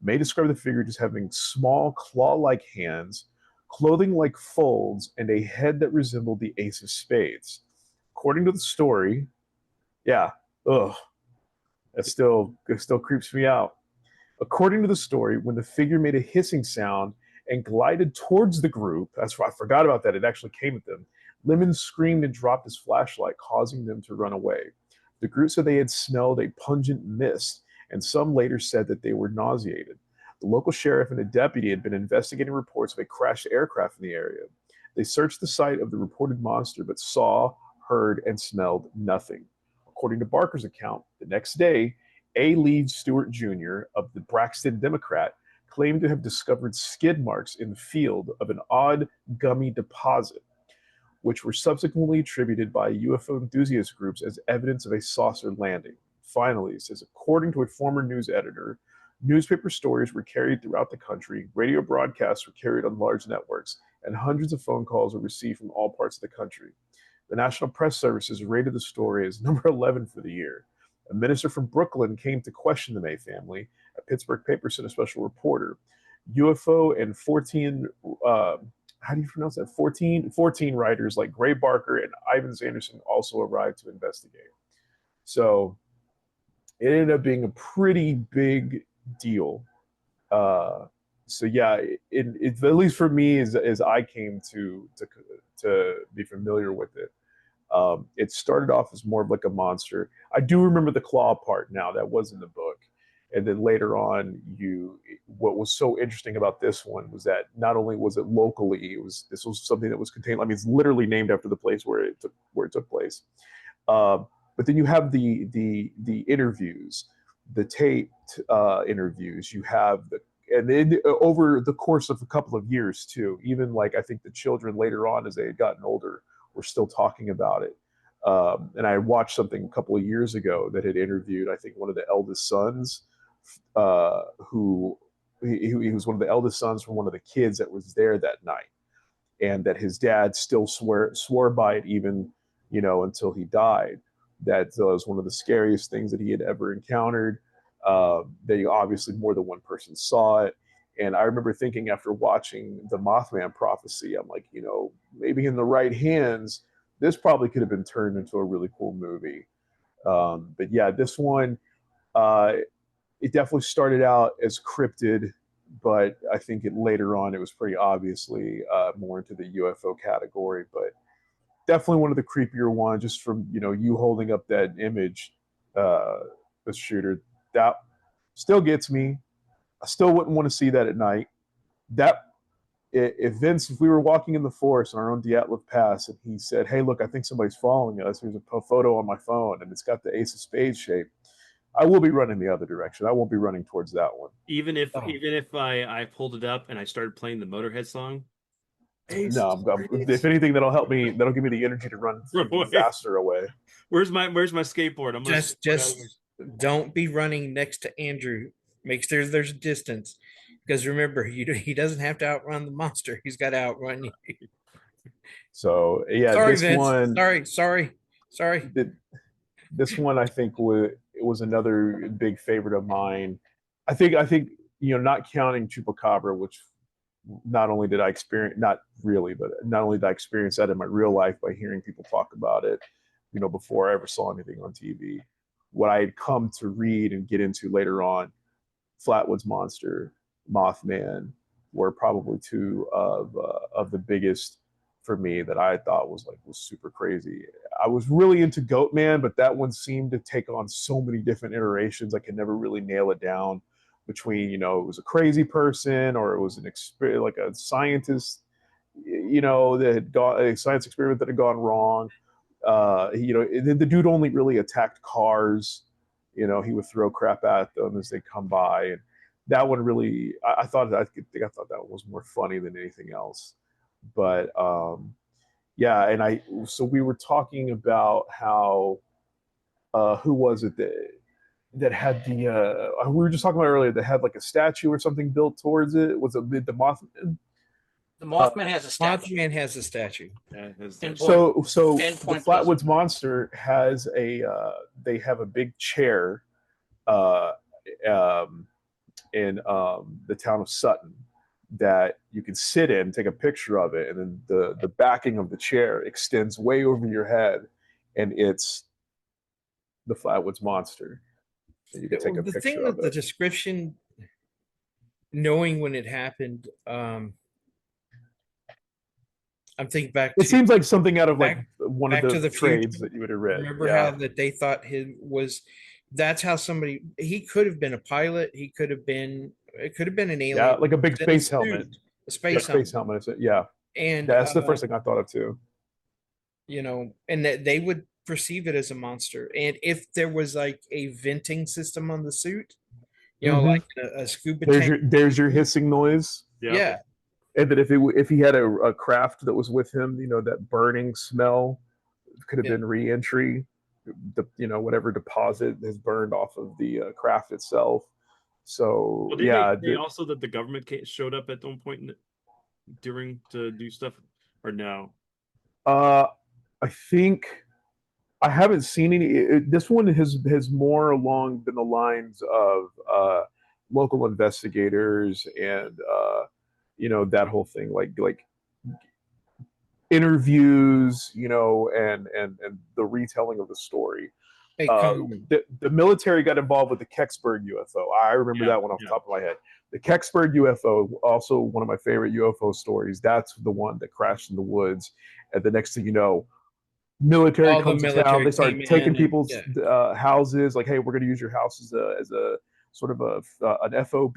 May describe the figure as having small, claw-like hands, clothing like folds, and a head that resembled the ace of spades. According to the story, yeah, ugh, it still creeps me out. According to the story, when the figure made a hissing sound and glided towards the group, that's why I forgot about that. It actually came at them. Lemon screamed and dropped his flashlight, causing them to run away. The group said they had smelled a pungent mist and some later said that they were nauseated. The local sheriff and a deputy had been investigating reports of a crashed aircraft in the area. They searched the site of the reported monster, but saw, heard, and smelled nothing. According to Barker's account, the next day, A. Lee Stewart Jr. of the Braxton Democrat claimed to have discovered skid marks in the field of an odd gummy deposit, which were subsequently attributed by UFO enthusiast groups as evidence of a saucer landing. Finally, it says, according to a former news editor, newspaper stories were carried throughout the country, radio broadcasts were carried on large networks, and hundreds of phone calls were received from all parts of the country. The National Press Services rated the story as number 11 for the year. A minister from Brooklyn came to question the May family. A Pittsburgh paper sent a special reporter. UFO and 14, how do you pronounce that? 14 writers like Gray Barker and Ivan Sanderson also arrived to investigate. So it ended up being a pretty big deal. So yeah, it at least for me, as I came to be familiar with it, it started off as more of like a monster. I do remember the claw part now, that was in the book. And then later on, what was so interesting about this one was that not only was it locally, this was something that was contained. I mean, it's literally named after the place where it took place. But then you have the interviews, the taped interviews. You have and then over the course of a couple of years too. Even like I think the children later on, as they had gotten older, were still talking about it. And I watched something a couple of years ago that had interviewed, I think, one of the eldest sons, who he was one of the eldest sons from one of the kids that was there that night, and that his dad still swore by it even, until he died. That was one of the scariest things that he had ever encountered. That obviously more than one person saw it. And I remember thinking after watching the Mothman prophecy, I'm like, maybe in the right hands, this probably could have been turned into a really cool movie. But yeah, this one, it definitely started out as cryptid, but I think later on it was pretty obviously more into the UFO category. But definitely one of the creepier ones, just from you holding up that image, the shooter, that still gets me. I still wouldn't want to see that at night. If we were walking in the forest on our own Dyatlov Pass and he said, "Hey, look, I think somebody's following us. Here's a photo on my phone and it's got the Ace of Spades shape," I will be running the other direction. I won't be running towards that one. Even if I pulled it up and I started playing the Motorhead song. No, if anything, that'll help me. That'll give me the energy to run faster away. Where's my skateboard? I'm gonna just don't be running next to Andrew. Make sure there's a distance, because remember, he doesn't have to outrun the monster. He's got to outrun you. So yeah, sorry, this Vince. one. Sorry. This one I think was another big favorite of mine. I think not counting Chupacabra, which not only did I experience that in my real life by hearing people talk about it, before I ever saw anything on TV. What I had come to read and get into later on, Flatwoods Monster, Mothman, were probably two of the biggest for me that I thought was super crazy. I was really into Goatman, but that one seemed to take on so many different iterations. I could never really nail it down between, it was a crazy person or it was like a scientist, that had gone, a science experiment that had gone wrong. The dude only really attacked cars. He would throw crap at them as they come by, and that one really, I thought that one was more funny than anything else. But yeah, and so we were talking about how who was it that had the we were just talking about earlier that had like a statue or something built towards it. Was it the Mothman? The Mothman has a statue. Mothman has a statue. Yeah, so the Flatwoods Monster has they have a big chair in the town of Sutton that you can sit in, take a picture of it, and then the backing of the chair extends way over your head, and it's the Flatwoods Monster. And you can take a picture thing of with the description, knowing when it happened, I'm thinking back. It seems like something out of one of the trades that you would have read. Remember how that they thought he that's how somebody, he could have been a pilot, he could have been, it could have been an Yeah, alien like a big in a space helmet. suit, a Yeah, space space helmet. helmet. Yeah, And that's the first thing I thought of too. and that they would perceive it as a monster. And if there was like a venting system on the suit, Hmm. like a scuba There's tank. your hissing noise. Yeah. Yeah, And that if he had a craft that was with him, that burning smell could have yeah. been re-entry. Whatever deposit has burned off of the craft itself. So Well, didn't yeah, they also that the government showed up at one point during to do stuff, or no? uh, I think I haven't seen any. This one has more along been the lines of local investigators and that whole thing, like interviews, and the retelling of the story. Hey, Colin. The military got involved with the Kecksburg UFO. I remember Yeah, that one off the yeah. top of my head. The Kecksburg UFO, also one of my favorite UFO stories. That's the one that crashed in the woods. And the next thing you know, military All the comes to town. military They came start taking in, and people's yeah, houses. Like, hey, we're going to use your house as a sort of an FOB,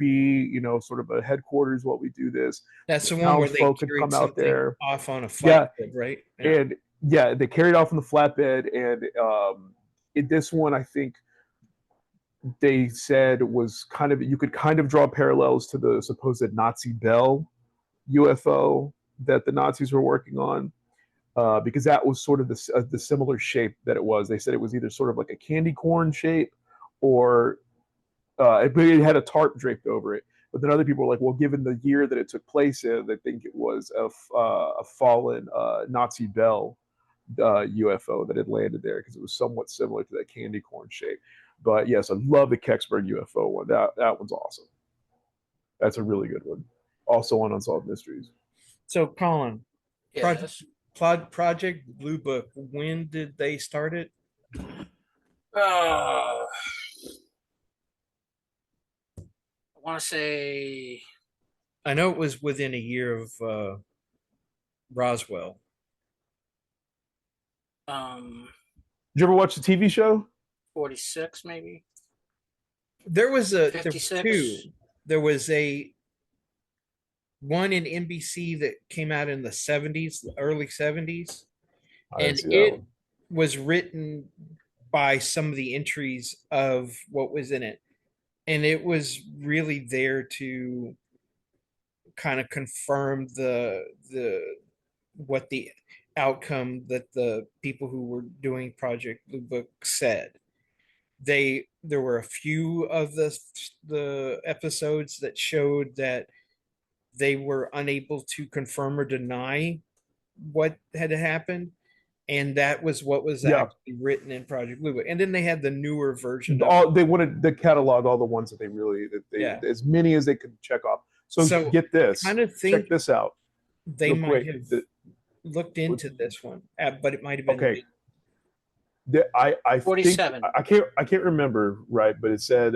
sort of a headquarters. While we do this, that's the the one where they townsfolk could carried come out something there. off on a Yeah, flatbed, right? Yeah. and yeah, they carried off on the flatbed. And in this one, I think they said was kind of, you could kind of draw parallels to the supposed Nazi Bell UFO that the Nazis were working on, because that was sort of the similar shape that it was. They said it was either sort of like a candy corn shape, or but it had a tarp draped over it. But then other people were like, well, given the year that it took place in, they think it was a fallen Nazi Bell UFO that had landed there, because it was somewhat similar to that candy corn shape. But yes, I love the Kecksburg UFO one. That one's awesome. That's a really good one. Also on Unsolved Mysteries. So, Colin, Project Yes. Project Blue Book. When did they start it? I want to say I know it was within a year of Roswell. um Did you ever watch the TV show? 46, maybe There was two. 56. There was a one in NBC that came out in the 70s, early 70s, I didn't and see that it one. was written by some of the entries of what was in it. And it was really there to kind of confirm the what the outcome that the people who were doing Project Blue Book said. There were a few of the episodes that showed that they were unable to confirm or deny what had happened, and that was what was Yeah, actually written in Project Blue Book. And then they had the newer version of it. all they wanted to catalog all the ones that they Yeah. as many as they could check off. So So get I this, kind of check think this out they real might quick. have looked into this one, but it might have been Okay, I think 47. I can't remember right, but it said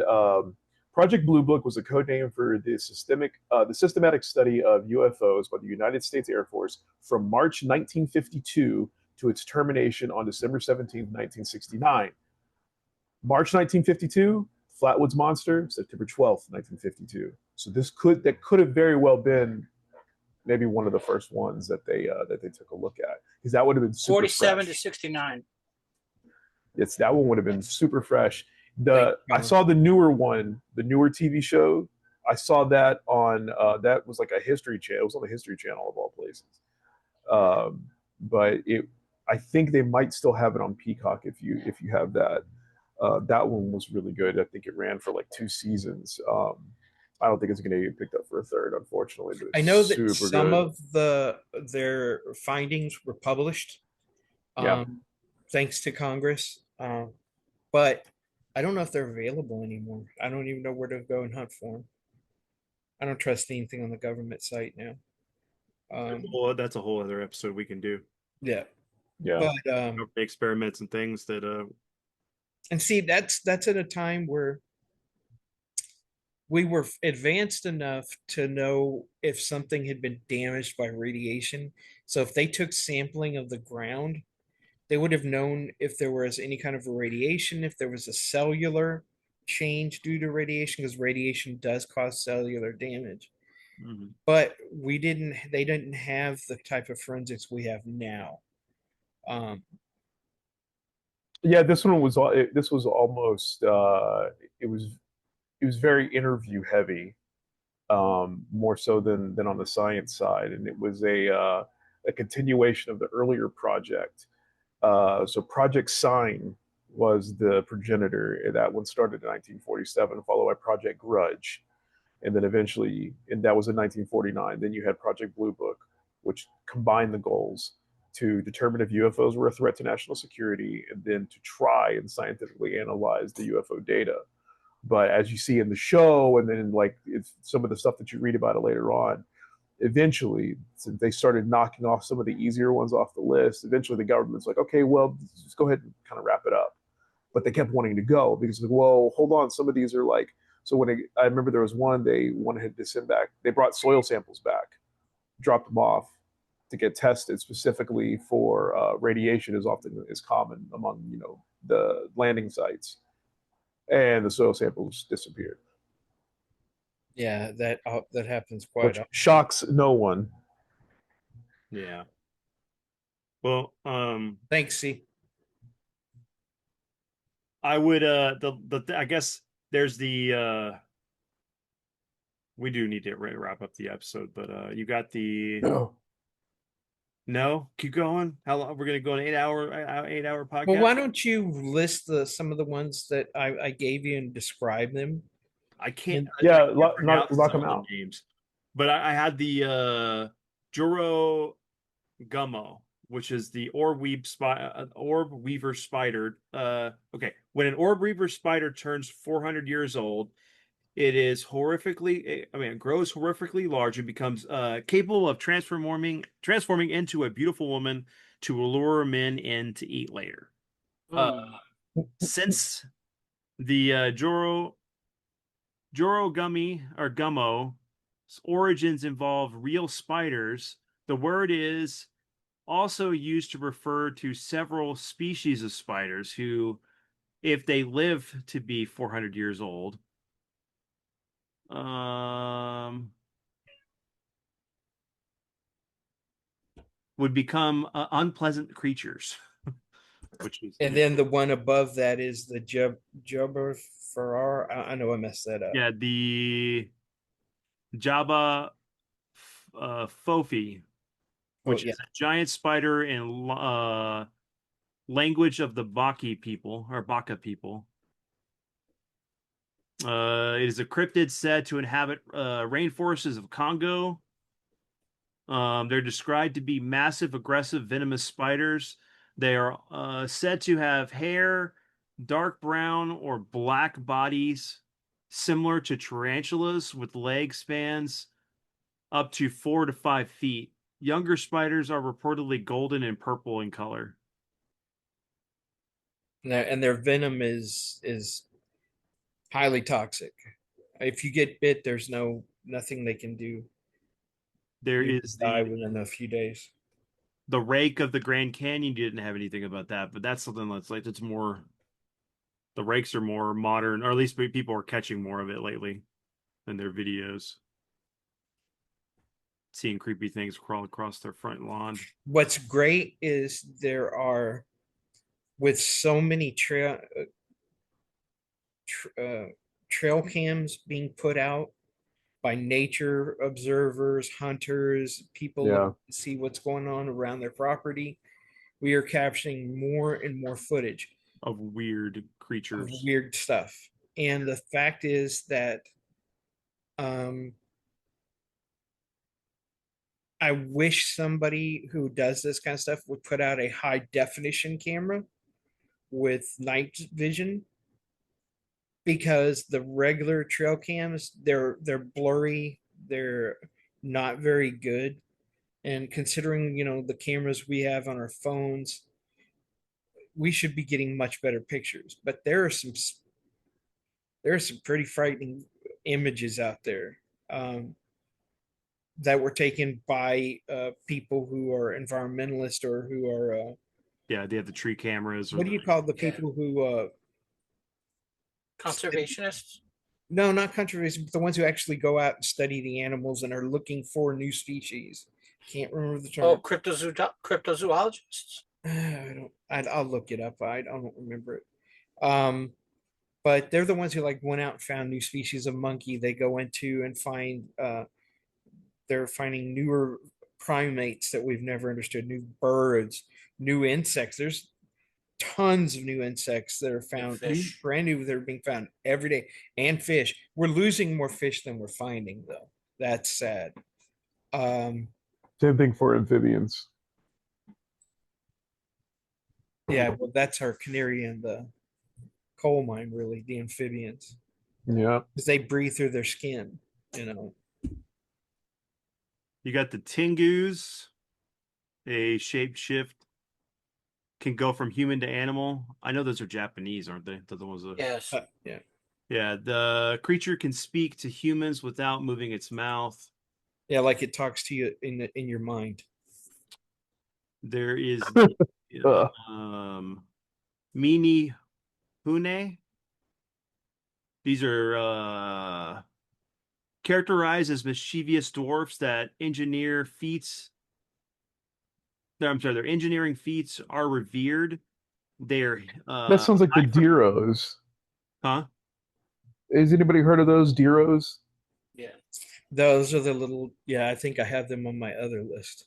Project Blue Book was a code name for the systematic study of UFOs by the United States Air Force from March 1952 to its termination on December 17th, 1969. March 1952, Flatwoods Monster, September 12th, 1952. So that could have very well been maybe one of the first ones that they took a look at, because that would have been super 47 to fresh. 69. That one would have been super fresh. like I saw the newer one, the newer TV show. I saw that on that was like a history channel. It was on the History Channel of all places. But I think they might still have it on Peacock if you have that. That one was really good. I think it ran for like 2 seasons. I don't think it's going to get picked up for a third, unfortunately. But I it's know that super some good. of their findings were published, Yeah. thanks to Congress, but I don't know if they're available anymore. I don't even know where to go and hunt for them. I don't trust anything on the government site now. Well, that's a whole other episode we can do. Yeah, Yeah. but Experiments and things that and see, that's at a time where we were advanced enough to know if something had been damaged by radiation. So if they took sampling of the ground, they would have known if there was any kind of radiation, if there was a cellular change due to radiation, because radiation does cause cellular damage. Mhm. But they didn't have the type of forensics we have now. Um, Yeah, this one was this was almost it was it was very interview heavy, more so than on the science side, and it was a continuation of the earlier project. So Project Sign was the progenitor. That one started in 1947, followed by Project Grudge, and then eventually, and that was in 1949. Then you had Project Blue Book, which combined the goals to determine if UFOs were a threat to national security, and then to try and scientifically analyze the UFO data. But as you see in the show, and then like it's some of the stuff that you read about it later on, eventually since they started knocking off some of the easier ones off the list, eventually the government's like, okay, well, just go ahead and kind of wrap it up. But they kept wanting to go because, like, well, hold on, some of these are like, so I remember there was one they wanted to send back, they brought soil samples back, dropped them off to get tested specifically for radiation, as often is common among the landing sites, and the soil samples disappeared, yeah, that happens quite which often. shocks no one. Yeah. Well, Thanks, see. I would I guess there's the we do need to wrap up the episode, but you got the no, keep going. How long we're gonna go an 8 hour Well, podcast? why don't you list some of the ones that I gave you and describe them? I can't And I Yeah, can't knock, pronounce knock some them of the out. names, but I had the Juro Gummo, which is the orb weaver spider. Okay, when an orb weaver spider turns 400 years old, it is it grows horrifically large and becomes capable of transforming into a beautiful woman to lure men in to eat later. Uh, Hmm. since the Joro Gummy or Gummo's origins involve real spiders, the word is also used to refer to several species of spiders who, if they live to be 400 years old, um, would become unpleasant creatures, which is and then the one above that is the Jubber Farrar. I know I messed that up. yeah, the Jabba Fofi, Oh which yeah, is a giant spider in language of the Baki people or Baka people. It is a cryptid said to inhabit rainforests of Congo. They're described to be massive, aggressive, venomous spiders. They are said to have hair, dark brown or black bodies, similar to tarantulas, with leg spans up to 4 to 5 feet. Younger spiders are reportedly golden and purple in color. and their venom is highly toxic. If you get bit, there's nothing they can do. There You is die within a few days. the rake of the Grand Canyon. You didn't have anything about that, but that's something that's like it's more. The rakes are more modern, or at least people are catching more of it lately in their videos. Seeing creepy things crawl across their front lawn. What's great is there are with so many tr- uh, trail cams being put out by nature observers, hunters, people looking Yeah, to see what's going on around their property. We are capturing more and more footage Of weird of creatures. weird stuff. And the fact is that um, I wish somebody who does this kind of stuff would put out a high definition camera with night vision, because the regular trail cams they're blurry, they're not very good. And considering the cameras we have on our phones, we should be getting much better pictures. But there are some pretty frightening images out there, um, that were taken by people who are environmentalists or who are Yeah, they have the tree cameras or What do you call the Yeah. people who Conservationists. no, not conservation, but the ones who actually go out and study the animals and are looking for new species. Can't remember the Oh, term. cryptozoologists. I'll look it up. I don't remember it. Um, but they're the ones who like went out and found new species of monkey. They go into and find they're finding newer primates that we've never understood, new birds, new insects. There's tons of new insects that are New found, new, fish. brand new, that are being found every day, and fish. We're losing more fish than we're finding, though. That's sad. Um, Same thing for amphibians. yeah, well, that's our canary in the coal mine, really, the amphibians, Yeah. because they breathe through their skin, you know. You got the Tengus, a shapeshift, can go from human to animal. I know those are Japanese, aren't they? They're the ones that... Yes. Yeah. Yeah, the creature can speak to humans without moving its mouth. Yeah, like it talks to you in your mind. There is Uh, Mini Hune. These are characterized as mischievous dwarfs that engineer feats. I'm sorry, their engineering feats are revered. They're that sounds like the Deeros. huh? Has anybody heard of those Deeros? Yeah. Those are the little, yeah, I think I have them on my other list.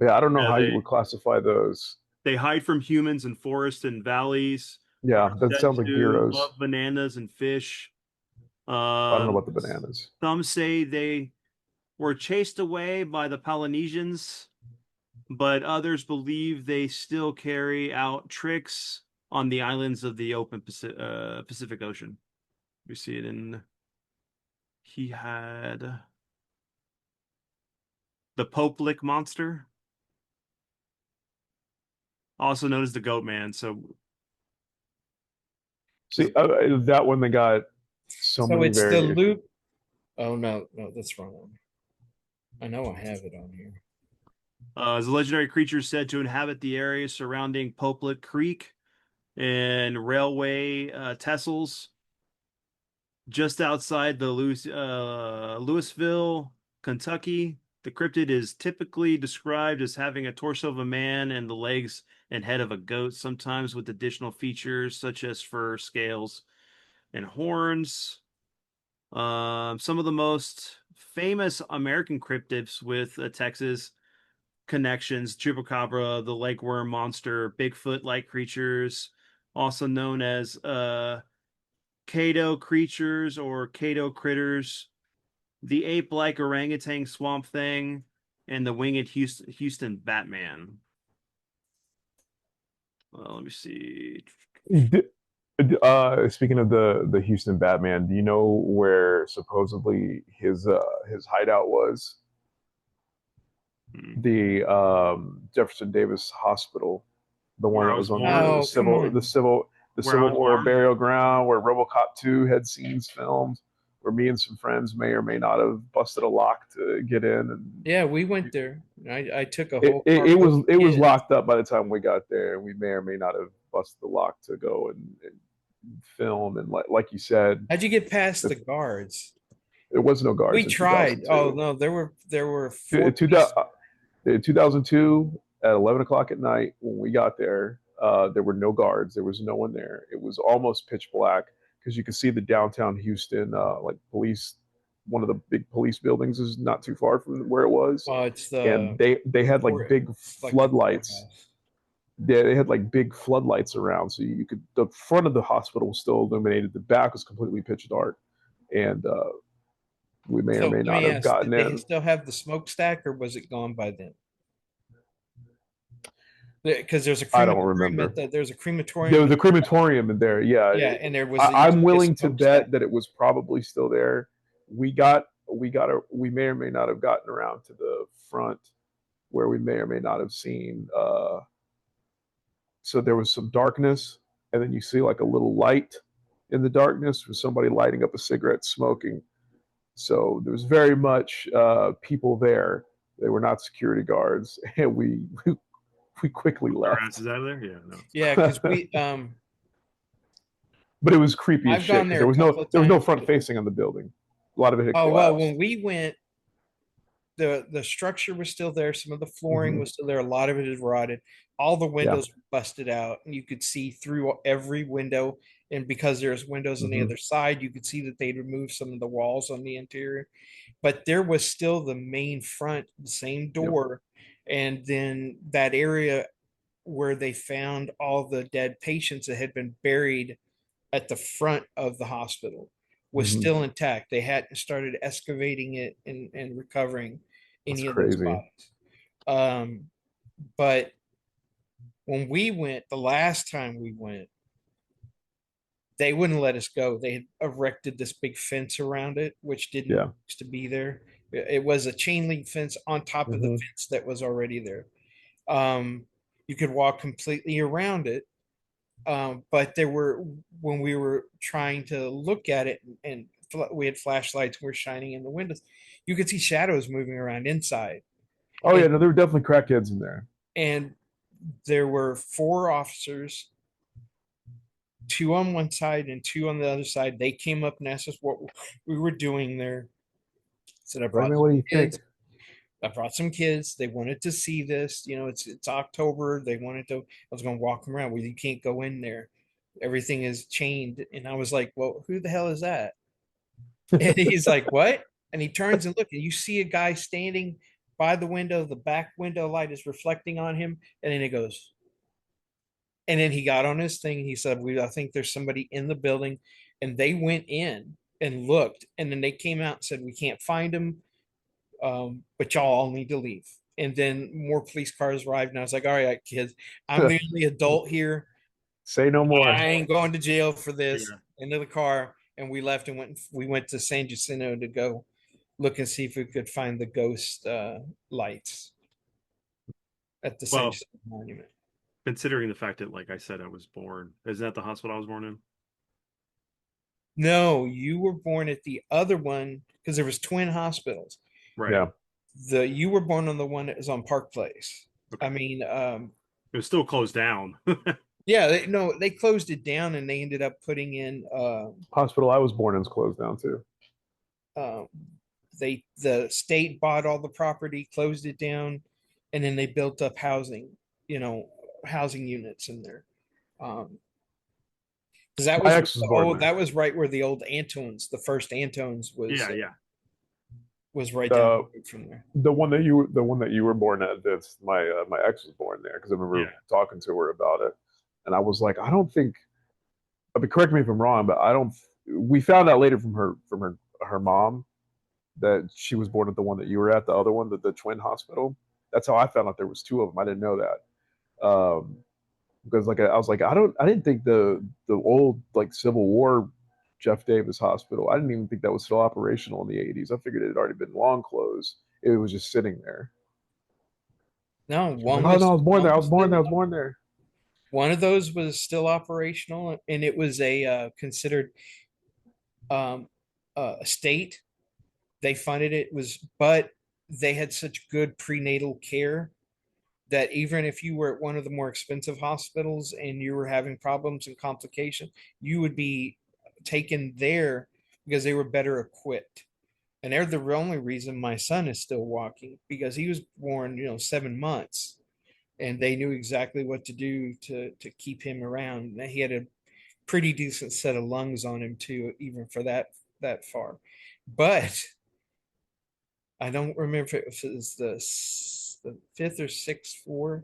Yeah, I don't know Yeah, how you would classify those. they hide from humans in forests and valleys. Are Yeah, that said sounds like to Deeros. love bananas and fish. I don't know about the bananas. Some say they were chased away by the Polynesians, but others believe they still carry out tricks on the islands of the open Pacific Ocean. We see it in. He had the Pope Lick monster, also known as the Goat Man. So, See, that one they got so So many it's the variations. loop. Oh no, that's wrong. I know I have it on here. is a legendary creature said to inhabit the area surrounding Popelet Creek and railway tessels just outside the Louisville, Kentucky. The cryptid is typically described as having a torso of a man and the legs and head of a goat, sometimes with additional features such as fur, scales, and horns. Some of the most famous American cryptids with Texas connections: Chupacabra, the lake worm monster, Bigfoot-like creatures, also known as Kato creatures or Kato critters, the ape-like orangutan swamp thing, and the winged Houston Batman. Well, let me see. Speaking of the Houston Batman, do you know where supposedly his hideout was? The Jefferson Davis Hospital, the one Where I that was was on born. Oh, come on. The Where I Civil was War born. burial ground, where RoboCop 2 had scenes filmed, where me and some friends may or may not have busted a lock to get in, and Yeah, we went there. I took a whole car it full was of it was kids. locked up by the time we got there, and we may or may not have busted the lock to go and film. And like you said, How'd you get past the guards? there was no We guards in tried. Oh 2002. no, there were four In police. 2002 at 11 o'clock at night when we got there, there were no guards. There was no one there. It was almost pitch black because you could see the downtown Houston like police. One of the big police buildings is not too far from where it was, It's and the they had like court, big like the floodlights. courthouse. They had like big floodlights around, so you could. The front of the hospital was still illuminated. The back was completely pitch dark, and we may or So may let not me have ask: gotten did they in. still have the smokestack, or was it gone by then? Because there's a I don't crematorium remember. there's a There crematorium was a crematorium in there. Yeah, yeah, and there was used I'm to be a willing to smokestack. bet that it was probably still there. We may or may not have gotten around to the front where we may or may not have seen. So there was some darkness, and then you see like a little light in the darkness with somebody lighting up a cigarette, smoking. So there was very much people there. They were not security guards, and We quickly Our left. asses out of there? Yeah, no. Yeah, because But it was creepy as I've shit gone because there a couple of there was no times. front facing on the building. A lot of it had Oh well, when collapsed. we went, the structure was still there. Some of the flooring Hmm. was still there. A lot of it is rotted. All the Yeah. windows were busted out, and you could see through every window. And because there's windows on the Hmm. other side, you could see that they'd removed some of the walls on the interior. But there was still the main front, the same Yep. door, and then that area where they found all the dead patients that had been buried at the front of the hospital was Hmm. still intact. They hadn't started excavating it and recovering That's any of those crazy. bodies. Um, but when we went, the last time we went, they wouldn't let us go. They had erected this big fence around it, which didn't Yeah. used to be there. It was a chain link fence on top of the Hmm. fence that was already there. Um, you could walk completely around it, but there were when we were trying to look at it and we had flashlights we were shining in the windows, you could see shadows moving around inside, Oh yeah, and no, there were definitely crackheads in there. and there were four officers, two on one side and two on the other side. They came up and asked us what we were doing there. Said I Right, brought man, some what do you kids. think? I brought some kids. They wanted to see this. It's October. They wanted to. I was going to walk them around. Well, you can't go in there. Everything is chained. And I was like, well, who the hell is that? And he's like, what? And he turns and looks, and you see a guy standing by the window. The back window light is reflecting on him. And then he goes, and then he got on his thing. And he said, I think there's somebody in the building. And they went in and looked. And then they came out and said, we can't find him, but y'all all need to leave. And then more police cars arrived. And I was like, all right, kids, I'm the only adult here. Say no I more. ain't going to jail for this. Yeah. Into the car, and we left and we went to San Jacinto to go look and see if we could find the ghost lights at the San Well, Jacinto Monument. considering the fact that, like I said, I was born. Isn't that the hospital I was born in? No, you were born at the other one because there was twin hospitals. Right. Yeah. You were born on the one that is on Park Place. Okay. I mean, It was still closed down. yeah, no, they closed it down and they ended up putting in Hospital I was born in is closed down too. um, the state bought all the property, closed it down, and then they built up housing, housing units in there. Because that My was ex was born there. that was right where the old Antones, the first Antones Yeah, yeah. was right down the The road from there. the one that you were born at. That's my ex was born there because I remember Yeah. talking to her about it, and I was like, I don't think. I mean, correct me if I'm wrong, but I don't. We found out later from her mom that she was born at the one that you were at, the other one, the twin hospital. That's how I found out there was two of them. I didn't know that. Because like I was like I didn't think the old like Civil War Jeff Davis Hospital, I didn't even think that was still operational in the 80s. I figured it had already been long closed. It was just sitting there. No, She was like, oh no, I was born there. I was born there. I was born there. one of those was still operational, and it was a considered state. They funded it was, but they had such good prenatal care that even if you were at one of the more expensive hospitals and you were having problems and complications, you would be taken there because they were better equipped. And they're the only reason my son is still walking because he was born, 7 months, and they knew exactly what to do to keep him around. And he had a pretty decent set of lungs on him too, even for that far. But I don't remember if it was the fifth or sixth floor.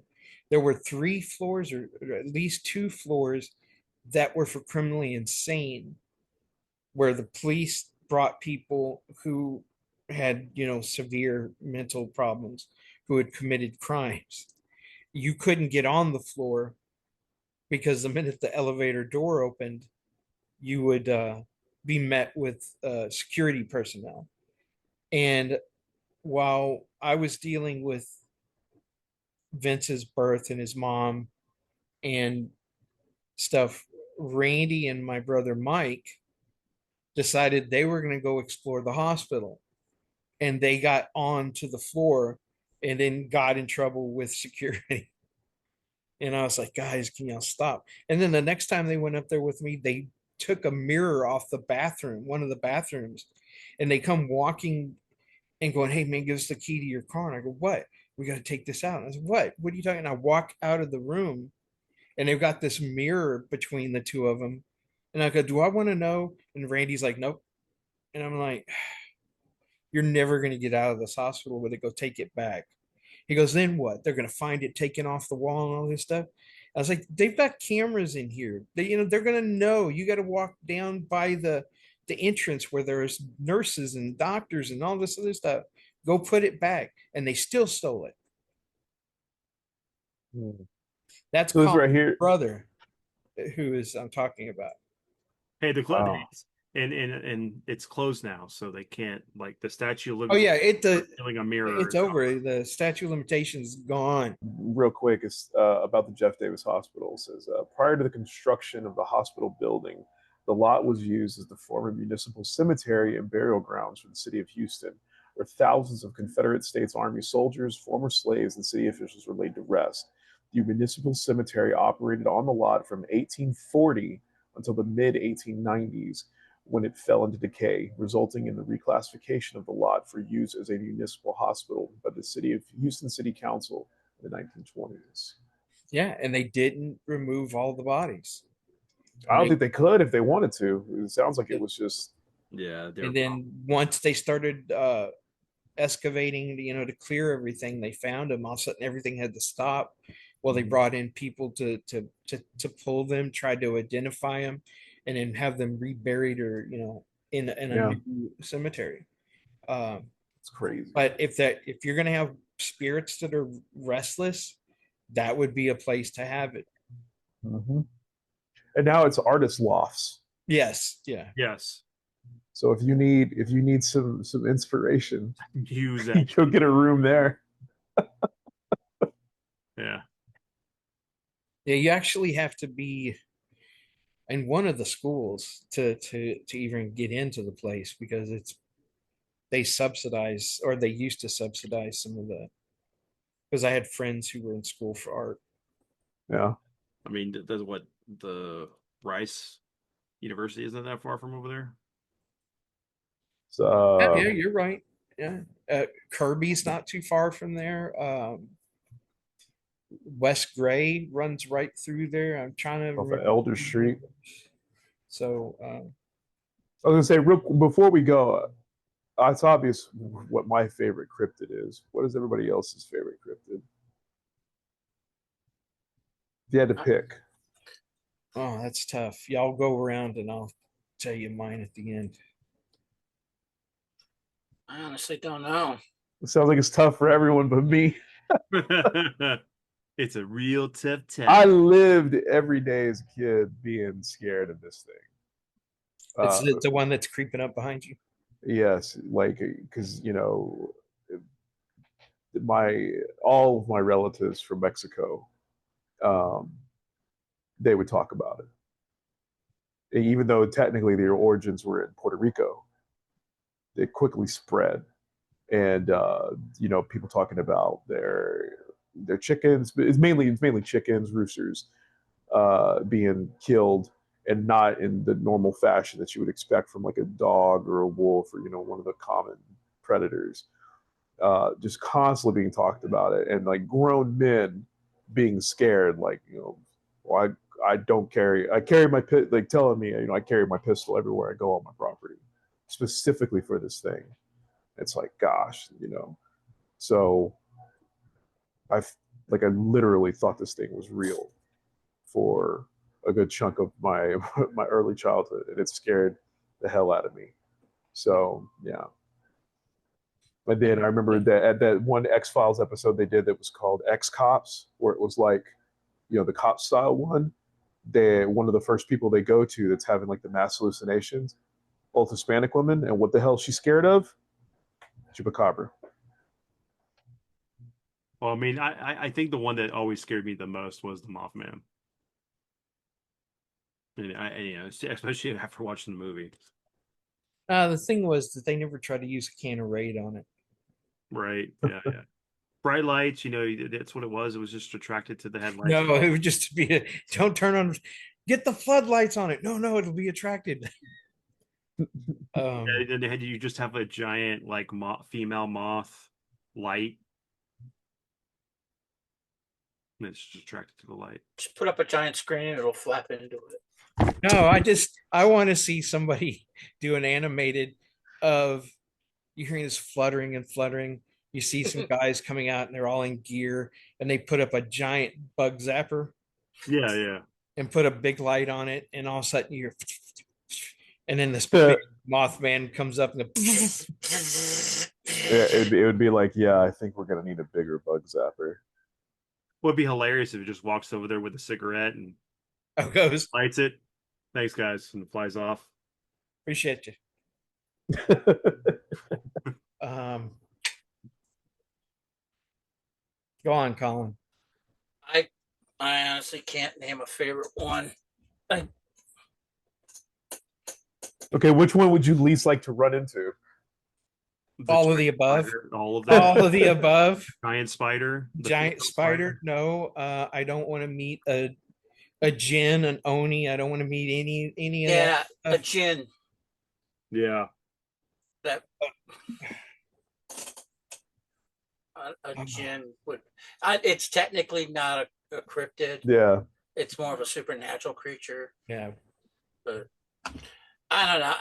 There were three floors, or at least two floors, that were for criminally insane, where the police brought people who had, severe mental problems, who had committed crimes. You couldn't get on the floor because the minute the elevator door opened, you would be met with security personnel. And while I was dealing with Vince's birth and his mom and stuff, Randy and my brother Mike decided they were going to go explore the hospital. And they got onto the floor and then got in trouble with security. And I was like, guys, can y'all stop? And then the next time they went up there with me, they took a mirror off the bathroom, one of the bathrooms, and they come walking and going, hey man, give us the key to your car. And I go, what? We got to take this out. And I said, what? What are you talking? And I walk out of the room and they've got this mirror between the two of them. And I go, do I want to know? And Randy's like, nope. And I'm like, you're never going to get out of this hospital with it. Go take it back. He goes, then what? They're going to find it taken off the wall and all this stuff. I was like, they've got cameras in here. They're going to know. You got to walk down by the entrance where there's nurses and doctors and all this other stuff. Go put it back, and they still stole it. That's So this Colin's right here. brother, who is I'm talking about. Hey, the club, Wow. and it's closed now, so they can't like the statue of Oh yeah, limitations stealing a mirror. it's over. The statute of limitations is gone. Real quick, is about the Jeff Davis Hospital. It says prior to the construction of the hospital building, the lot was used as the former municipal cemetery and burial grounds for the city of Houston, where thousands of Confederate States Army soldiers, former slaves, and city officials were laid to rest. The municipal cemetery operated on the lot from 1840 until the mid 1890s, when it fell into decay, resulting in the reclassification of the lot for use as a municipal hospital by the city of Houston City Council in the 1920s. Yeah, and they didn't remove all the bodies. I don't They think they could if they wanted to. It sounds like it was just Yeah, and then once they started excavating, to clear everything, they found them. All of a sudden, everything had to stop. Well, they brought in people to pull them, tried to identify them, and then have them reburied or in a yeah, new cemetery. Um, it's crazy. but if you're gonna have spirits that are restless, that would be a place to have it. Mm-hmm. And now it's artist lofts. Yes, yeah. yes, So if you need some inspiration, use that. you'll get a room there. Yeah, Yeah, you actually have to be in one of the schools to even get into the place because they subsidize or they used to subsidize some of the because I had friends who were in school for art. Yeah. I mean, does what the Rice University isn't that far from over there? So, Yeah, you're right. Yeah. Kirby's not too far from there. West Gray runs right through there. I'm trying to off of remember. Elder Street. So I was gonna say real before we go, it's obvious what my favorite cryptid is. What is everybody else's favorite cryptid? If you had to pick, oh, that's tough. Y'all go around and I'll tell you mine at the end. I honestly don't know. it sounds like it's tough for everyone but me. It's a real tough I test. lived every day as a kid being scared of this thing. It's the one that's creeping up behind you. Yes, like because my all of my relatives from Mexico, um, they would talk about it, even though technically their origins were in Puerto Rico. It quickly spread, and people talking about their chickens. But it's mainly chickens, roosters, being killed, and not in the normal fashion that you would expect from like a dog or a wolf or one of the common predators. Just constantly being talked about it, and like grown men being scared, like well, I don't carry. I carry my like telling me, I carry my pistol everywhere I go on my property, specifically for this thing. It's like, gosh, So I I literally thought this thing was real for a good chunk of my my early childhood, and it scared the hell out of me. So yeah. And then I remember that at that one X Files episode they did that was called X Cops, where it was like, the cop style one. One of the first people they go to that's having like the mass hallucinations, both Hispanic women, and what the hell she's scared of? Chupacabra. Well, I mean, I think the one that always scared me the most was the Mothman. And especially after watching the movie. The thing was that they never tried to use a can of Raid on it. Right. Yeah, yeah. Bright lights, that's what it was. It was just attracted to the headlights. No, it would just be don't turn on. Get the floodlights on it. No, it'll be attracted. And then you just have a giant like female moth light, and it's just attracted to the light. Just put up a giant screen and it'll flap into it. No, I want to see somebody do an animated of you hearing this fluttering and fluttering. You see some guys coming out and they're all in gear and they put up a giant bug zapper Yeah. and put a big light on it, and all of a sudden you're and then this big Mothman comes up and it would be like, yeah, I think we're gonna need a bigger bug zapper. Would be hilarious if it just walks over there with a cigarette and goes, lights it. Thanks, guys, and flies off. appreciate you. Go on, Colin. I honestly can't name a favorite one. Okay, which one would you least like to run into? All of the above. Spider, all of them. All of the above. Giant spider. Giant spider. No, I don't want to meet a Jin, an Oni. I don't want to meet any of that. Yeah, a Jin. Yeah. That a Jin would. It's technically not a cryptid. Yeah. It's more of a supernatural creature. Yeah. But I don't know.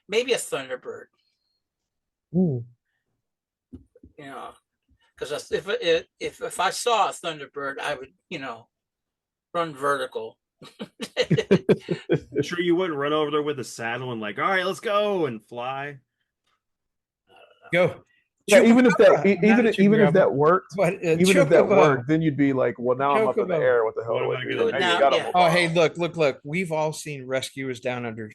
Maybe a thunderbird. Ooh. Because if I saw a thunderbird, I would run vertical. Sure, you wouldn't run over there with a saddle and like, all right, let's go and fly. Go. Yeah, even if that worked, but, even if that worked, then you'd be like, well, now I'm up in the air. What the hell? What am I gonna do? Now, oh, hey, look. We've all seen Rescuers Down Under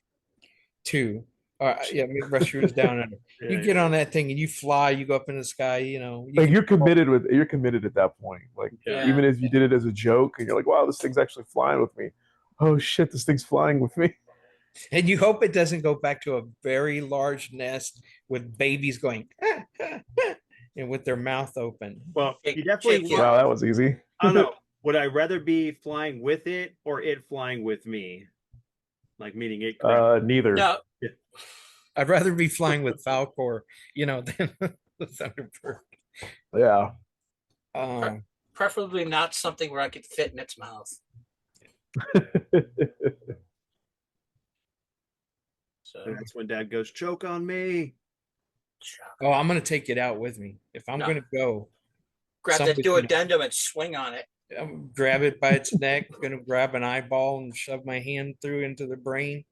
2. Rescuers Down Under. You get on that thing and you fly. You go up in the sky. Like you're committed at that point. Like even if you did it as a joke and you're like, wow, this thing's actually flying with me. Oh shit, this thing's flying with me. And you hope it doesn't go back to a very large nest with babies going and with their mouth open. Well, you definitely. Wow, that was easy. I don't know. Would I rather be flying with it or it flying with me? Like meaning it. Neither. No. I'd rather be flying with Falcor, than the Thunderbird. Yeah. Preferably not something where I could fit in its mouth. So that's when Dad goes, choke on me. Oh, I'm gonna take it out with me. If I'm gonna go, grab that duodendum and swing on it. I'm grab it by its neck. Gonna grab an eyeball and shove my hand through into the brain.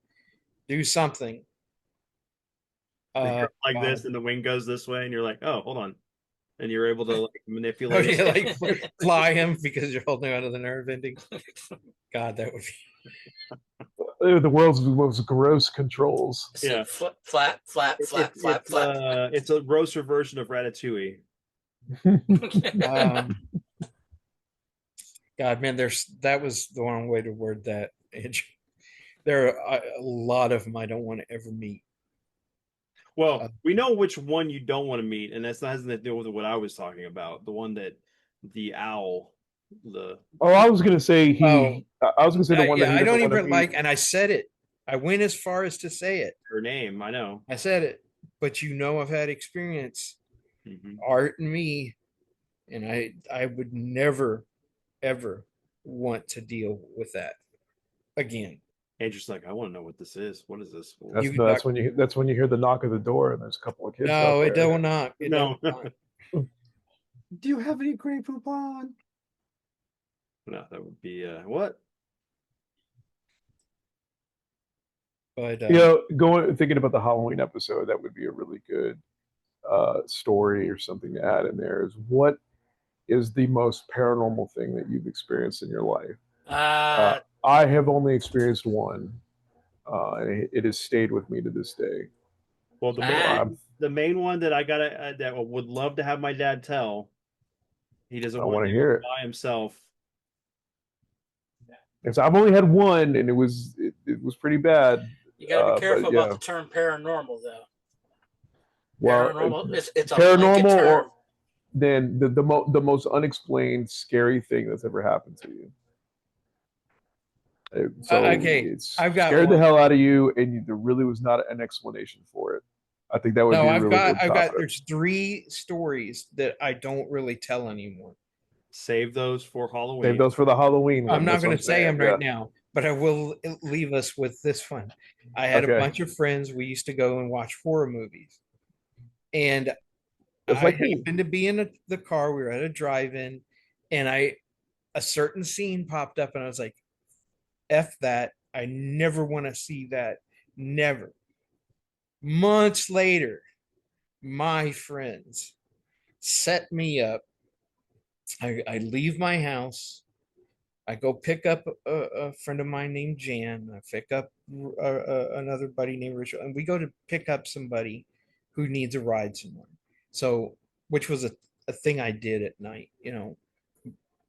Do something. Like this, and the wing goes this way, and you're like, oh, hold on, and you're able to like manipulate it. Like fly him because you're holding onto the nerve ending. God, that would be the world's most gross controls. Yeah, flat. It's a grosser version of Ratatouille. God, man, that was the wrong way to word that. There are a lot of them I don't want to ever meet. Well, we know which one you don't want to meet, and that has nothing to do with what I was talking about. The one that the owl, I was gonna say the one that I don't even like, and I said it. I went as far as to say it. Her name, I know. I said it, but I've had experience. Art and me, and I would never, ever want to deal with that again. Andrew's like, I want to know what this is. What is this for? That's when you hear the knock of the door and there's a couple of kids. No, it don't knock. No. Do you have any Grey Poupon? No, that would be what? But thinking about the Halloween episode, that would be a really good story or something to add in there. Is what is the most paranormal thing that you've experienced in your life? I have only experienced one, and it has stayed with me to this day. Well, the main one that I that would love to have my dad tell. He doesn't want to hear it by himself. And so I've only had one, and it was pretty bad. You got to be careful about the term paranormal, though. Well, Paranormal. It's a blanket paranormal term. or then the most unexplained scary thing that's ever happened to you. So Okay, it's I've got scared the one. hell out of you, and there really was not an explanation for it. I think that would No, be a really good I've got. topic. There's 3 stories that I don't really tell anymore. Save those for Save Halloween. those for the Halloween I'm one. not That's what going I'm to say saying. them Yeah. right now, but I will leave us with this one. I had a Okay. bunch of friends. We used to go and watch horror movies, and Just I like me. happened to be in the car. We were at a drive-in, and a certain scene popped up, and I was like, "F that! I never want to see that. Never." Months later, my friends set me up. I leave my house. I go pick up a friend of mine named Jan. I pick up another buddy named Richard, and we go to pick up somebody who needs a ride somewhere. So, which was a thing I did at night,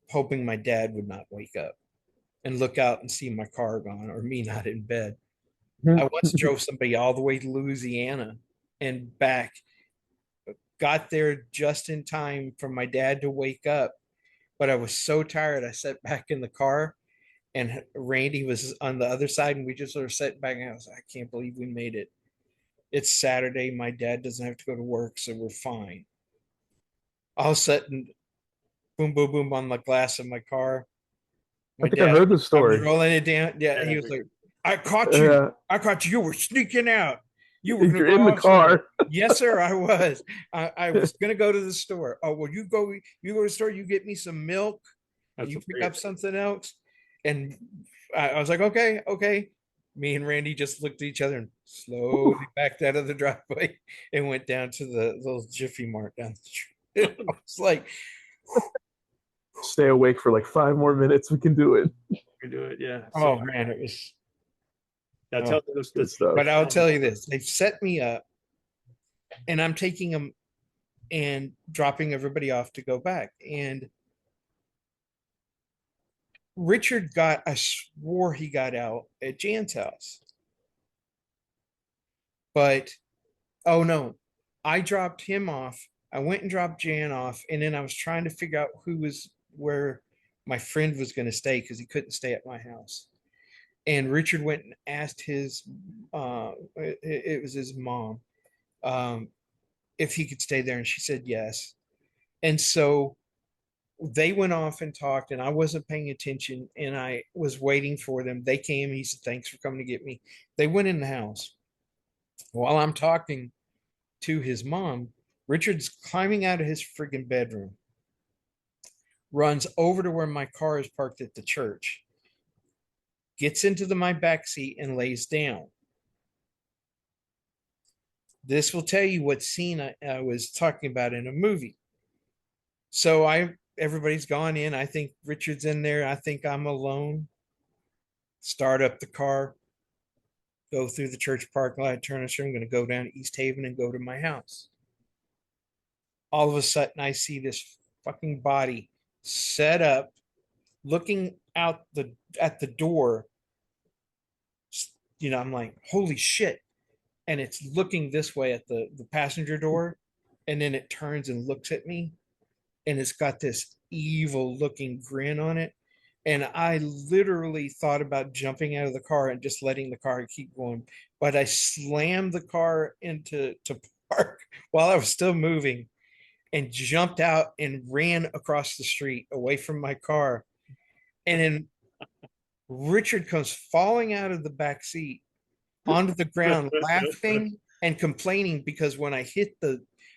hoping my dad would not wake up and look out and see my car gone or me not in bed. I once drove somebody all the way to Louisiana and back, got there just in time for my dad to wake up. But I was so tired, I sat back in the car and Randy was on the other side, and we just sort of sat back. And I was like, I can't believe we made it. It's Saturday. My dad doesn't have to go to work, so we're fine. All of a sudden, boom, boom, boom on the glass of my car. I My think I dad, heard the I was story. rolling it down. Yeah, Yeah, he I was like, figured. I caught you. Yeah. I caught you. You were sneaking out. You were going to You're go in the off somewhere. car. Yes, sir, I was. I was going to go to the store. Oh, well, you go to the store, you get me some milk, and That's you what pick weird. up something else. And I was like, okay, okay. Me and Randy just looked at each other and slowly backed out of the driveway and went down to the little Jiffy Mart down the street. I was like, Stay awake for like 5 more minutes. We can do it. You do it, yeah. So oh man, it was. now Oh. tell those Good stuff. But I'll tell you this: they've set me up, and I'm taking them and dropping everybody off to go back. And Richard I swore he got out at Jan's house, but oh no, I dropped him off. I went and dropped Jan off, and then I was trying to figure out where my friend was going to stay because he couldn't stay at my house. And Richard went and asked it was his mom, um, if he could stay there, and she said yes. And so they went off and talked, and I wasn't paying attention, and I was waiting for them. They came. He said, "Thanks for coming to get me." They went in the house. While I'm talking to his mom, Richard's climbing out of his friggin' bedroom, runs over to where my car is parked at the church, gets into my back seat and lays down. This will tell you what scene I was talking about in a movie. So everybody's gone in. I think Richard's in there. I think I'm alone. Start up the car, go through the church parking lot, turn. I'm going to go down to East Haven and go to my house. All of a sudden, I see this fucking body set up, looking out at the door. I'm like, holy shit. And it's looking this way at the passenger door. And then it turns and looks at me. And it's got this evil looking grin on it. And I literally thought about jumping out of the car and just letting the car keep going. But I slammed the car into park while I was still moving and jumped out and ran across the street away from my car. And then Richard comes falling out of the back seat onto the ground, laughing and complaining because when I hit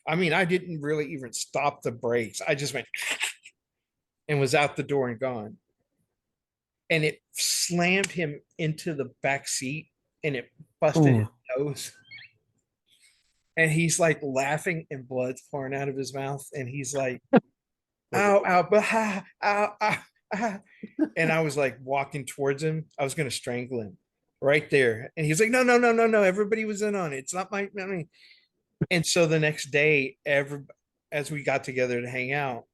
I didn't really even stop the brakes. I just went and was out the door and gone. And it slammed him into the back seat and it busted his nose. And he's like laughing and blood's pouring out of his mouth. And he's like, ow, ow, bah, ow, ow, ow. And I was like walking towards him. I was going to strangle him right there. And he's like, no, no, no, no, no. Everybody was in on it. It's not my, I mean. And so the next day, as we got together to hang out,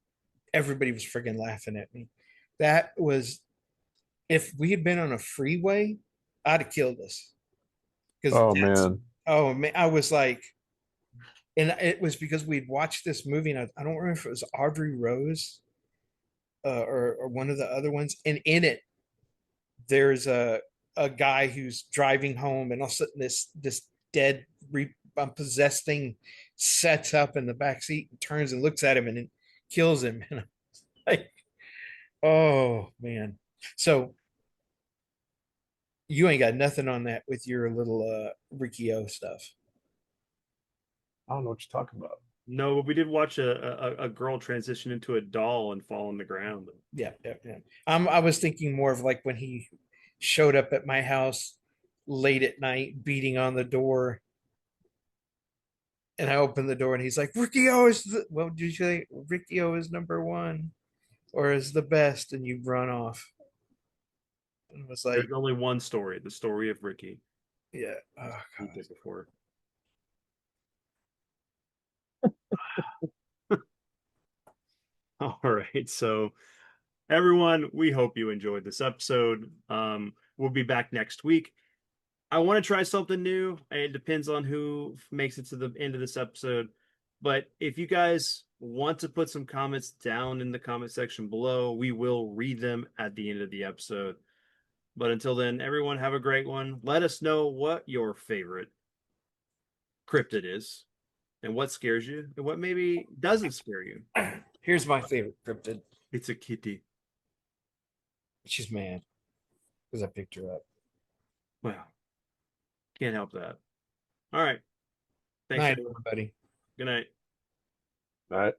everybody was friggin' laughing at me. That was, if we had been on a freeway, I'd have killed us. Because Oh man. oh man, I was like, And it was because we'd watched this movie, and I don't remember if it was Audrey Rose or one of the other ones. And in it, there's a guy who's driving home, and all of a sudden this dead possessed thing sets up in the back seat and turns and looks at him and it kills him. And I'm like, oh man. So you ain't got nothing on that with your little Rikio stuff. I don't know what you're talking about. No, but we did watch a girl transition into a doll and fall on the ground. Yeah, yeah, yeah. I was thinking more of like when he showed up at my house late at night, beating on the door, and I opened the door, and he's like, "Rikio is the what did you say? Rikio is number one, or is the best?" And you run off, and I was like, There's only one story, the story of Ricky. "Yeah, oh We god, did before. All right, so everyone, we hope you enjoyed this episode. We'll be back next week. I want to try something new. It depends on who makes it to the end of this episode. But if you guys want to put some comments down in the comment section below, we will read them at the end of the episode. But until then, everyone have a great one. Let us know what your favorite cryptid is and what scares you and what maybe doesn't scare you. here's my favorite cryptid. It's a kitty. She's mad because I picked her up." Well, can't help that. All right. Thanks, Night, everyone. everybody. Good night. All right.